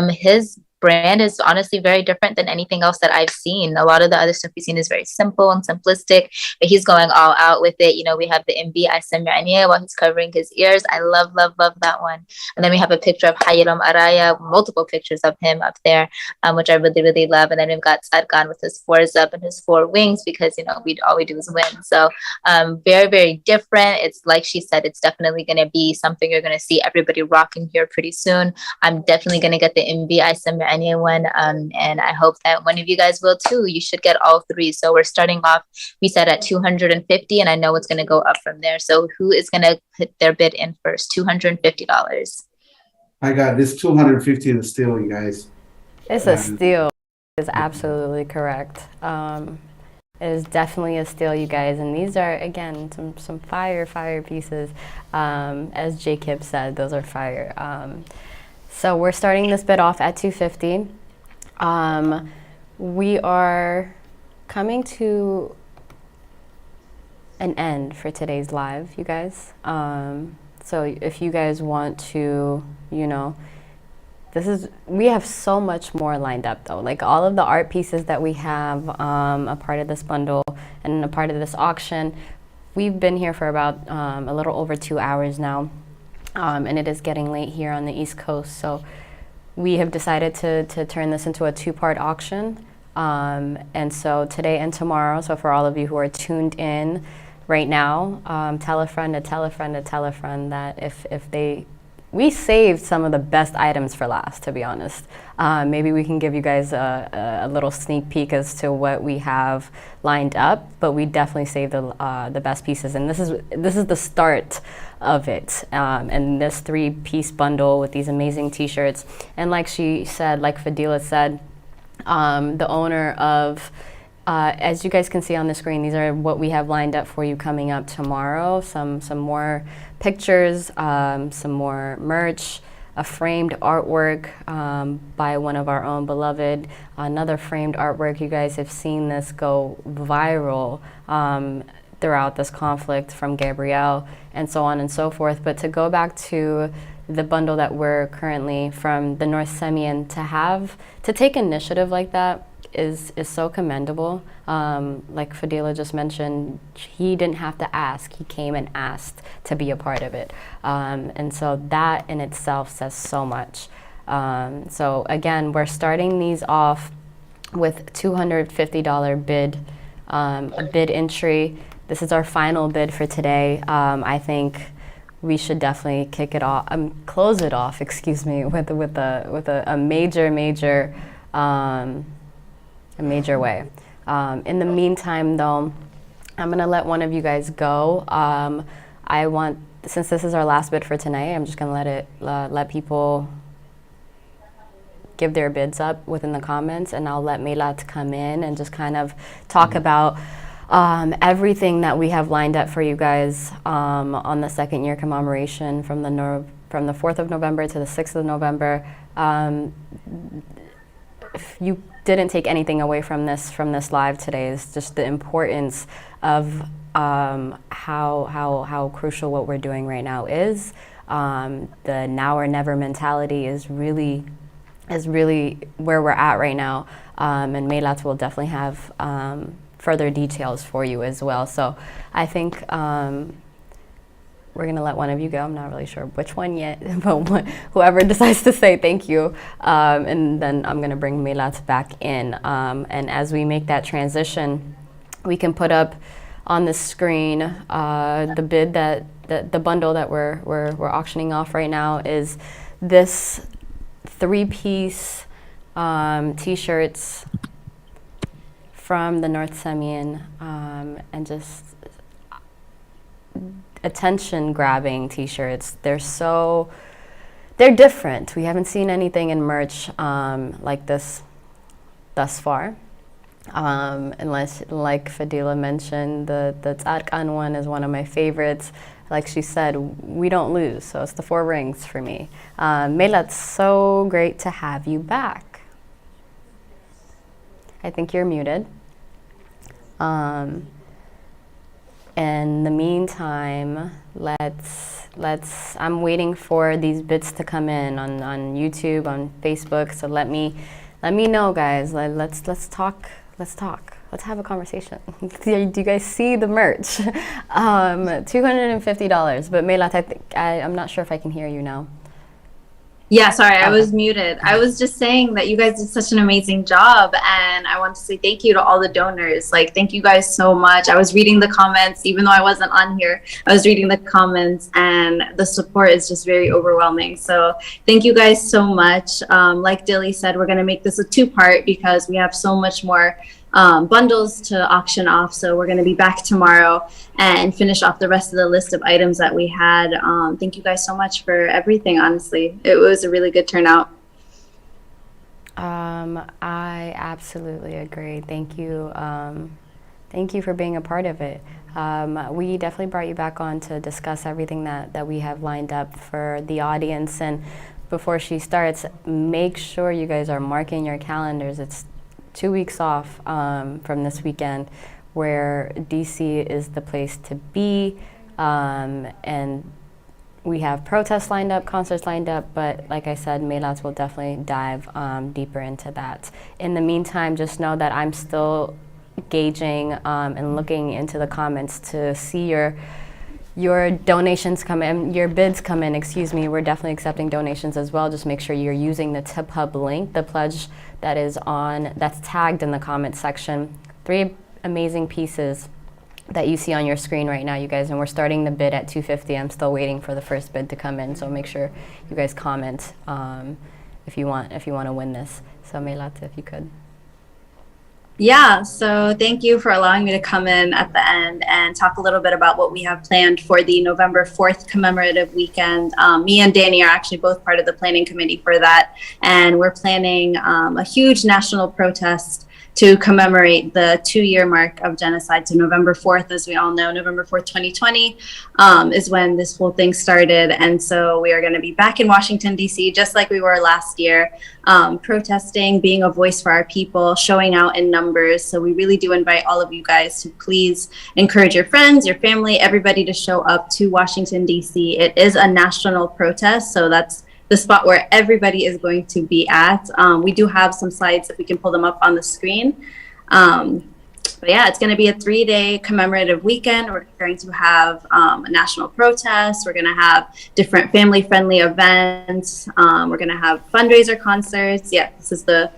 His brand is honestly very different than anything else that I've seen. A lot of the other stuff we've seen is very simple and simplistic, but he's going all out with it. You know, we have the MB Asamraniya while he's covering his ears. I love that one. And then we have a picture of Hayilam Araya, multiple pictures of him up there, which I really love. And then we've got Sadgan with his fours up and his four wings because, you know, all we do is win. So very different. It's like she said, it's definitely going to be something you're going to see everybody rocking here pretty soon. I'm definitely going to get the MB Asamraniya one, and I hope that one of you guys will too. You should get all three. So we're starting off, we said at 250, and I know it's going to go up from there. So who is going to put their bid in first? $250. I got this 250 is steal, you guys. It's a steal. Is absolutely correct. It is definitely a steal, you guys. And these are, again, some fire pieces. As Jacob said, those are fire. So we're starting this bid off at $250. We are coming to an end for today's live, you guys. So if you guys want to, you know, we have so much more lined up though. Like all of the art pieces that we have a part of this bundle and a part of this auction. We've been here for about a little over 2 hours now. And it is getting late here on the East Coast, so we have decided to turn this into a two-part auction. And so today and tomorrow, so for all of you who are tuned in right now, tell a friend to tell a friend to tell a friend that we saved some of the best items for last, to be honest. Maybe we can give you guys a little sneak peek as to what we have lined up, but we definitely saved the best pieces. And this is the start of it. And this three-piece bundle with these amazing t-shirts. And like she said, like Fadila said, the owner of, as you guys can see on the screen, these are what we have lined up for you coming up tomorrow. Some more pictures, some more merch, a framed artwork by one of our own beloved, another framed artwork. You guys have seen this go viral throughout this conflict from Gabrielle and so on and so forth. But to go back to the bundle that we're currently from the North Semian, to take initiative like that is so commendable. Like Fadila just mentioned, he didn't have to ask, he came and asked to be a part of it. And so that in itself says so much. So again, we're starting these off with $250 bid, a bid entry. This is our final bid for today. I think we should definitely kick it off, close it off, excuse me, with a major way. In the meantime, though, I'm gonna let one of you guys go. Since this is our last bid for tonight, I'm just gonna let people give their bids up within the comments, and I'll let Melat come in and just kind of talk about everything that we have lined up for you guys on the second year commemoration from the 4th of November to the 6th of November. If you didn't take anything away from this live today, it's just the importance of how crucial what we're doing right now is. The now or never mentality is really where we're at right now, and Melat will definitely have further details for you as well. So I think we're gonna let one of you go. I'm not really sure which one yet, but whoever decides to say thank you, and then I'm gonna bring Melat back in. And as we make that transition, we can put up on the screen the bid the bundle that we're auctioning off right now is this 3-piece t-shirts from the North Semian, and just attention-grabbing t-shirts. They're different. We haven't seen anything in merch like this thus far. Unless, like Fadila mentioned, the Tzadkan one is one of my favorites. Like she said, we don't lose, so it's the 4 rings for me. Melat, so great to have you back. I think you're muted. In the meantime, I'm waiting for these bits to come in on YouTube, on Facebook. So let me know, guys. Let's talk. Let's have a conversation. Do you guys see the merch? $250. But Melat, I'm not sure if I can hear you now. Yeah, sorry, Okay. I was muted. I was just saying that you guys did such an amazing job, and I want to say thank you to all the donors. Like, thank you guys so much. I was reading the comments, even though I wasn't on here. I was reading the comments, and the support is just very overwhelming. So thank you guys so much. Like Dilly said, we're going to make this a 2-part because we have so much more bundles to auction off. So we're going to be back tomorrow and finish off the rest of the list of items that we had. Thank you guys so much for everything. Honestly, it was a really good turnout. I absolutely agree. Thank you. Thank you for being a part of it. We definitely brought you back on to discuss everything that we have lined up for the audience. And before she starts, make sure you guys are marking your calendars. It's 2 weeks off from this weekend, where DC is the place to be, and we have protests lined up, concerts lined up, but like I said, Melat will definitely dive deeper into that. In the meantime, just know that I'm still gauging and looking into the comments to see your donations come in, your bids come in, excuse me. We're definitely accepting donations as well. Just make sure you're using the TipHub link, the pledge that's tagged in the comment section. 3 amazing pieces that you see on your screen right now, you guys, and we're starting the bid at $250. I'm still waiting for the first bid to come in, so make sure you guys comment if you want to win this. So Melat, if you could. Yeah, so thank you for allowing me to come in at the end and talk a little bit about what we have planned for the November 4th commemorative weekend. Me and Danny are actually both part of the planning committee for that, and we're planning a huge national protest to commemorate the 2-year mark of genocide. So November 4th, as we all know, November 4th, 2020 is when this whole thing started. And so we are going to be back in Washington, D.C., just like we were last year, protesting, being a voice for our people, showing out in numbers. So we really do invite all of you guys to please encourage your friends, your family, everybody to show up to Washington, D.C. It is a national protest, so that's the spot where everybody is going to be at. We do have some slides if we can pull them up on the screen. But yeah, it's going to be a 3-day commemorative weekend. We're going to have a national protest. We're going to have different family-friendly events. We're going to have fundraiser concerts. Yeah, this is the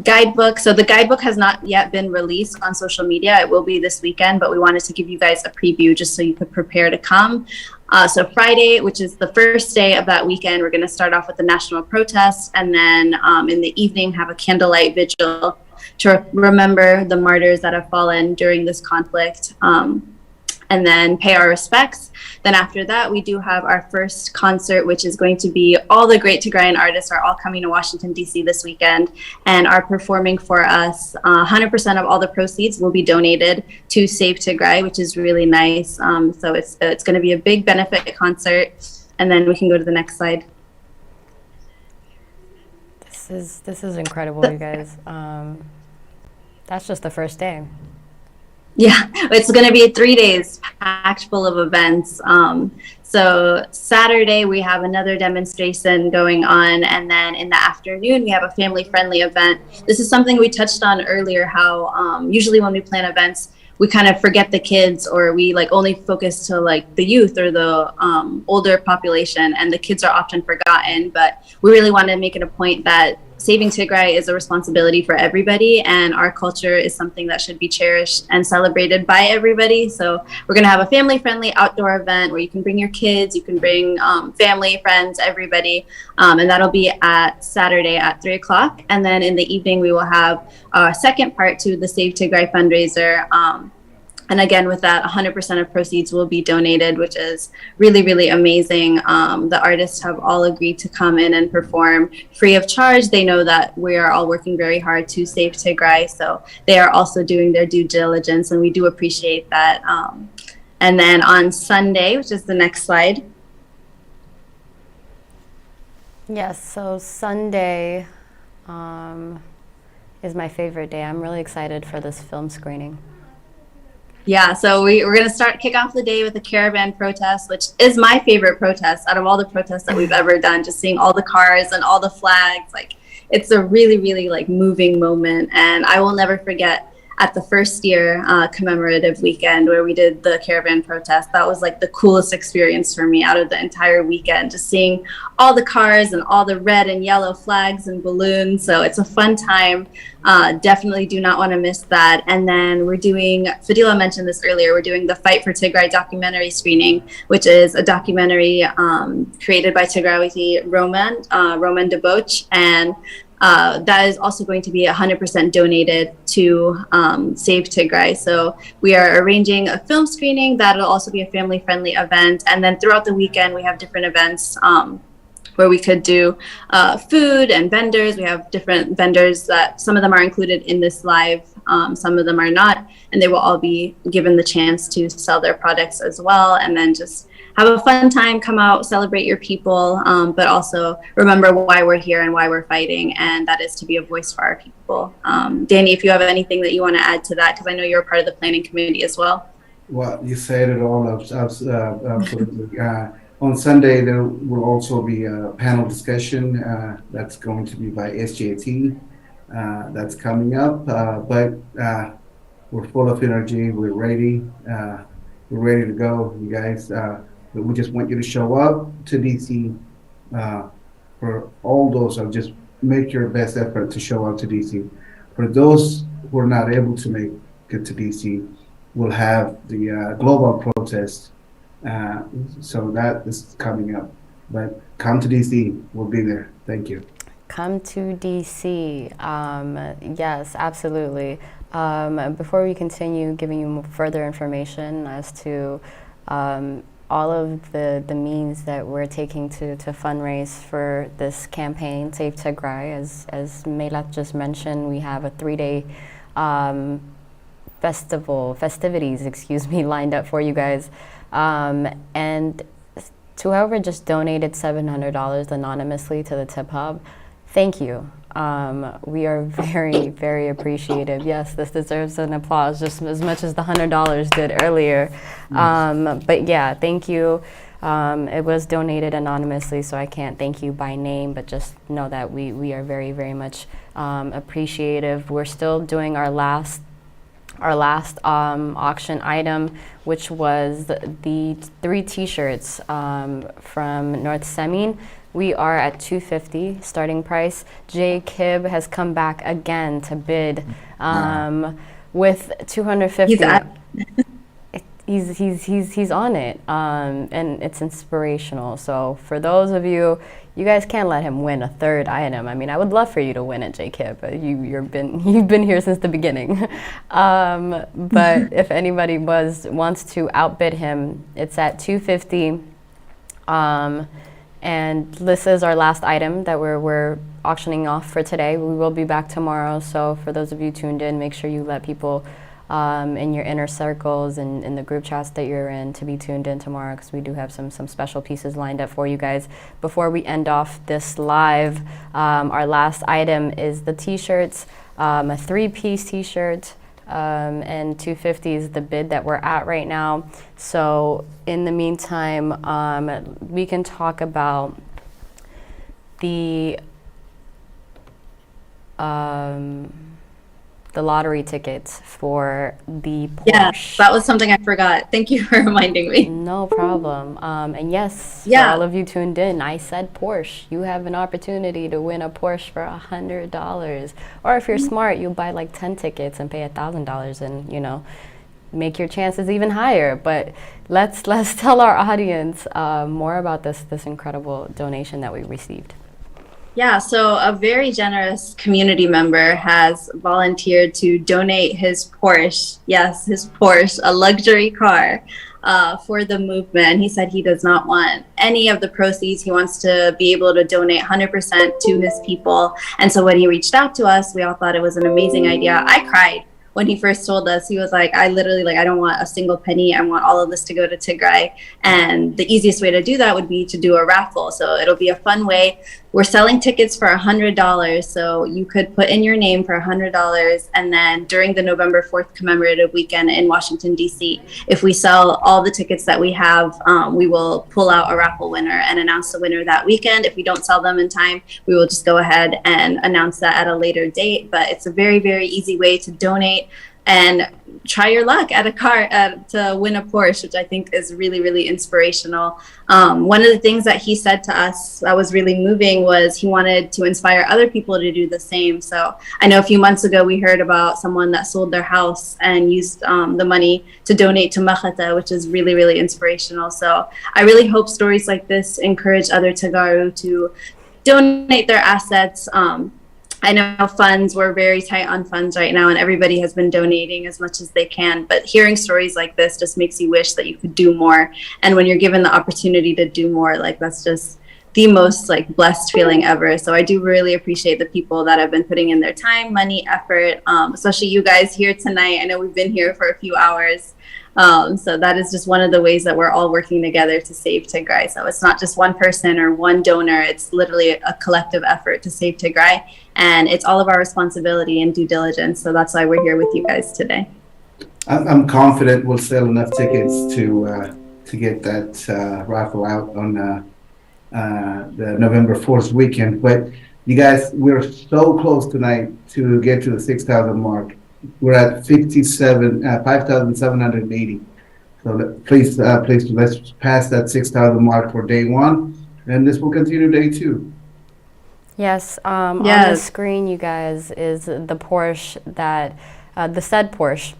guidebook. So the guidebook has not yet been released on social media. It will be this weekend, but we wanted to give you guys a preview just so you could prepare to come. So Friday, which is the first day of that weekend, we're going to start off with the national protest, and then in the evening have a candlelight vigil to remember the martyrs that have fallen during this conflict, and then pay our respects. Then after that, we do have our first concert, which is going to be all the great Tigrayan artists are all coming to Washington, D.C. this weekend and are performing for us. 100% of all the proceeds will be donated to Save Tigray, which is really nice. So it's going to be a big benefit concert. And then we can go to the next slide. This is incredible, you guys. That's just the first day. Yeah, it's going to be 3 days packed full of events. So Saturday, we have another demonstration going on. And then in the afternoon, we have a family-friendly event. This is something we touched on earlier, how usually when we plan events, we kind of forget the kids, or we like only focus to like the youth or the older population, and the kids are often forgotten. But we really want to make it a point that saving Tigray is a responsibility for everybody, and our culture is something that should be cherished and celebrated by everybody. So we're going to have a family-friendly outdoor event where you can bring your kids, you can bring family, friends, everybody, and that'll be at Saturday at 3 o'clock. And then in the evening, we will have a second part to the Save Tigray fundraiser. And again, with that, 100% of proceeds will be donated, which is really, really amazing. The artists have all agreed to come in and perform free of charge. They know that we are all working very hard to save Tigray, so they are also doing their due diligence, and we do appreciate that. And then on Sunday, which is the next slide. Yes, so Sunday is my favorite day. I'm really excited for this film screening. Yeah, so we're going to kick off the day with a caravan protest, which is my favorite protest out of all the protests that we've ever done. Just seeing all the cars and all the flags, like it's a really, really like moving moment. And I will never forget at the first year commemorative weekend where we did the caravan protest. That was like the coolest experience for me out of the entire weekend, just seeing all the cars and all the red and yellow flags and balloons. So it's a fun time. Definitely do not want to miss that. And then we're doing, Fadila mentioned this earlier, we're doing the Fight for Tigray documentary screening, which is a documentary created by Tigrawi Roman Deboch, and that is also going to be 100% donated to Save Tigray. So we are arranging a film screening that'll also be a family-friendly event. And then throughout the weekend, we have different events where we could do food and vendors. We have different vendors that some of them are included in this live, some of them are not, and they will all be given the chance to sell their products as well. And then just have a fun time, come out, celebrate your people, but also remember why we're here and why we're fighting, and that is to be a voice for our people. Danny, if you have anything that you want to add to that, because I know you're a part of the planning committee as well. Well, you said it all. Absolutely. On Sunday, there will also be a panel discussion that's going to be by SJT. That's coming up, but we're full of energy. We're ready. We're ready to go, you guys. But we just want you to show up to DC for all those. Just make your best effort to show up to DC. For those who are not able to make it to DC, we'll have the global protest. So that is coming up. But come to DC. We'll be there. Thank you. Come to DC. Yes, absolutely. Before we continue giving you further information as to all of the means that we're taking to fundraise for this campaign, Save Tigray, as Melat just mentioned, we have a 3-day festivities, lined up for you guys. And to whoever just donated $700 anonymously to the TipHub, thank you. We are very, very appreciative. Yes, this deserves an applause just as much as the $100 did earlier. But yeah, thank you. It was donated anonymously, so I can't thank you by name, but just know that we are very, very much appreciative. We're still doing our last auction item, which was the 3 t-shirts from North Semin. We are at $250 starting price. J Kib has come back again to bid with $250. He's on it, and it's inspirational. So for those of you, you guys can't let him win a third item. I mean, I would love for you to win it, J Kib. You've been here since the beginning. But if anybody wants to outbid him, it's at $250. And this is our last item that we're auctioning off for today. We will be back tomorrow. So for those of you tuned in, make sure you let people in your inner circles and in the group chats that you're in to be tuned in tomorrow, because we do have some special pieces lined up for you guys. Before we end off this live, our last item is the t-shirts, a 3-piece t-shirt, and $250 is the bid that we're at right now. So in the meantime, we can talk about the lottery tickets for the Porsche. Yes, that was something I forgot. Thank you for reminding me. No problem. And yes, for all of you tuned in, I said Porsche. You have an opportunity to win a Porsche for $100. Or if you're smart, you'll buy like 10 tickets and pay $1,000 and, you know, make your chances even higher. But let's tell our audience more about this incredible donation that we received. Yeah, so a very generous community member has volunteered to donate his Porsche, yes, his Porsche, a luxury car, for the movement. He said he does not want any of the proceeds. He wants to be able to donate 100% to his people. And so when he reached out to us, we all thought it was an amazing idea. I cried when he first told us. He was like, I don't want a single penny. I want all of this to go to Tigray. And the easiest way to do that would be to do a raffle. So it'll be a fun way. We're selling tickets for $100. So you could put in your name for $100. And then during the November 4th commemorative weekend in Washington, D.C., if we sell all the tickets that we have, we will pull out a raffle winner and announce the winner that weekend. If we don't sell them in time, we will just go ahead and announce that at a later date. But it's a very, very easy way to donate and try your luck at a car to win a Porsche, which I think is really, really inspirational. One of the things that he said to us that was really moving was he wanted to inspire other people to do the same. So I know a few months ago we heard about someone that sold their house and used the money to donate to Makhata, which is really, really inspirational. So I really hope stories like this encourage other Tagaru to donate their assets. I know we're very tight on funds right now, and everybody has been donating as much as they can. But hearing stories like this just makes you wish that you could do more. And when you're given the opportunity to do more, like, that's just the most like blessed feeling ever. So I do really appreciate the people that have been putting in their time, money, effort, especially you guys here tonight. I know we've been here for a few hours. So that is just one of the ways that we're all working together to save Tigray. So it's not just one person or one donor. It's literally a collective effort to save Tigray. And it's all of our responsibility and due diligence. So that's why we're here with you guys today. I'm confident we'll sell enough tickets to get that raffle out on the November 4th weekend. But you guys, we're so close tonight to get to the 6,000 mark. We're at 5,780. So please, let's pass that 6,000 mark for day one, and this will continue day two. Yes, on the screen, you guys, is the Porsche that, the said Porsche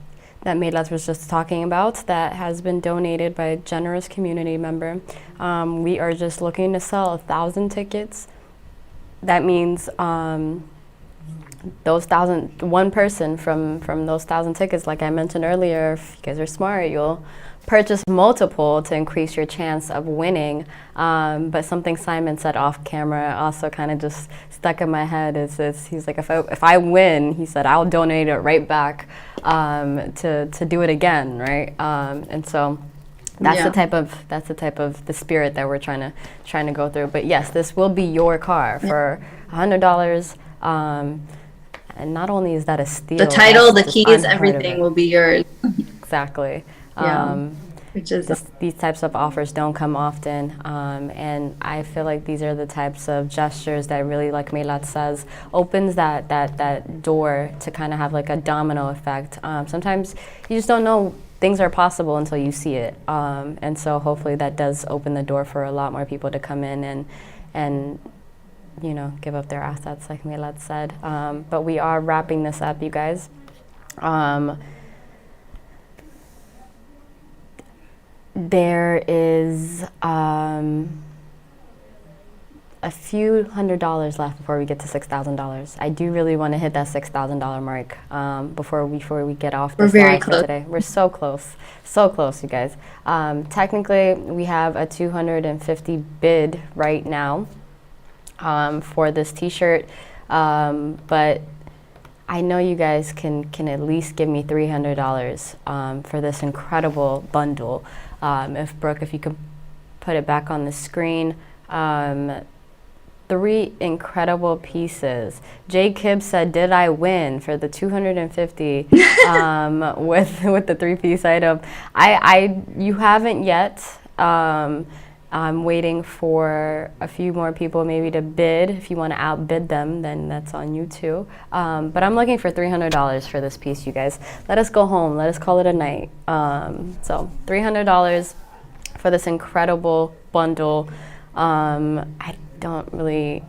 that Melat was just talking about that has been donated by a generous community member. We are just looking to sell 1,000 tickets. That means one person from those 1,000 tickets, like I mentioned earlier, if you guys are smart, you'll purchase multiple to increase your chance of winning. But something Simon said off camera also kind of just stuck in my head is he's like, if I win, he said, I'll donate it right back to do it again, right? And so that's the type of the spirit that we're trying to go through. But yes, this will be your car for $100. And not only is that a steal, the title, the keys, everything will be yours. Exactly. Which is these types of offers don't come often, and I feel like these are the types of gestures that really, like Melat says, opens that door to kind of have like a domino effect. Sometimes you just don't know things are possible until you see it, and so hopefully that does open the door for a lot more people to come in and give up their assets, like Milad said. But we are wrapping this up, you guys. There is a few $100s left before we get to $6,000. I do really want to hit that $6,000 mark before we get off this live for today. We're so close, you guys. Technically, we have a 250 bid right now for this T-shirt, but I know you guys can at least give me $300 for this incredible bundle. If Brooke, if you could put it back on the screen. 3 incredible pieces. Jay Kibb said, "Did I win for the 250 with the 3-piece item?" You haven't yet. I'm waiting for a few more people maybe to bid. If you want to outbid them, then that's on you too. But I'm looking for $300 for this piece, you guys. Let us go home. Let us call it a night. So $300 for this incredible bundle. I don't really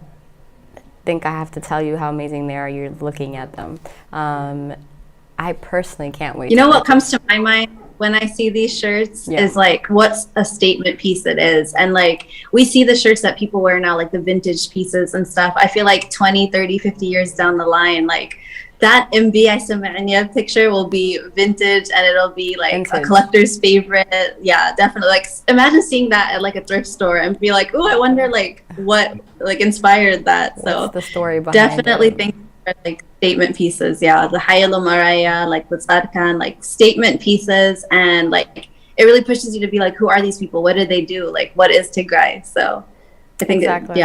think I have to tell you how amazing they are. You're looking at them. I personally can't wait. You know what comes to my mind when I see these shirts is like, what's a statement piece it is? And like, we see the shirts that people wear now, like the vintage pieces and stuff. I feel like 20, 30, 50 years down the line, like that MB Isamania picture will be vintage and it'll be like vintage. A collector's favorite. Yeah, definitely. Like imagine seeing that at like a thrift store and be like, oh, I wonder like what like inspired that. So what's the story behind definitely it? think like statement pieces. Yeah, the Hayalo Maraya, like the Tzadkan, like statement pieces, and like it really pushes you to be like, who are these people? What did they do? Like, what is Tigray? So I think exactly.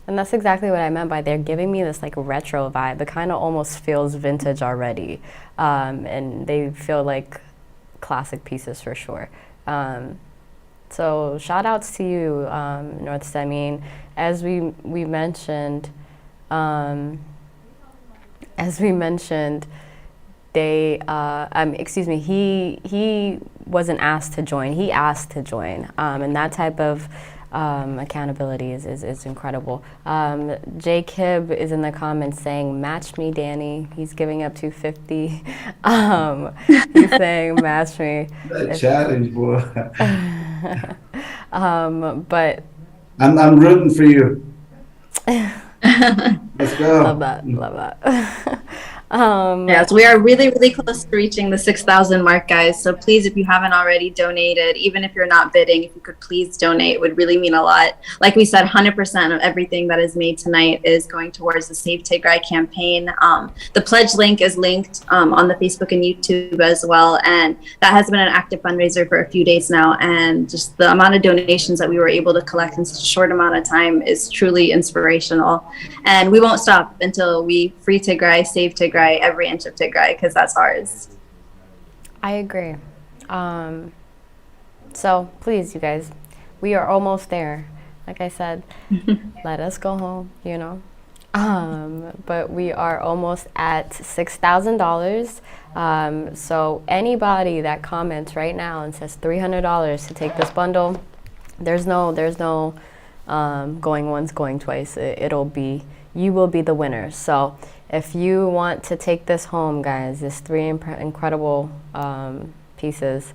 And that's exactly what I meant by they're giving me this like retro vibe. It kind of almost feels vintage already. And they feel like classic pieces for sure. So shout outs to you, North Semin. As we mentioned, they, excuse me, he wasn't asked to join. He asked to join. And that type of accountability is incredible. Jay Kibb is in the comments saying, "Match me, Danny." He's giving up 250. He's saying, "Match me." That challenge, boy. But I'm rooting for you. Let's go. Love that. Yes, we are really, really close to reaching the 6,000 mark, guys. So please, if you haven't already donated, even if you're not bidding, if you could please donate, it would really mean a lot. Like we said, 100% of everything that is made tonight is going towards the Save Tigray campaign. The pledge link is linked on the Facebook and YouTube as well. And that has been an active fundraiser for a few days now. And just the amount of donations that we were able to collect in such a short amount of time is truly inspirational. And we won't stop until we free Tigray, save Tigray, every inch of Tigray, because that's ours. I agree. So please, you guys, we are almost there. Like I said, let us go home, you know. But we are almost at $6,000. So anybody that comments right now and says $300 to take this bundle, there's no going once, going twice. You will be the winner. So if you want to take this home, guys, this 3 incredible pieces,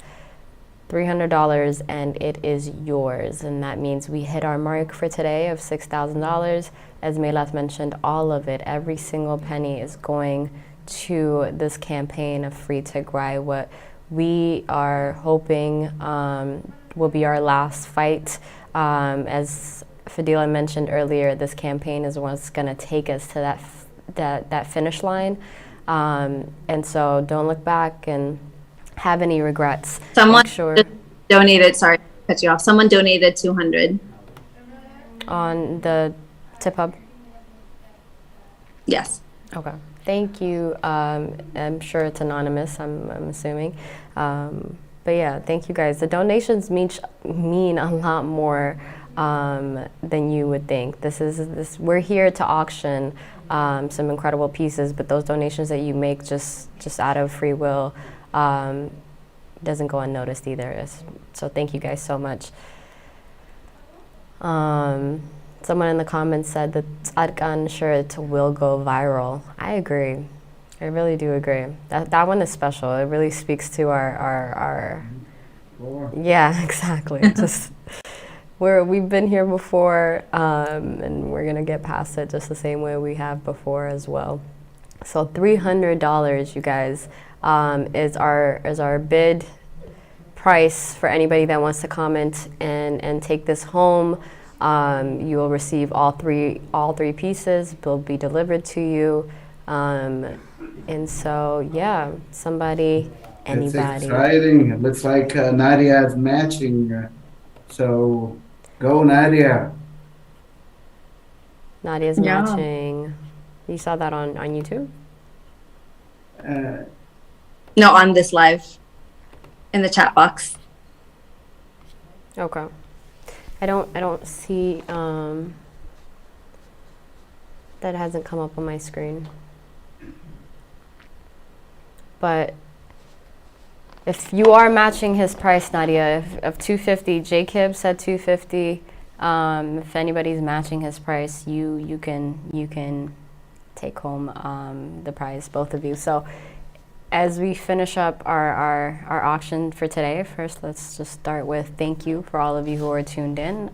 $300, and it is yours. And that means we hit our mark for today of $6,000. As Melat mentioned, all of it, every single penny is going to this campaign of Free Tigray. What we are hoping will be our last fight. As Fadila mentioned earlier, this campaign is what's going to take us to that finish line, and so don't look back and have any regrets. Someone donated. Sorry to cut you off. Someone donated 200 on the TipHub. Yes. Okay. Thank you. I'm sure it's anonymous. I'm assuming. But yeah, thank you guys. The donations mean a lot more than you would think. We're here to auction some incredible pieces, but those donations that you make just out of free will doesn't go unnoticed either. So thank you guys so much. Someone in the comments said that Adkan shirt will go viral. I agree. I really do agree. That one is special. It really speaks to our yeah, exactly. Just we've been here before, and we're gonna get past it just the same way we have before as well. So $300, you guys, is our bid price for anybody that wants to comment and take this home. You will receive all three pieces. They'll be delivered to you. And so, yeah, anybody. It's exciting. It looks like Nadia is matching. So go, Nadia. Nadia's matching. You saw that on YouTube? No, on this live in the chat box. Okay. I don't see that hasn't come up on my screen. But if you are matching his price, Nadia, of $250, Jacob said $250. If anybody's matching his price, you can take home the prize, both of you. So as we finish up our auction for today, first let's just start with thank you for all of you who are tuned in.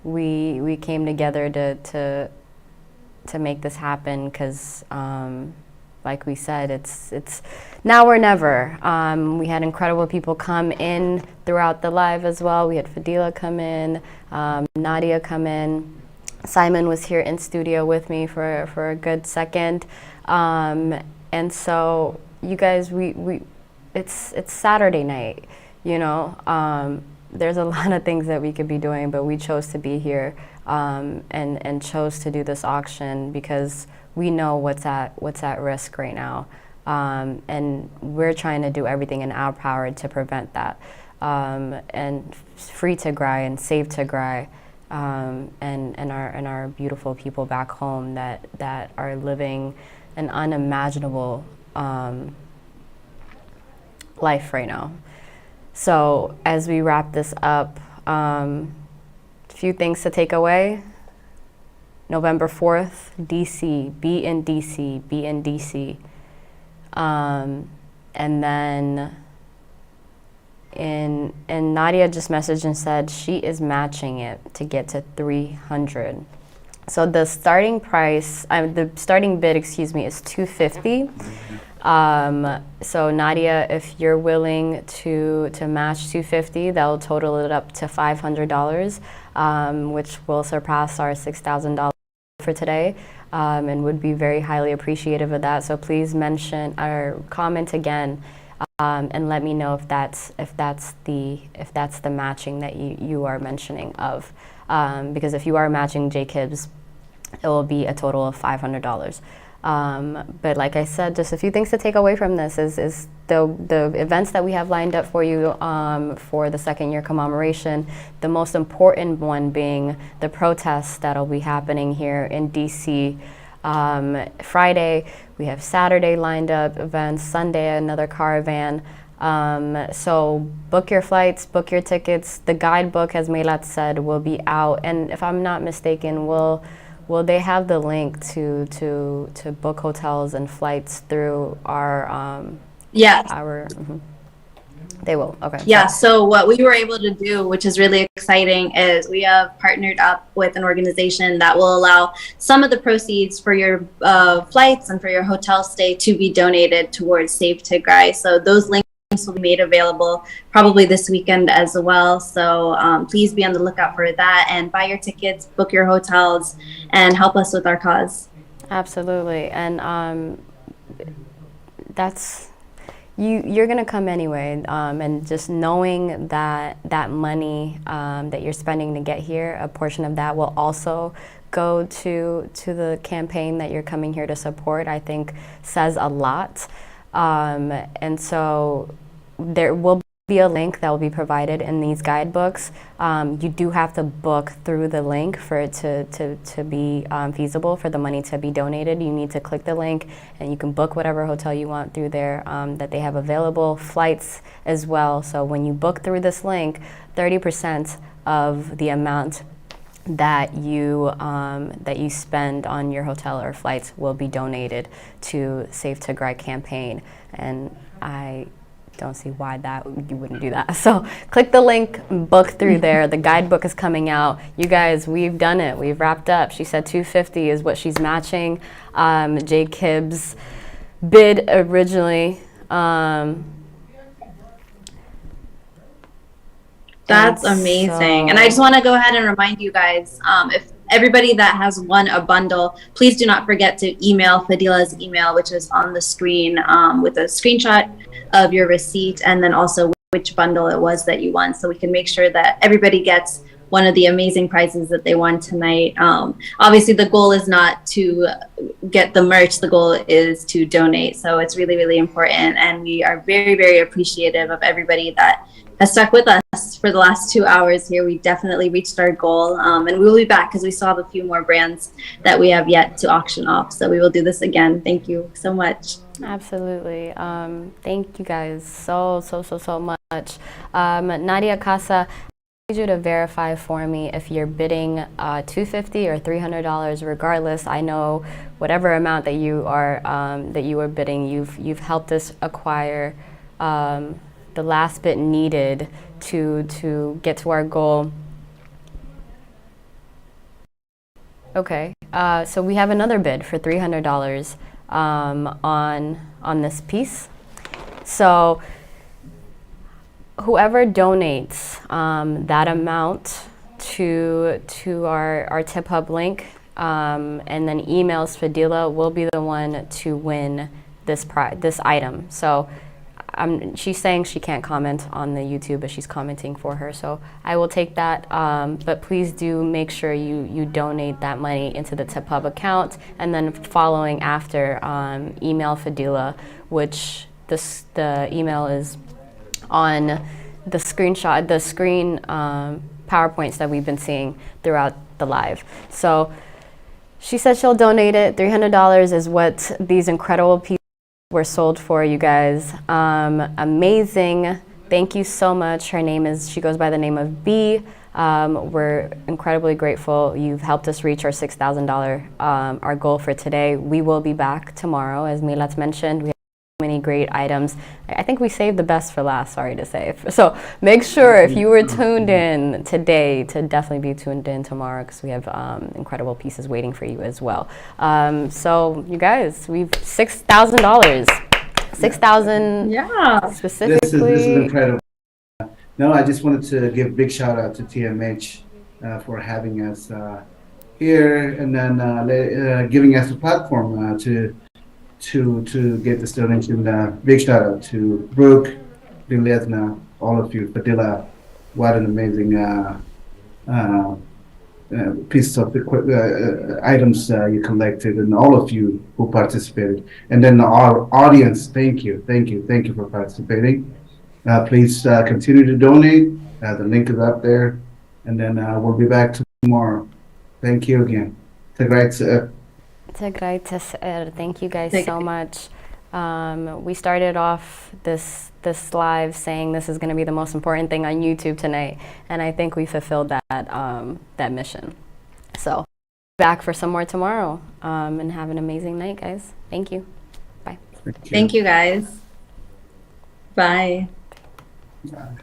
We came together to make this happen because like we said, it's now or never. We had incredible people come in throughout the live as well. We had Fadila come in, Nadia come in. Simon was here in studio with me for a good second. And so you guys, it's Saturday night, you know. There's a lot of things that we could be doing, but we chose to be here and chose to do this auction because we know what's at risk right now, and we're trying to do everything in our power to prevent that, and free Tigray and save Tigray, and our beautiful people back home that are living an unimaginable life right now. So as we wrap this up, a few things to take away. November 4th, DC, be in DC, be in DC. And then and Nadia just messaged and said she is matching it to get to 300. So the starting price, the starting bid, excuse me, is 250. So Nadia, if you're willing to match 250, that'll total it up to $500, which will surpass our $6,000 for today, and would be very highly appreciative of that. So please mention or comment again, and let me know if that's the matching that you are mentioning of, because if you are matching Jacob's, it will be a total of $500. But like I said, just a few things to take away from this is the events that we have lined up for you for the second year commemoration. The most important one being the protests that'll be happening here in DC. Friday, we have Saturday lined up events, Sunday another caravan. So book your flights, book your tickets. The guidebook, as Melat said, will be out, and if I'm not mistaken, will they have the link to book hotels and flights through our They will. Okay. Yeah. So what we were able to do, which is really exciting, is we have partnered up with an organization that will allow some of the proceeds for your flights and for your hotel stay to be donated towards Save Tigray. So those links will be made available probably this weekend as well. So please be on the lookout for that and buy your tickets, book your hotels, and help us with our cause. Absolutely. And that's you're gonna come anyway, and just knowing that money that you're spending to get here, a portion of that will also go to the campaign that you're coming here to support, I think says a lot. And so there will be a link that will be provided in these guidebooks. You do have to book through the link for it to be feasible, for the money to be donated. You need to click the link and you can book whatever hotel you want through there that they have available, flights as well. So when you book through this link, 30% of the amount that you spend on your hotel or flights will be donated to Save Tigray campaign, and I don't see why that you wouldn't do that. So click the link, book through there. The guidebook is coming out. You guys, we've done it. We've wrapped up. She said 250 is what she's matching. Jay Kibb's bid originally. That's amazing. And I just want to go ahead and remind you guys, if everybody that has won a bundle, please do not forget to email Fadila's email, which is on the screen, with a screenshot of your receipt, and then also which bundle it was that you won, so we can make sure that everybody gets one of the amazing prizes that they won tonight. Obviously, the goal is not to get the merch. The goal is to donate. So it's really, really important. And we are very, very appreciative of everybody that has stuck with us for the last 2 hours here. We definitely reached our goal. And we will be back because we still have a few more brands that we have yet to auction off. So we will do this again. Thank you so much. Absolutely. Thank you guys so much. Nadia Casa, I need you to verify for me if you're bidding $250 or $300. Regardless, I know whatever amount that you are bidding, you've helped us acquire the last bit needed to get to our goal. Okay, so we have another bid for $300 on this piece. So whoever donates that amount to our TipHub link and then emails Fadila will be the one to win this item. So she's saying she can't comment on the YouTube, but she's commenting for her. So I will take that, but please do make sure you donate that money into the TipHub account, and then following after, email Fadila, which the email is on the screenshot, the screen PowerPoints that we've been seeing throughout the live. So she said she'll donate it. $300 is what these incredible pieces were sold for, you guys. Amazing. Thank you so much. She goes by the name of B. We're incredibly grateful. You've helped us reach our $6,000, our goal for today. We will be back tomorrow, as Milat mentioned. We have so many great items. I think we saved the best for last, sorry to say. So make sure if you were tuned in today to definitely be tuned in tomorrow, because we have incredible pieces waiting for you as well. So you guys, we've $6,000. 6,000 specifically. This is incredible. No, I just wanted to give a big shout out to TMH for having us here, and then giving us a platform to get this donation. Big shout out to Brooke, Dilesna, all of you, Fadila. What an amazing pieces of items you collected, and all of you who participated. And then our audience, thank you for participating. Please continue to donate. The link is up there, and then we'll be back tomorrow. Thank you again. Tigrai. Thank you guys so much. We started off this live saying this is going to be the most important thing on YouTube tonight, and I think we fulfilled that mission. So back for some more tomorrow, and have an amazing night, guys. Thank you. Bye. Thank you guys. Bye. Bye.